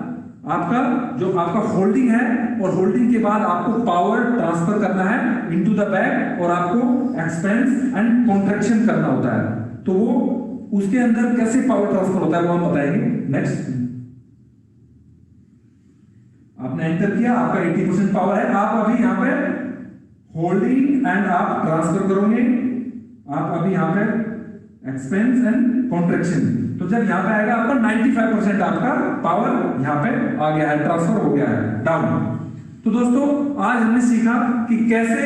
[SPEAKER 6] आपका जो आपका होल्डिंग है और होल्डिंग के बाद आपको पावर ट्रांसफर करना है इनटू द बैक और आपको एक्सपेंस एंड कॉन्ट्रैक्शन करना होता है, तो वो उसके अंदर कैसे पावर ट्रांसफर होता है वो हम बताएंगे। नेक्स्ट, आपने एंटर किया, आपका 80% पावर है, आप अभी यहां पे होल्डिंग एंड आप ट्रांसफर करोगे, आप अभी यहां पे एक्सपेंस एंड कॉन्ट्रैक्शन। तो जब यहां पे आएगा आपका 95% आपका पावर यहां पे आ गया है, ट्रांसफर हो गया है डाउन। तो दोस्तों आज हमने सीखा कि कैसे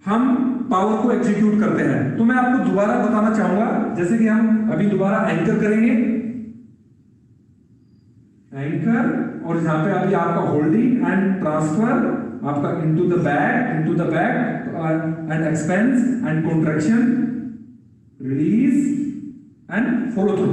[SPEAKER 6] हम पावर को एग्जीक्यूट करते हैं। तो मैं आपको दोबारा बताना चाहूंगा, जैसे कि हम अभी दोबारा एंकर करेंगे, एंकर और यहां पे अभी आपका होल्डिंग एंड ट्रांसफर आपका into the back and expense and contraction, release and follow through.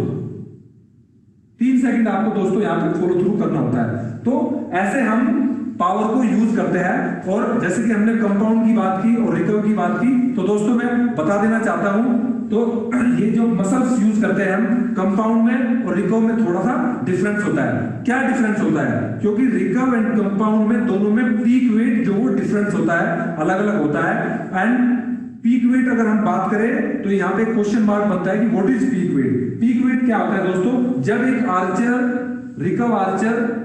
[SPEAKER 6] 3 second आपको दोस्तों यहां पे फॉलो थ्रू करना होता है। तो ऐसे हम पावर को यूज करते हैं। और जैसे कि हमने कंपाउंड की बात की और रिकर्व की बात की, तो दोस्तों मैं बता देना चाहता हूं, तो ये जो मसल्स यूज करते हैं हम कंपाउंड में और रिकर्व में थोड़ा सा डिफरेंस होता है। क्या डिफरेंस होता है? क्योंकि रिकर्व एंड कंपाउंड में दोनों में पीक वेट जो वो डिफरेंस होता है, अलग अलग होता है। एंड पीक वेट अगर हम बात करें तो यहाँ पे क्वेश्चन मार्क बनता है कि what is peak weight. Peak weight क्या होता है दोस्तों? जब एक आर्चर, रिकर्व आर्चर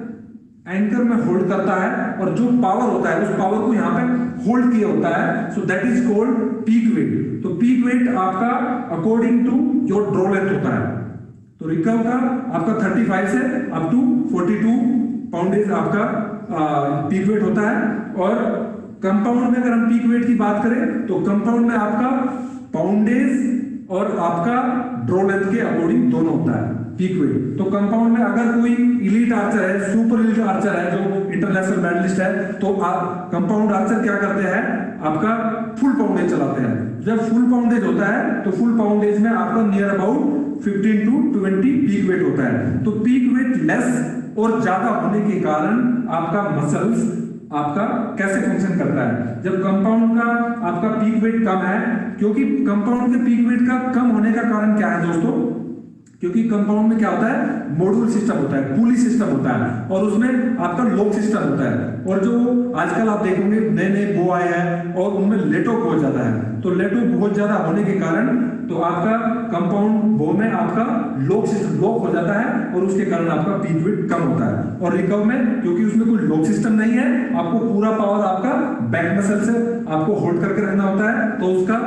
[SPEAKER 6] एंकर में होल्ड करता है और जो पावर होता है उस पावर को यहाँ पे होल्ड किया होता है, so that is called peak weight. तो पीक वेट आपका according to your draw length होता है। तो रिकर्व का आपका 35 से अप टू 42 पाउंडेज आपका पीक वेट होता है। और कंपाउंड में अगर हम पीक वेट की बात करें तो कंपाउंड में आपका पाउंडेज और आपका ड्रॉ लेंथ के अकॉर्डिंग दोनों होता है पीक वेट। तो कंपाउंड में अगर कोई इलीट आर्चर है, सुपर इलीट आर्चर है जो इंटरनेशनल मेडलिस्ट है, तो कंपाउंड आर्चर क्या करते हैं, आपका फुल पाउंडेज चलाते हैं। जब फुल पाउंडेज होता है तो फुल पाउंडेज में आपका near about 15 to 20 peak weight होता है। तो पीक वेट लेस और ज्यादा होने के कारण आपका मसल्स आपका कैसे फंक्शन करता है। जब कंपाउंड का आपका पीक वेट कम है, क्योंकि कंपाउंड के पीक वेट का कम होने का कारण क्या है दोस्तों? क्योंकि कंपाउंड में क्या होता है, मॉड्यूल सिस्टम होता है, पुली सिस्टम होता है और उसमें आपका लॉक सिस्टम होता है। और जो आजकल आप देखोगे नए नए बो आए हैं और उनमें लेटो बहुत ज्यादा है। तो लेटो बहुत ज्यादा होने के कारण तो आपका कंपाउंड बो में आपका लॉक सिस्टम लॉक हो जाता है और उसके कारण आपका पीक वेट कम होता है। और रिकर्व में क्योंकि उसमें कोई लॉक सिस्टम नहीं है, आपको पूरा पावर आपका बैक मसल से आपको होल्ड करके रखना होता है, तो उसका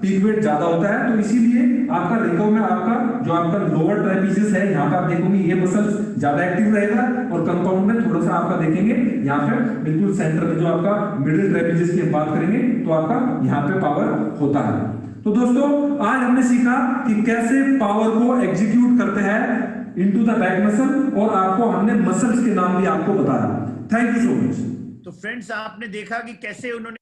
[SPEAKER 6] पीक वेट ज्यादा होता है। तो इसीलिए आपका रिकर्व में आपका जो आपका लोअर ट्राइपीजियस है, यहाँ पे आप देखोगे ये मसल्स ज्यादा एक्टिव रहेगा और कंपाउंड में थोड़ा सा आपका देखेंगे यहाँ पे बिल्कुल सेंटर में जो आपका मिडिल ट्राइपीजियस की बात करेंगे तो आपका यहाँ पे पावर होता है। तो दोस्तों आज हमने सीखा कि कैसे पावर को एग्जीक्यूट करते हैं इनटू द बैक मसल और आपको हमने मसल्स के नाम भी आपको बताया। Thank you so much.
[SPEAKER 1] तो फ्रेंड्स आपने देखा कि कैसे उन्होंने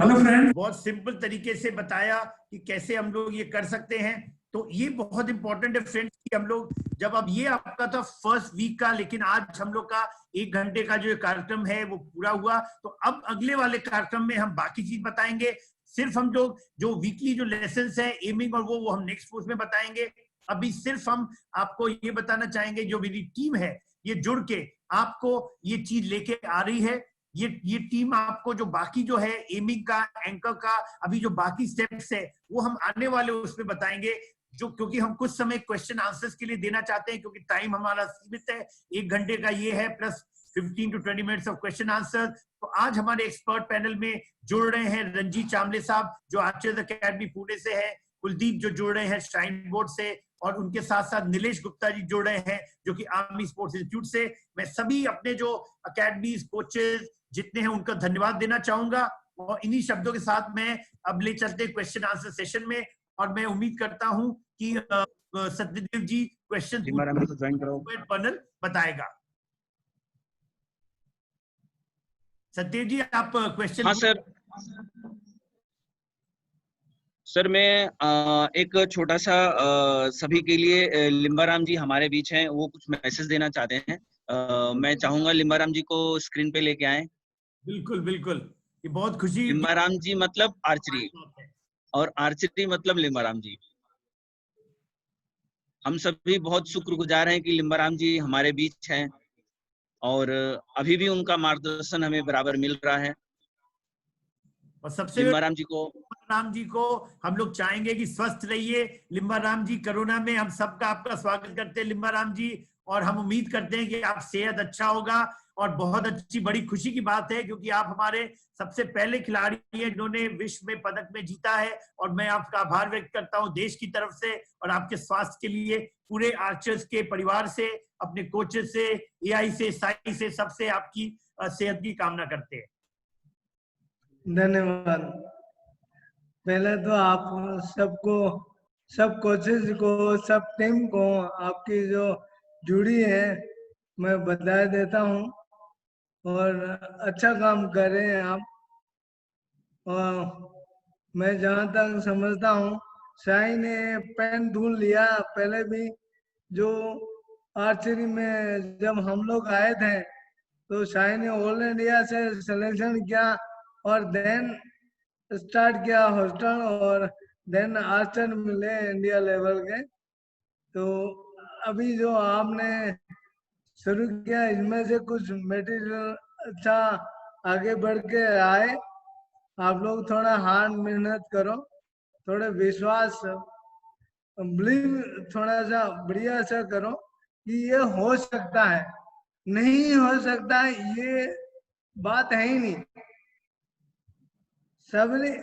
[SPEAKER 6] हेलो फ्रेंड
[SPEAKER 1] बहुत सिंपल तरीके से बताया कि कैसे हम लोग ये कर सकते हैं। तो ये बहुत इंपॉर्टेंट है फ्रेंड्स कि हम लोग जब अब ये आपका था फर्स्ट वीक का, लेकिन आज हम लोग का 1 घंटे का जो कार्यक्रम है वो पूरा हुआ। तो अब अगले वाले कार्यक्रम में हम बाकी चीज बताएंगे। सिर्फ हम जो वीकली जो लेसन्स है एमिंग और वो हम नेक्स्ट कोर्स में बताएंगे। अभी सिर्फ हम आपको ये बताना चाहेंगे, जो मेरी टीम है ये जुड़ के आपको ये चीज लेके आ रही है। ये टीम आपको जो बाकी जो है एमिंग का, एंकर का, अभी जो बाकी स्टेप्स है वो हम आने वाले उसमें बताएंगे, जो क्योंकि हम कुछ समय क्वेश्चन आंसर्स के लिए देना चाहते हैं, क्योंकि टाइम हमारा सीमित है, 1 घंटे का ये है plus 15 to 20 minutes of question answer. तो आज हमारे एक्सपर्ट पैनल में जुड़ रहे हैं रंजीत चामले साहब जो आर्चर्स एकेडमी पुणे से है, कुलदीप जो जुड़ रहे हैं श्राइन बोर्ड से, और उनके साथ साथ नीलेश गुप्ता जी जुड़ रहे हैं जो कि आर्मी स्पोर्ट्स इंस्टीट्यूट से। मैं सभी अपने जो अकेडमीज कोचेज जितने हैं उनका धन्यवाद देना चाहूंगा, और इन्हीं शब्दों के साथ मैं अब ले चलते क्वेश्चन आंसर सेशन में। और मैं उम्मीद करता हूं कि सत्यदेव जी क्वेश्चन पैनल बताएगा। सत्यदेव जी आप क्वेश्चन।
[SPEAKER 11] हाँ सर मैं एक छोटा सा सभी के लिए, लिम्बाराम जी हमारे बीच हैं, वो कुछ मैसेज देना चाहते हैं। मैं चाहूंगा लिम्बाराम जी को स्क्रीन पे लेके आए।
[SPEAKER 1] बिल्कुल बिल्कुल, ये बहुत खुशी।
[SPEAKER 11] लिम्बाराम जी मतलब आर्चरी और आर्चरी मतलब लिम्बाराम जी। हम सभी बहुत शुक्रगुजार हैं कि लिम्बाराम जी हमारे बीच हैं और अभी भी उनका मार्गदर्शन हमें बराबर मिल रहा है।
[SPEAKER 1] और सबसे
[SPEAKER 11] लिम्बाराम जी को
[SPEAKER 1] हम लोग चाहेंगे कि स्वस्थ रहिए। लिम्बाराम जी कोरोना में हम सबका आपका स्वागत करते हैं लिम्बाराम जी, और हम उम्मीद करते हैं कि आप सेहत अच्छा होगा। और बहुत अच्छी बड़ी खुशी की बात है क्योंकि आप हमारे सबसे पहले खिलाड़ी हैं जिन्होंने विश्व में पदक में जीता है, और मैं आपका आभार व्यक्त करता हूं देश की तरफ से और आपके स्वास्थ्य के लिए पूरे आर्चर्स के परिवार से, अपने कोचेस से, एआई से, साई से, सबसे आपकी सेहत की कामना करते हैं।
[SPEAKER 12] धन्यवाद। पहले तो आप सबको, सब कोचेस को, सब टीम को, आपकी जो जुड़ी है मैं बधाई देता हूँ, और अच्छा काम कर रहे हैं आप। और मैं जहाँ तक समझता हूँ साई ने पेन ढूंढ लिया पहले भी। जो आर्चरी में जब हम लोग आए थे तो साई ने ऑल इंडिया से सिलेक्शन किया और देन स्टार्ट किया हॉस्टल, और देन आर्चर मिले इंडिया लेवल के। तो अभी जो आपने शुरू किया इसमें से कुछ मटेरियल अच्छा आगे बढ़ के आए। आप लोग थोड़ा हार्ड मेहनत करो, थोड़े विश्वास, बिलीव थोड़ा सा बढ़िया सा करो कि ये हो सकता है। नहीं हो सकता है ये बात है ही नहीं।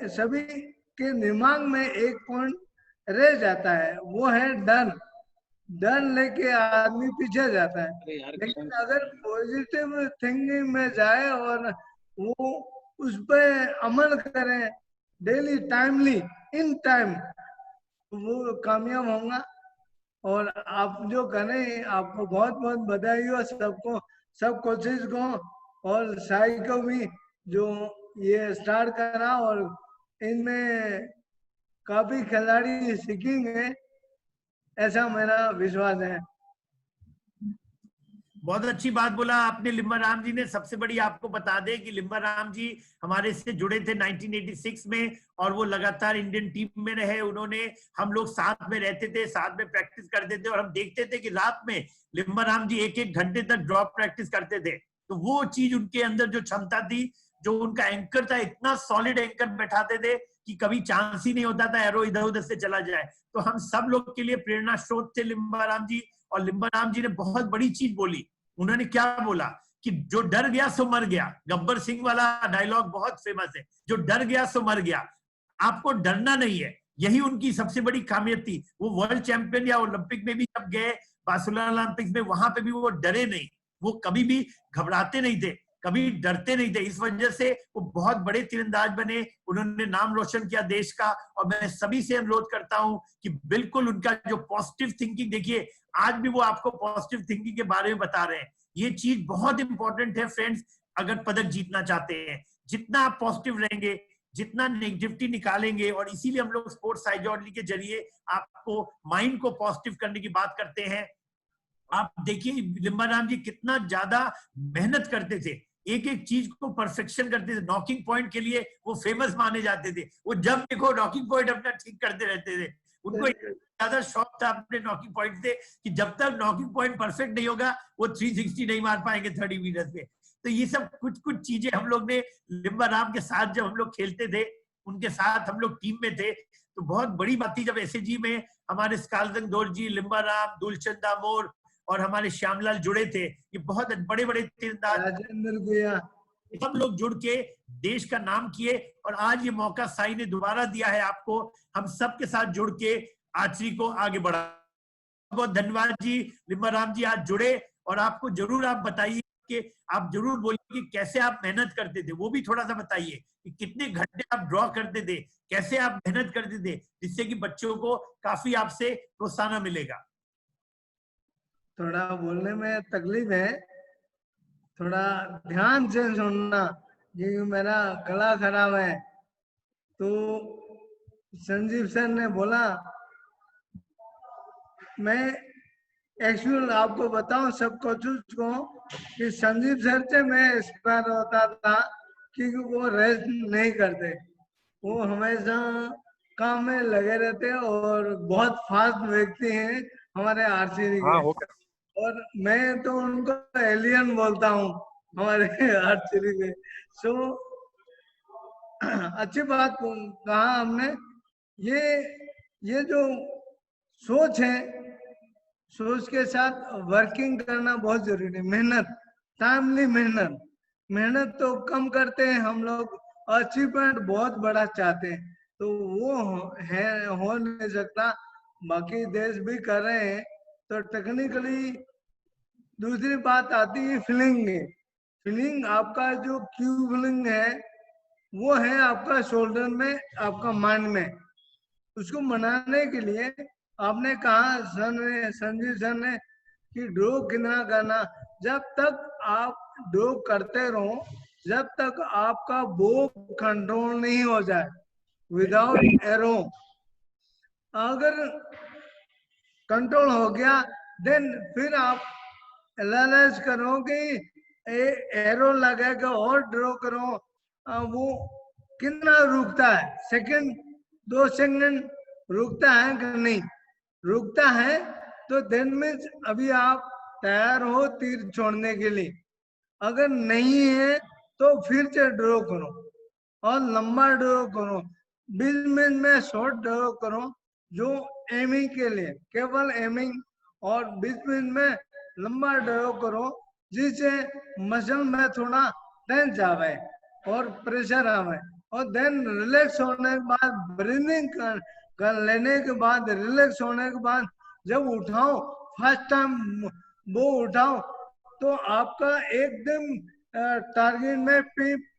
[SPEAKER 12] सभी के दिमाग में एक पॉइंट रह जाता है, वो है डर। डर लेके आदमी पीछे जाता है। लेकिन अगर पॉजिटिव थिंकिंग में जाए और वो उस पर अमल करें डेली, टाइमली, इन टाइम, वो कामयाब होगा। और आप जो करें, आपको बहुत बहुत बधाई हो सबको, सब कोचेस को, और साई को भी जो ये स्टार्ट करा, और इनमें काफी खिलाड़ी सीखेंगे ऐसा मेरा विश्वास है।
[SPEAKER 1] बहुत अच्छी बात बोला आपने लिम्बाराम जी ने। सबसे बड़ी आपको बता दें कि लिम्बाराम जी हमारे से जुड़े थे 1986 में, और वो लगातार इंडियन टीम में रहे। उन्होंने, हम लोग साथ में रहते थे, साथ में प्रैक्टिस करते थे, और हम देखते थे कि रात में लिम्बाराम जी 1-1 घंटे तक ड्रॉप प्रैक्टिस करते थे। तो वो चीज उनके अंदर जो क्षमता थी, जो उनका एंकर था, इतना सॉलिड एंकर बैठाते थे कि कभी चांस ही नहीं होता था एरो इधर उधर से चला जाए। तो हम सब लोग के लिए प्रेरणा स्रोत थे लिम्बाराम जी। और लिम्बाराम जी ने बहुत बड़ी चीज बोली। उन्होंने क्या बोला कि जो डर गया सो मर गया। गब्बर सिंह वाला डायलॉग बहुत फेमस है, जो डर गया सो मर गया। आपको डरना नहीं है, यही उनकी सबसे बड़ी कामयाबी थी। वो वर्ल्ड चैंपियन या ओलंपिक में भी जब गए, बार्सिलोना ओलंपिक्स में, वहां पे भी वो डरे नहीं, वो कभी भी घबराते नहीं थे, कभी डरते नहीं थे। इस वजह से वो बहुत बड़े तीरंदाज बने, उन्होंने नाम रोशन किया देश का। और मैं सभी से अनुरोध करता हूं कि बिल्कुल उनका जो पॉजिटिव थिंकिंग, देखिए आज भी वो आपको पॉजिटिव थिंकिंग के बारे में बता रहे हैं। ये चीज बहुत इंपॉर्टेंट है फ्रेंड्स, अगर पदक जीतना चाहते हैं। जितना आप पॉजिटिव रहेंगे, जितना नेगेटिविटी निकालेंगे, और इसीलिए हम लोग स्पोर्ट्स साइकोलॉजी के जरिए आपको माइंड को पॉजिटिव करने की बात करते हैं। आप देखिए लिम्बाराम जी कितना ज्यादा मेहनत करते थे। एक एक चीज को परफेक्शन करते थे। नॉकिंग पॉइंट के लिए वो फेमस माने जाते थे। वो जब देखो नॉकिंग पॉइंट अपना ठीक करते रहते थे। उनको ज्यादा शौक था अपने नॉकिंग पॉइंट से कि जब तक नॉकिंग पॉइंट परफेक्ट नहीं होगा वो 360 नहीं मार पाएंगे 30 मीटर्स पे। तो ये सब कुछ चीजें हम लोग ने लिम्बा राम के साथ जब हम लोग खेलते थे, उनके साथ हम लोग टीम में थे, तो बहुत बड़ी बात थी जब एसएजी में हमारे स्कालजंग दोरजी, लिम्बा राम, दुलचंद दामोर और हमारे श्यामलाल जुड़े थे। ये बहुत बड़े बड़े तीरंदाज सब लोग जुड़ के देश का नाम किए। और आज ये मौका साई ने दोबारा दिया है आपको, हम सब के साथ जुड़ के आर्चरी को आगे बढ़ा। बहुत धन्यवाद जी। लिम्बा राम जी आज जुड़े, और आपको जरूर आप बताइए कि आप जरूर बोलिए कि कैसे आप मेहनत करते थे, वो भी थोड़ा सा बताइए कि कितने घंटे आप ड्रॉ करते थे, कैसे आप मेहनत करते थे, जिससे कि बच्चों को काफी आपसे प्रोत्साहन मिलेगा।
[SPEAKER 12] थोड़ा बोलने में तकलीफ है, थोड़ा ध्यान से सुनना क्योंकि मेरा गला खराब है। तो संजीव सर ने बोला, मैं एक्चुअल आपको बताऊं सब कोचेस को कि संजीव सर से मैं इंस्पायर होता था क्योंकि वो रेस्ट नहीं करते, वो हमेशा काम में लगे रहते और बहुत फास्ट व्यक्ति हैं हमारे आर्चरी के। और मैं तो उनको एलियन बोलता हूँ हमारे आर्चरी में। सो अच्छी बात कहा हमने। ये जो सोच है, सोच के साथ वर्किंग करना बहुत जरूरी है। मेहनत, टाइमली मेहनत तो कम करते हैं हम लोग, अचीवमेंट बहुत बड़ा चाहते हैं, तो वो हो नहीं सकता। बाकी देश भी कर रहे हैं। तो टेक्निकली दूसरी बात आती है फीलिंग आपका जो क्यू फीलिंग है वो है आपका शोल्डर में, आपका माइंड में। उसको मनाने के लिए आपने कहा संजीव सर ने कि ड्रॉ कितना करना। जब तक आप ड्रॉ करते रहो, जब तक आपका बो कंट्रोल नहीं हो जाए विदाउट एरो, अगर कंट्रोल हो गया देन फिर आप एनालाइज करो कि एरो लगा के और ड्रॉ करो, वो कितना रुकता है, सेकंड 2 सेकंड रुकता है कि नहीं। रुकता है तो देन मीन्स अभी आप तैयार हो तीर छोड़ने के लिए। अगर नहीं है तो फिर से ड्रॉ करो और लंबा ड्रॉ करो, 20 मिनट में शॉर्ट ड्रॉ करो जो एमिंग के लिए, केवल एमिंग, और 20 मिनट में लंबा ड्रॉ करो जिससे मसल में थोड़ा टेंस आवे और प्रेशर आवे। और देन रिलैक्स होने के बाद ब्रीदिंग कर लेने के बाद, रिलैक्स होने के बाद जब उठाओ, फर्स्ट टाइम वो उठाओ तो आपका एकदम टारगेट में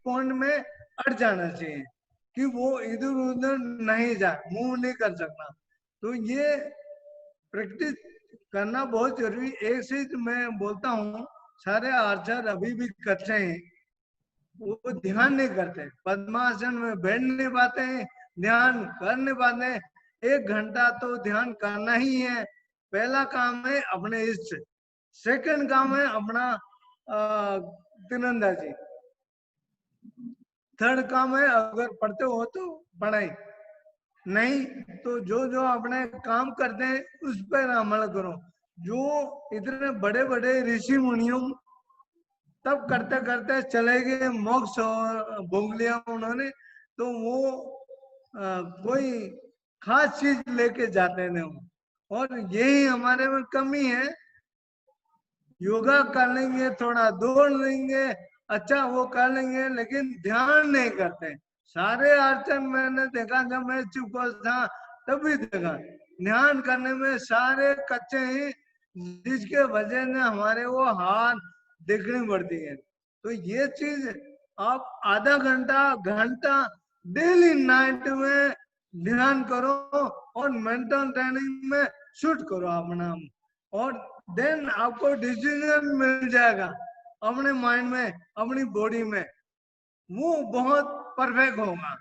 [SPEAKER 12] पॉइंट में अट जाना चाहिए कि वो इधर उधर नहीं जाए, मूव नहीं कर सकना। तो ये प्रैक्टिस करना बहुत जरूरी। एक चीज मैं बोलता हूँ, सारे आर्चर अभी भी करते हैं, वो ध्यान नहीं करते, पद्मासन में बैठ नहीं पाते हैं, ध्यान कर नहीं पाते हैं। 1 घंटा तो ध्यान करना ही है। पहला काम है अपने इष्ट, सेकंड काम है अपना तीरंदाजी, थर्ड काम है अगर पढ़ते हो तो पढ़ाई, नहीं तो जो अपने काम करते हैं उस पर अमल करो। जो इतने बड़े बड़े ऋषि मुनियों तब करते करते चले गए, मोक्ष भोग लिया उन्होंने, तो वो कोई खास चीज लेके जाते नहीं। और यही हमारे में कमी है। योगा कर लेंगे, थोड़ा दौड़ लेंगे, अच्छा वो कर लेंगे, लेकिन ध्यान नहीं करते। सारे आर्चर मैंने देखा, जब मैं चुप था तभी देखा, ध्यान करने में सारे कच्चे हैं, जिसके वजह से हमारे वो हाथ देखनी पड़ती है। तो ये चीज आप आधा घंटा डेली नाइट में ध्यान करो और मेंटल ट्रेनिंग में शूट करो अपना, और देन आपको डिसीजन मिल जाएगा अपने माइंड में, अपनी बॉडी में, वो बहुत परफेक्ट होगा।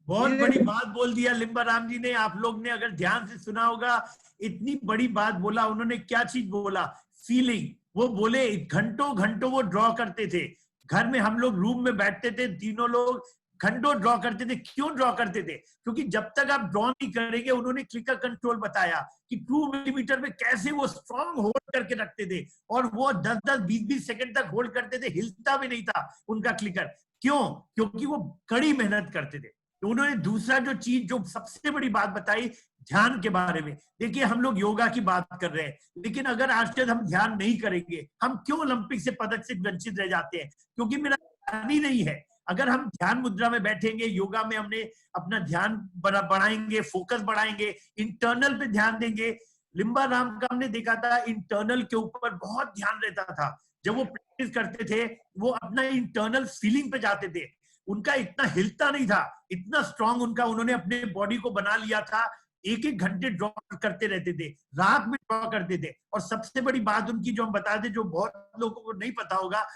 [SPEAKER 1] बहुत बड़ी बात बोल दिया लिम्बा राम जी ने। आप लोग ने अगर ध्यान से सुना होगा, इतनी बड़ी बात बोला उन्होंने। क्या चीज बोला? फीलिंग। वो बोले घंटों वो ड्रॉ करते थे, घर में हम लोग रूम में बैठते थे, तीनों लोग घंटों ड्रॉ करते थे। क्यों ड्रॉ करते थे? क्योंकि जब तक आप ड्रॉ नहीं करेंगे, उन्होंने क्लिकर कंट्रोल बताया कि 2 मिलीमीटर में कैसे वो स्ट्रॉन्ग होल्ड करके रखते थे, और वो 10-10, 20-20 सेकंड तक होल्ड करते थे, हिलता भी नहीं था उनका क्लिकर। क्यों? क्योंकि वो कड़ी मेहनत करते थे। तो उन्होंने दूसरा जो चीज, जो सबसे बड़ी बात बताई, ध्यान के बारे में। देखिए, हम लोग योगा की बात कर रहे हैं, लेकिन अगर आज तक हम ध्यान नहीं करेंगे, हम क्यों ओलंपिक से पदक से वंचित रह जाते हैं? क्योंकि मेरा ध्यान ही नहीं है। अगर हम ध्यान मुद्रा में बैठेंगे, योगा में हमने अपना ध्यान बढ़ाएंगे, फोकस बढ़ाएंगे, इंटरनल पे ध्यान देंगे। लिम्बा राम का हमने देखा था, इंटरनल के ऊपर बहुत ध्यान रहता था। जब वो प्रैक्टिस करते थे, वो अपना इंटरनल फीलिंग पे जाते थे। उनका इतना हिलता नहीं था, इतना स्ट्रांग उन्होंने अपने बॉडी को बना लिया था। 1-1 घंटे ड्रॉ करते रहते थे, रात में ड्रॉ करते थे। और सबसे बड़ी बात उनकी जो हम बता दें, जो बहुत लोगों को नहीं पता होगा,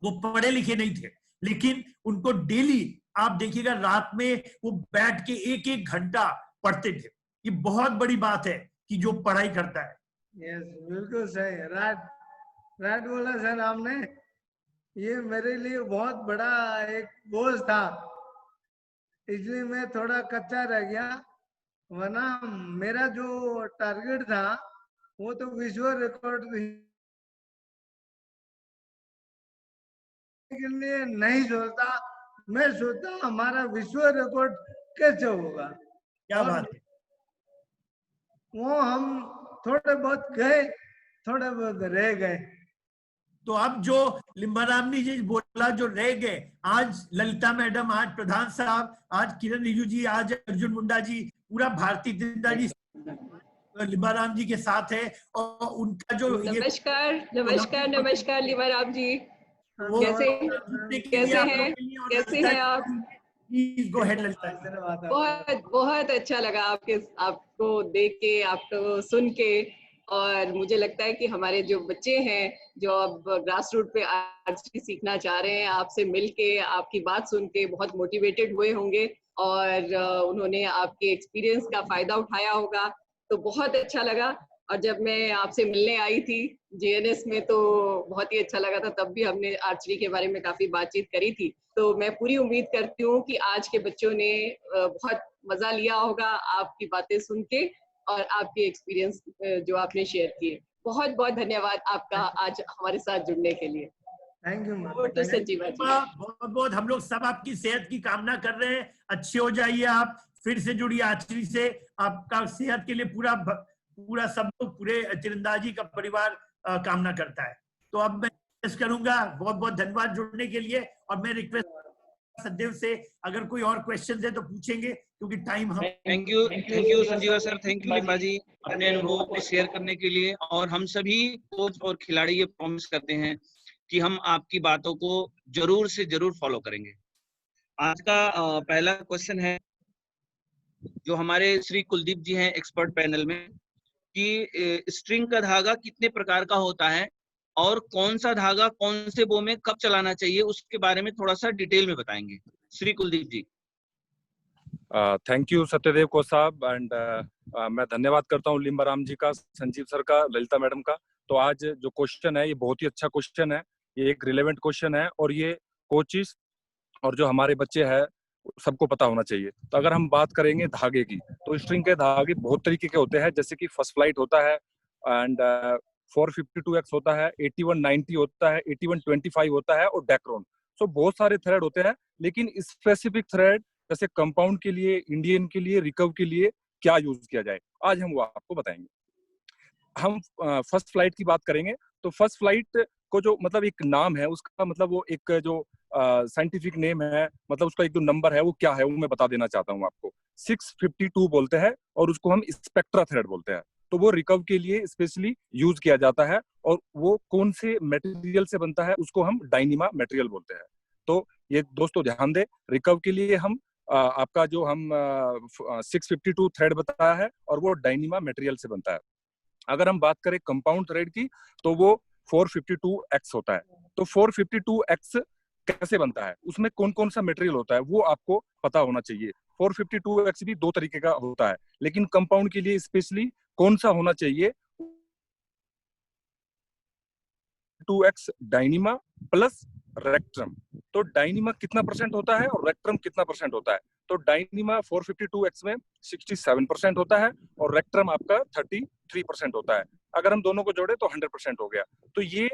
[SPEAKER 1] वो पढ़े लिखे नहीं थे, लेकिन उनको डेली आप देखिएगा रात में वो बैठ के 1-1 घंटा पढ़ते थे। ये बहुत बड़ी बात है कि जो पढ़ाई करता है।
[SPEAKER 12] यस, बिल्कुल सही, राइट बोला सर आपने। ये मेरे लिए बहुत बड़ा एक बोझ था, इसलिए मैं थोड़ा कच्चा रह गया। वरना मेरा जो टारगेट था वो तो विश्व रिकॉर्ड के लिए नहीं सोचता, मैं सोचता हमारा विश्व रिकॉर्ड कैसे होगा।
[SPEAKER 1] क्या बात है।
[SPEAKER 12] वो हम थोड़े बहुत गए, थोड़े बहुत रह गए।
[SPEAKER 1] तो अब जो लिम्बारामनी जी बोला, जो रह गए, आज ललिता मैडम, आज प्रधान साहब, आज किरण रिजिजू जी, आज अर्जुन मुंडा जी, पूरा भारतीय जनता जी लिम्बाराम जी के साथ है। और उनका जो
[SPEAKER 13] नमस्कार लिम्बाराम जी, कैसे हैं आप?
[SPEAKER 1] Please go ahead Lalita.
[SPEAKER 13] बहुत अच्छा लगा आपको देख के, आपको सुन के। और मुझे लगता है कि हमारे जो बच्चे हैं, जो अब ग्रास रूट पे आर्चरी सीखना चाह रहे हैं, आपसे मिलके, आपकी बात सुन के बहुत मोटिवेटेड हुए होंगे, और उन्होंने आपके एक्सपीरियंस का फायदा उठाया होगा। तो बहुत अच्छा लगा। और जब मैं आपसे मिलने आई थी JNS में, तो बहुत ही अच्छा लगा था। तब भी हमने आर्चरी के बारे में काफी बातचीत करी थी। तो मैं पूरी उम्मीद करती हूँ कि आज के बच्चों ने बहुत मजा लिया होगा आपकी बातें सुन के, और आपके एक्सपीरियंस जो आपने शेयर किए। बहुत बहुत धन्यवाद आपका आज हमारे साथ जुड़ने के लिए।
[SPEAKER 12] थैंक यू
[SPEAKER 1] संजीवा जी, बहुत बहुत हम लोग सब आपकी सेहत की कामना कर रहे हैं। अच्छे हो जाइए, आप फिर से जुड़िए आर्चरी से। आपका सेहत के लिए पूरा सब लोग, पूरे तीरंदाजी का परिवार कामना करता है। तो अब मैं रिक्वेस्ट करूंगा, बहुत बहुत धन्यवाद जुड़ने के लिए। और मैं रिक्वेस्ट सदैव से, अगर कोई और क्वेश्चन है तो पूछेंगे, क्योंकि टाइम हम।
[SPEAKER 11] Thank you Sanjeeva sir, thank you Limba ji, अपने अनुभव को शेयर करने के लिए। और हम सभी कोच और खिलाड़ी ये प्रॉमिस करते हैं कि हम आपकी बातों को जरूर से जरूर फॉलो करेंगे। आज का पहला क्वेश्चन है, जो हमारे श्री कुलदीप जी हैं एक्सपर्ट पैनल में, कि स्ट्रिंग का धागा कितने प्रकार का होता है, और कौन सा धागा कौन से बो में कब चलाना चाहिए, उसके बारे में थोड़ा सा डिटेल में बताएंगे श्री कुलदीप जी।
[SPEAKER 6] थैंक यू सत्यदेव को साहब, एंड मैं धन्यवाद करता हूँ लिम्बाराम जी का, संजीव सर का, ललिता मैडम का। तो आज जो क्वेश्चन है, ये बहुत ही अच्छा क्वेश्चन है, ये एक रिलेवेंट क्वेश्चन है, और ये कोचिस और जो हमारे बच्चे हैं सबको पता होना चाहिए। तो अगर हम बात करेंगे धागे की, तो स्ट्रिंग के धागे बहुत तरीके के होते हैं, जैसे कि फर्स्ट फ्लाइट होता है, एंड 452X होता है, 8190 होता है, 8125 होता है, और डैक्रोन। सो बहुत सारे थ्रेड होते हैं, लेकिन स्पेसिफिक थ्रेड जैसे कंपाउंड के लिए, इंडियन के लिए, रिकर्व के लिए क्या यूज किया जाए, आज हम वो आपको बताएंगे। हम फर्स्ट फ्लाइट की बात करेंगे। तो फर्स्ट फ्लाइट को जो मतलब एक नाम है उसका, मतलब वो एक जो साइंटिफिक नेम है, मतलब उसका एक जो नंबर है वो क्या है, वो मैं बता देना चाहता हूँ आपको। 652 बोलते हैं, और उसको हम स्पेक्ट्रा थ्रेड बोलते हैं। तो वो रिकर्व के लिए स्पेशली यूज किया जाता है, और वो कौन से मटेरियल से बनता है, उसको हम डायनीमा मटेरियल बोलते हैं। तो ये दोस्तों ध्यान दें, रिकर्व के लिए हम आपका जो हम 652 थ्रेड बताया है, और वो डायनीमा मटेरियल से बनता है। अगर हम बात करें कंपाउंड थ्रेड की, तो वो 452X होता है। तो 452X कैसे बनता है, उसमें कौन कौन सा मटेरियल होता है, वो आपको पता होना चाहिए। 452X भी 2 तरीके का होता है, लेकिन कंपाउंड के लिए स्पेशली कौन सा होना चाहिए, 2X डायनीमा प्लस रेक्ट्रम। तो डायनीमा कितना परसेंट होता है और रेक्ट्रम कितना परसेंट होता है? तो डायनीमा 452x में 67% होता है और रेक्ट्रम आपका 33% होता है। अगर हम दोनों को जोड़े तो 100% हो गया। तो ये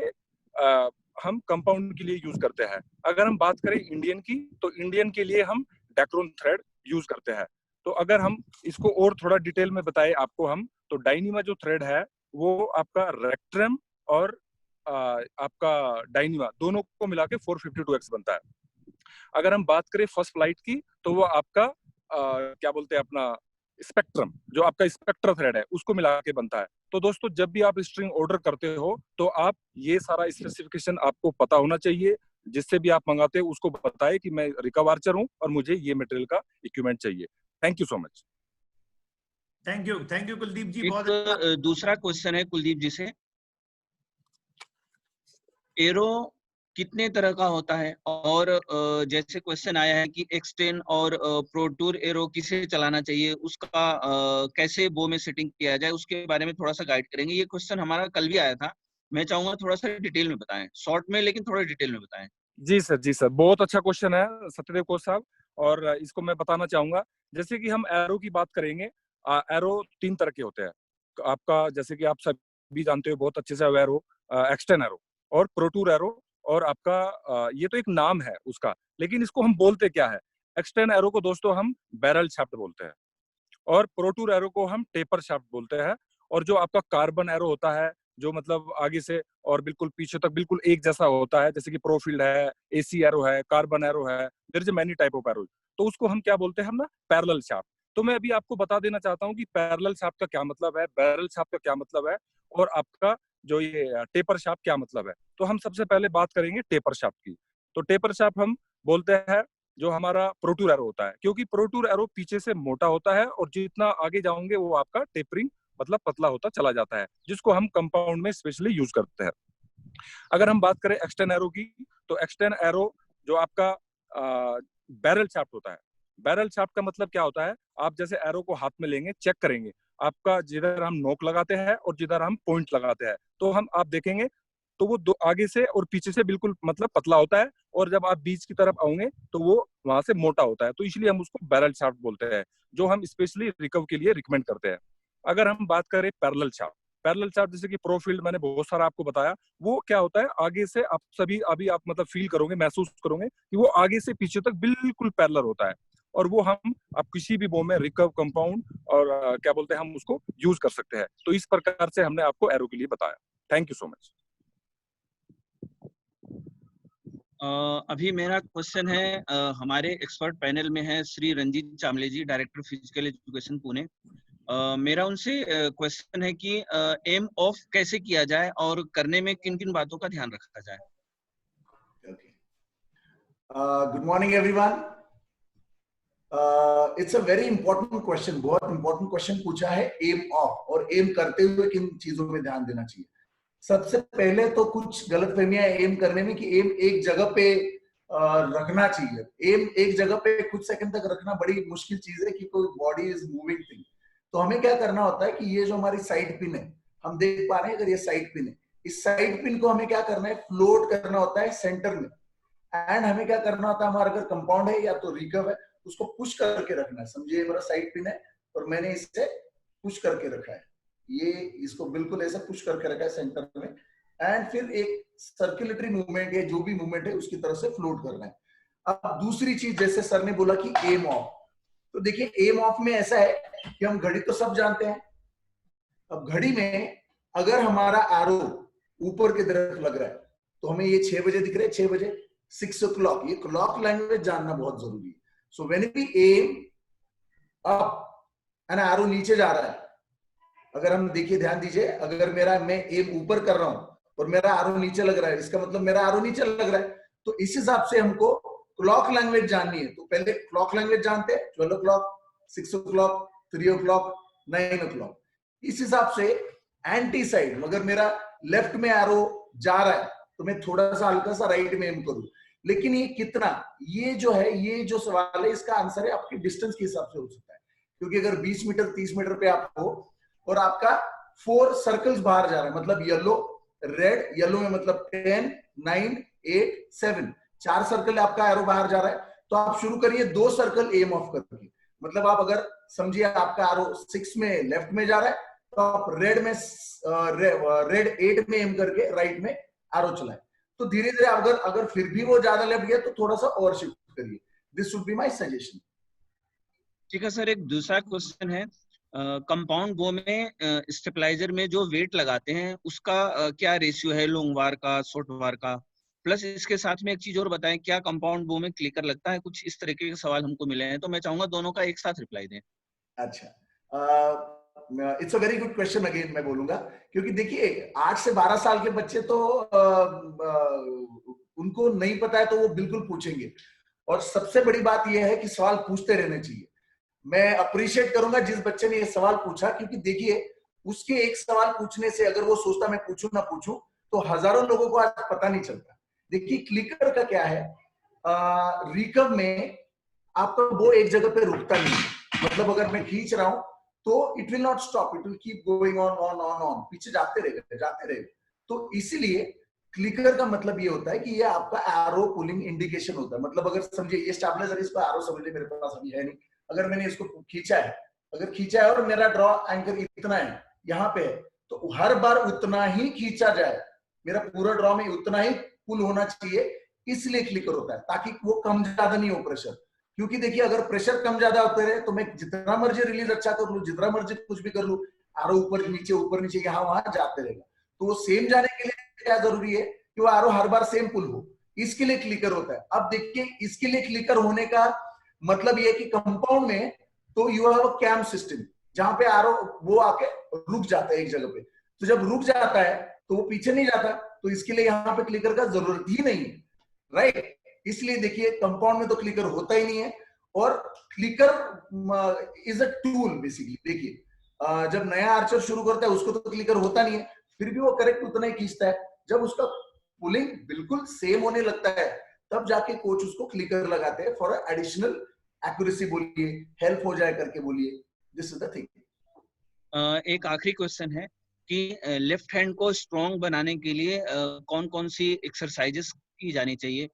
[SPEAKER 6] हम कंपाउंड के लिए यूज करते हैं। अगर हम बात करें इंडियन की, तो इंडियन के लिए हम डैक्रोन थ्रेड यूज करते हैं। तो अगर हम इसको और थोड़ा डिटेल में बताएं आपको हम, तो डायनीमा जो थ्रेड है वो आपका रेक्ट्रम और आपका डायनीमा दोनों को मिला के 452x बनता है। अगर हम बात करें फर्स्ट फ्लाइट की, तो वो आपका क्या बोलते हैं अपना स्पेक्ट्रम, जो आपका स्पेक्टर थ्रेड है उसको मिला के बनता है। तो दोस्तों जब भी आप स्ट्रिंग ऑर्डर करते हो तो आप ये सारा स्पेसिफिकेशन आपको पता होना चाहिए। जिससे भी आप मंगाते हो उसको बताएं कि मैं रिकव आर्चर हूं और मुझे ये मटेरियल का इक्विपमेंट चाहिए। Thank you so much.
[SPEAKER 1] Thank you Kuldeep ji.
[SPEAKER 11] एक दूसरा क्वेश्चन है कुलदीप जी से, एरो कितने तरह का होता है? और जैसे क्वेश्चन आया है कि एक्सटेन और प्रोटूर एरो किसे चलाना चाहिए, उसका कैसे बो में सेटिंग किया जाए, उसके बारे में थोड़ा सा गाइड करेंगे। ये क्वेश्चन हमारा कल भी आया था, मैं चाहूंगा थोड़ा सा डिटेल में बताएं, शॉर्ट में लेकिन थोड़ा डिटेल में बताएं।
[SPEAKER 6] जी सर, बहुत अच्छा क्वेश्चन है सत्यदेव कोच साहब, और इसको मैं बताना चाहूंगा। जैसे कि हम एरो की बात करेंगे, एरो 3 तरह के होते हैं आपका, जैसे कि आप सभी जानते हो, बहुत अच्छे से अवेयर हो, एक्सटेन एरो और प्रोटूर एरो, और आपका ये तो एक नाम है उसका, लेकिन इसको हम बोलते क्या है? एक्सटेन एरो को दोस्तों हम बैरल शाफ्ट बोलते हैं और प्रोटूर एरो को हम टेपर शाफ्ट बोलते हैं। और जो आपका कार्बन एरो होता है, जो मतलब आगे से और बिल्कुल पीछे तक बिल्कुल एक जैसा होता है, जैसे कि प्रोफील्ड है, एसी एरो है, कार्बन एरो है, there is many type of arrow, तो उसको हम क्या बोलते हैं हम ना, पैरेलल शाफ्ट। तो मैं अभी आपको बता देना चाहता हूँ कि पैरेलल शाफ्ट का क्या मतलब है, बैरल शाफ्ट का क्या मतलब है, और आपका जो ये टेपर शाफ्ट क्या मतलब है। तो हम सबसे पहले बात करेंगे टेपर शाफ्ट की। तो टेपर शाफ्ट हम बोलते हैं जो हमारा प्रोटूर एरो होता है, क्योंकि प्रोटूर एरो पीछे से मोटा होता है और जितना आगे जाओगे वो आपका टेपरिंग मतलब पतला होता चला जाता है, जिसको हम कंपाउंड में स्पेशली यूज करते हैं। अगर हम बात करें एक्सटेन एरो की, तो एक्सटेन एरो जो आपका बैरल शाफ्ट होता है, बैरल शाफ्ट का मतलब क्या होता है, आप जैसे एरो को हाथ में लेंगे, चेक करेंगे, आपका जिधर हम नोक लगाते हैं और जिधर हम पॉइंट लगाते हैं, तो हम आप देखेंगे तो वो दो आगे से और पीछे से बिल्कुल मतलब पतला होता है, और जब आप बीच की तरफ आओगे तो वो वहां से मोटा होता है। तो इसलिए हम उसको बैरल शाफ्ट बोलते हैं, जो हम स्पेशली रिकव के लिए रिकमेंड करते हैं। अगर हम बात करें पैरेलल शाफ्ट, पैरेलल शाफ्ट जैसे कि प्रोफील्ड मैंने बहुत सारा आपको बताया, वो क्या होता है, आगे से आप सभी अभी आप मतलब फील करोगे, महसूस करोगे कि वो आगे से पीछे तक बिल्कुल पैरेलल होता है, और वो हम आप किसी भी बो में रिकव कंपाउंड और क्या बोलते हैं हम उसको यूज कर सकते हैं। तो इस प्रकार से हमने आपको एरो के लिए बताया। Thank you so much.
[SPEAKER 11] अभी मेरा क्वेश्चन है, हमारे एक्सपर्ट पैनल में है श्री रंजीत चामले जी, डायरेक्टर फिजिकल एजुकेशन पुणे। मेरा उनसे क्वेश्चन है कि एम ऑफ कैसे किया जाए और करने में किन किन बातों का ध्यान रखा जाए।
[SPEAKER 14] Good morning everyone. It's a very important question, बहुत इंपॉर्टेंट क्वेश्चन पूछा है, एम ऑफ, और एम करते हुए किन चीजों में ध्यान देना चाहिए। सबसे पहले तो कुछ गलतफहमियां एम करने में कि एम एक जगह पे रखना चाहिए। एम एक जगह पे कुछ सेकंड तक रखना बड़ी मुश्किल चीज है, क्योंकि बॉडी इज मूविंग थिंग। तो हमें क्या करना होता है कि ये जो हमारी साइड पिन है, हम देख पा रहे हैं अगर ये साइड पिन है, इस साइड पिन को हमें क्या करना है, फ्लोट करना होता है सेंटर में। एंड हमें क्या करना होता है, हमारा अगर कंपाउंड है या तो रिकव है, उसको पुश करके रखना है। समझिए मेरा साइड पिन है और मैंने इसे पुश करके रखा है, ये इसको बिल्कुल ऐसे पुश करके रखा है सेंटर में, एंड फिर एक सर्कुलेटरी मूवमेंट या जो भी मूवमेंट है उसकी तरफ से फ्लोट करना है। अब दूसरी चीज, जैसे सर ने बोला कि एम ऑफ, तो देखिए एम ऑफ में ऐसा है कि हम घड़ी तो सब जानते हैं। अब घड़ी में अगर हमारा एरो ऊपर की तरफ लग रहा है तो हमें ये 6 बजे दिख रहे हैं, 6 बजे 6 o'clock, ये क्लॉक लैंग्वेज जानना बहुत जरूरी है। So when we aim up and arrow नीचे जा रहा है, अगर हम देखिए ध्यान दीजिए, अगर मैं एम ऊपर कर रहा हूं और मेरा एरो नीचे लग रहा है, इसका मतलब मेरा एरो नीचे लग रहा है। तो इस हिसाब से हमको क्लॉक लैंग्वेज जाननी है। तो पहले क्लॉक लैंग्वेज जानते हैं, 12 o'clock, 6 o'clock, 3 o'clock, 9 o'clock। इस हिसाब से एंटी साइड, अगर मेरा लेफ्ट में एरो जा रहा है तो मैं थोड़ा सा हल्का सा राइट में एम करूं, लेकिन ये कितना, ये जो है, ये जो सवाल है इसका आंसर है आपके डिस्टेंस के हिसाब से हो सकता है। क्योंकि अगर 20 मीटर 30 मीटर पे आप हो और आपका 4 सर्कल्स बाहर जा रहा है, मतलब येलो रेड, येलो में मतलब 10, 9, 8, 7, 4 सर्कल आपका एरो बाहर जा रहा है, तो आप शुरू करिए 2 सर्कल एम ऑफ करके। मतलब आप अगर समझिए आपका एरो 6 में लेफ्ट में जा रहा है, तो आप रेड 8 में एम करके राइट में एरो चलाए। तो धीरे धीरे अगर फिर भी वो ज्यादा लेफ्ट गया तो थोड़ा सा और शिफ्ट करिए। This should be my suggestion.
[SPEAKER 11] ठीक है सर, एक दूसरा क्वेश्चन है, कंपाउंड बो में स्टेबलाइजर में जो वेट लगाते हैं उसका क्या रेशियो है, लॉन्ग वार का, शॉर्ट वार का? प्लस इसके साथ में एक चीज और बताएं, क्या कंपाउंड बो में क्लिकर लगता है? कुछ इस तरीके के सवाल हमको मिले हैं, तो मैं चाहूंगा दोनों का एक साथ रिप्लाई दें।
[SPEAKER 14] अच्छा, it's a very good question again मैं बोलूंगा, क्योंकि देखिए 8 से 12 साल के बच्चे तो उनको नहीं पता है तो वो बिल्कुल पूछेंगे, और सबसे बड़ी बात यह है कि सवाल पूछते रहने चाहिए। मैं अप्रिशिएट करूंगा जिस बच्चे ने ये सवाल पूछा, क्योंकि देखिए उसके एक सवाल पूछने से अगर वो सोचता मैं पूछूं ना पूछूं तो हजारों लोगों को आज पता नहीं चलता। देखिए क्लिकर का क्या है, रिकव में आपका वो एक जगह पे रुकता नहीं है। मतलब अगर मैं खींच रहा हूं तो it will not stop, it will keep going on on on on, पीछे जाते रहेगा। तो इसीलिए क्लिकर का मतलब ये होता है कि ये आपका एरो पुलिंग इंडिकेशन होता है। मतलब अगर समझिए ये स्टेबलाइजर, इसको एरो समझिए, मेरे पास अभी है नहीं, अगर मैंने इसको खींचा है और मेरा ड्रॉ एंकर इतना है, यहाँ पे है, तो हर बार उतना ही खींचा जाए, मेरा पूरा ड्रॉ में उतना ही पुल होना चाहिए, इसलिए क्लिकर होता है, ताकि वो कम ज्यादा नहीं हो प्रेशर। क्योंकि देखिए अगर प्रेशर कम ज्यादा होते रहे तो मैं जितना मर्जी रिलीज अच्छा कर लूं, जितना मर्जी कुछ भी कर लूं, एरो ऊपर नीचे यहाँ वहां जाते रहेगा। तो वो सेम जाने के लिए क्या जरूरी है कि वो एरो हर बार सेम पुल हो, इसके लिए क्लिकर होता है। अब देखिए इसके लिए क्लिकर होने का मतलब ये कि कंपाउंड में तो you have a cam system, जहां पे एरो वो आके रुक जाता है एक जगह पे। तो जब रुक जाता है तो वो पीछे नहीं जाता, तो इसके लिए यहाँ पे क्लिकर का जरूरत ही नहीं है, राइट। इसलिए देखिए कंपाउंड में तो क्लिकर होता ही नहीं है, और clicker is a tool basically. देखिए जब नया आर्चर शुरू करता है उसको तो क्लिकर होता नहीं है, फिर भी वो करेक्ट उतना ही खींचता है। जब उसका पुलिंग बिल्कुल सेम होने लगता है तब जाके कोच उसको क्लिकर लगाते हैं फॉर एडिशनल एक्यूरेसी बोलिए, हेल्प हो जाए करके बोलिए। This is the thing.
[SPEAKER 11] एक आखिरी क्वेश्चन है कि लेफ्ट हैंड को स्ट्रॉन्ग बनाने के लिए कौन कौन सी एक्सरसाइजेस की जानी चाहिए?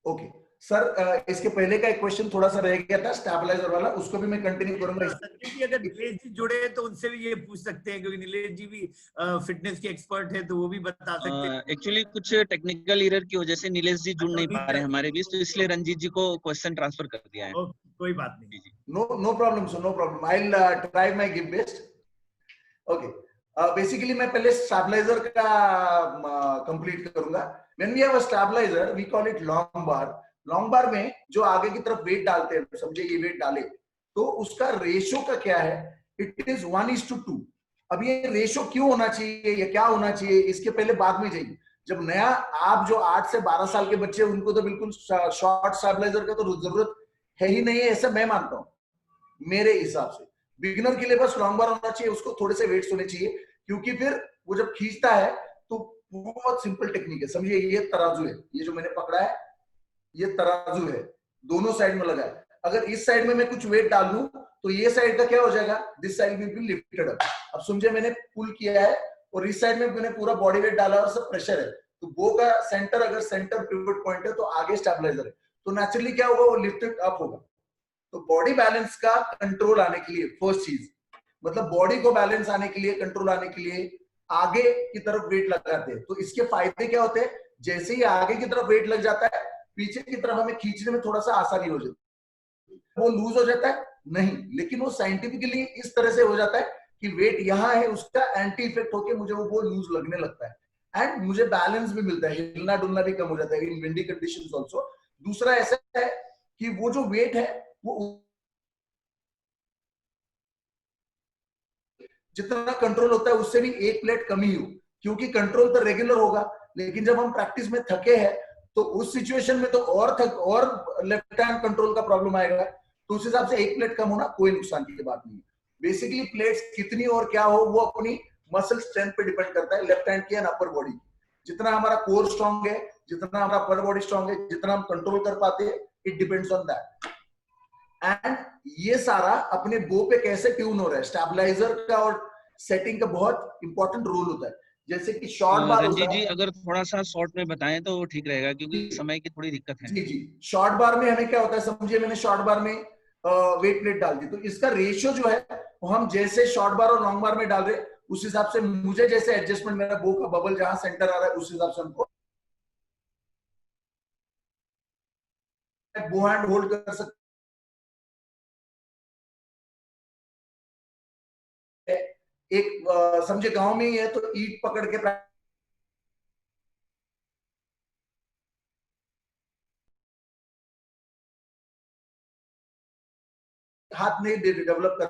[SPEAKER 14] ओके सर, इसके पहले का एक क्वेश्चन थोड़ा सा रह गया था स्टेबलाइजर वाला, उसको भी मैं कंटिन्यू करूंगा।
[SPEAKER 1] संजय जी अगर नीलेश जी जुड़े तो उनसे भी ये पूछ सकते हैं, क्योंकि नीलेश जी भी फिटनेस के एक्सपर्ट है, तो वो भी बता सकते हैं।
[SPEAKER 11] एक्चुअली कुछ टेक्निकल एरर की वजह से नीलेश जी जुड़ नहीं पा रहे हैं हमारे बीच, तो इसलिए रंजीत जी को क्वेश्चन ट्रांसफर कर दिया है।
[SPEAKER 1] कोई बात नहीं।
[SPEAKER 14] No problem sir, no problem, I will try my give best. Okay, basically मैं पहले स्टेबलाइजर का कंप्लीट करूंगा। When we have a stabiliser we call it long bar. Long bar में जो आगे की तरफ वेट डालते हैं, समझे ये वेट डाले, तो उसका रेशो का क्या है, इट इज 1:2। अब ये रेशो क्यों होना चाहिए या क्या होना चाहिए, इसके पहले बाद में जाइए। जब नया आप जो 8 से 12 साल के बच्चे, उनको तो बिल्कुल शॉर्ट स्टेबलाइजर का तो जरूरत है ही नहीं है, ऐसा मैं मानता हूं मेरे हिसाब से। बिगिनर के लिए बस लॉन्ग बार होना चाहिए, उसको थोड़े से वेट्स होने चाहिए, क्योंकि फिर वो जब खींचता है तो बहुत सिंपल टेक्निक है। समझिए ये तराजू है, ये जो मैंने पकड़ा है ये तराजू है, दोनों साइड में लगा है। अगर इस साइड में मैं कुछ वेट डाल दूं तो ये साइड का क्या हो जाएगा, this side will be lifted up. अब समझे मैंने पुल किया है और इस साइड में मैंने पूरा बॉडी वेट डाला और सब प्रेशर है, तो बो का सेंटर अगर सेंटर पिवट पॉइंट है तो आगे स्टेबलाइजर है, तो नेचुरली क्या होगा, वो लिफ्टेड अप होगा। तो बॉडी बैलेंस का कंट्रोल आने के लिए फर्स्ट चीज, मतलब बॉडी को बैलेंस आने के लिए, कंट्रोल आने के लिए आगे की तरफ वेट लगाते हैं। तो इसके फायदे क्या होते हैं, जैसे ही आगे की तरफ वेट लग जाता है पीछे की तरफ हमें खींचने में थोड़ा सा आसानी हो जाती है। वो लूज हो जाता है नहीं, लेकिन वो साइंटिफिकली इस तरह से हो जाता है कि वेट यहाँ है, उसका एंटी इफेक्ट होके मुझे वो लूज लगने लगता है एंड मुझे बैलेंस भी मिलता है, हिलना डुलना भी कम हो जाता है इन विंडी कंडीशंस आल्सो। दूसरा ऐसा है कि वो जो वेट है वो जितना कंट्रोल होता है उससे भी एक प्लेट कम ही हो, क्योंकि कंट्रोल तो रेगुलर होगा, लेकिन जब हम प्रैक्टिस में थके हैं तो उस सिचुएशन में तो और लेफ्ट हैंड कंट्रोल का प्रॉब्लम आएगा। तो उस हिसाब से एक प्लेट कम होना कोई नुकसान की बात नहीं है। बेसिकली प्लेट्स कितनी और क्या हो वो अपनी मसल स्ट्रेंथ पे डिपेंड करता है, लेफ्ट हैंड की एंड अपर बॉडी। जितना हमारा कोर स्ट्रांग है, जितना हमारा अपर बॉडी स्ट्रांग है, जितना हम कंट्रोल कर पाते हैं, it depends on that. And ये सारा अपने बो पे कैसे ट्यून हो रहा है, स्टेबलाइजर का और सेटिंग का बहुत इंपॉर्टेंट रोल होता है। जैसे कि शॉर्ट बार
[SPEAKER 11] रंजीत
[SPEAKER 14] होता
[SPEAKER 11] जी,
[SPEAKER 14] है।
[SPEAKER 11] अगर थोड़ा सा शॉर्ट में बताएं तो ठीक रहेगा, क्योंकि समय की थोड़ी दिक्कत है।
[SPEAKER 14] जी जी, शॉर्ट बार में हमें क्या होता है, समझिए मैंने शॉर्ट बार में वेट प्लेट डाल दी, तो इसका रेशियो जो है वो हम जैसे शॉर्ट बार और लॉन्ग बार में डाल रहे उस हिसाब से मुझे जैसे एडजस्टमेंट, मेरा बो का बबल जहां सेंटर आ रहा है उस हिसाब से हमको बो हैंड होल्ड कर सकते हैं। एक समझे गांव में ही है तो ईट पकड़ के हाथ नहीं दे डेवलप कर,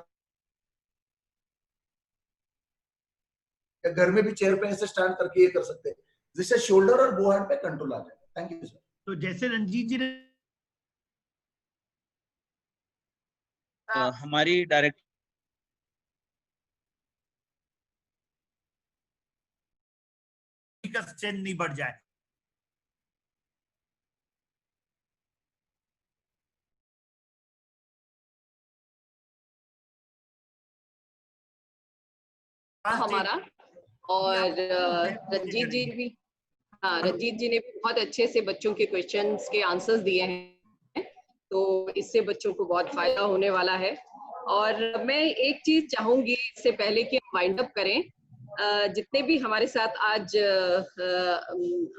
[SPEAKER 14] घर में भी चेयर पे ऐसे स्टैंड करके ये कर सकते हैं, जिससे शोल्डर और बो हैंड पे कंट्रोल आ जाएगा। Thank you sir.
[SPEAKER 1] तो जैसे रंजीत जी ने
[SPEAKER 11] हमारी डायरेक्ट
[SPEAKER 1] का स्ट्रेंथ नहीं बढ़ जाए,
[SPEAKER 13] हमारा, और रंजीत जी भी, हाँ रंजीत जी ने भी बहुत अच्छे से बच्चों के क्वेश्चंस के आंसर्स दिए हैं, तो इससे बच्चों को बहुत फायदा होने वाला है। और मैं एक चीज चाहूंगी इससे पहले कि हम वाइंड अप करें, जितने भी हमारे साथ आज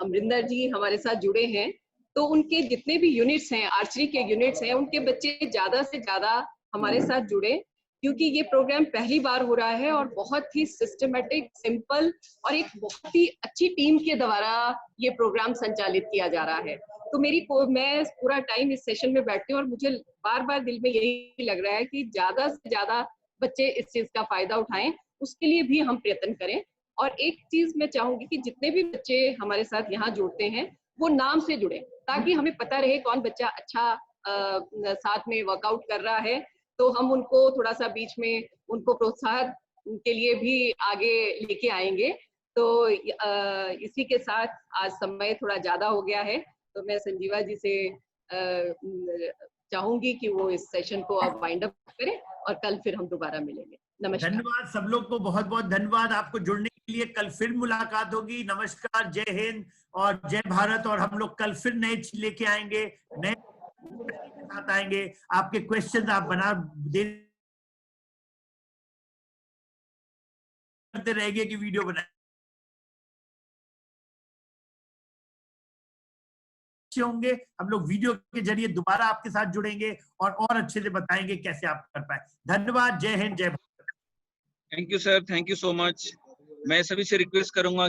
[SPEAKER 13] अमरिंदर जी हमारे साथ जुड़े हैं, तो उनके जितने भी यूनिट्स हैं, आर्चरी के यूनिट्स हैं, उनके बच्चे ज्यादा से ज्यादा हमारे साथ जुड़े, क्योंकि ये प्रोग्राम पहली बार हो रहा है और बहुत ही सिस्टमेटिक, सिंपल और एक बहुत ही अच्छी टीम के द्वारा ये प्रोग्राम संचालित किया जा रहा है। तो मैं पूरा टाइम इस सेशन में बैठती हूँ और मुझे बार बार दिल में यही लग रहा है कि ज्यादा से ज्यादा बच्चे इस चीज का फायदा उठाएं, उसके लिए भी हम प्रयत्न करें। और एक चीज मैं चाहूंगी कि जितने भी बच्चे हमारे साथ यहाँ जुड़ते हैं वो नाम से जुड़े, ताकि हमें पता रहे कौन बच्चा अच्छा साथ में वर्कआउट कर रहा है, तो हम उनको थोड़ा सा बीच में उनको प्रोत्साहन के लिए भी आगे लेके आएंगे। तो इसी के साथ आज समय थोड़ा ज्यादा हो गया है, तो मैं संजीवा जी से चाहूंगी कि वो इस सेशन को अब वाइंड अप करें और कल फिर हम दोबारा मिलेंगे। नमस्कार।
[SPEAKER 1] धन्यवाद सब लोग को, बहुत बहुत धन्यवाद आपको जुड़ने के लिए। कल फिर मुलाकात होगी। नमस्कार, जय हिंद और जय भारत। और हम लोग कल फिर नए लेके आएंगे, नए साथ आएंगे। आपके क्वेश्चन आप बना देते रहेंगे कि वीडियो बनाए होंगे, हम लोग वीडियो के जरिए दोबारा आपके साथ जुड़ेंगे और अच्छे से बताएंगे कैसे आप कर पाए। धन्यवाद, जय हिंद, जय Bharat.
[SPEAKER 11] Thank you sir, thank you so much. मैं सभी से रिक्वेस्ट करूंगा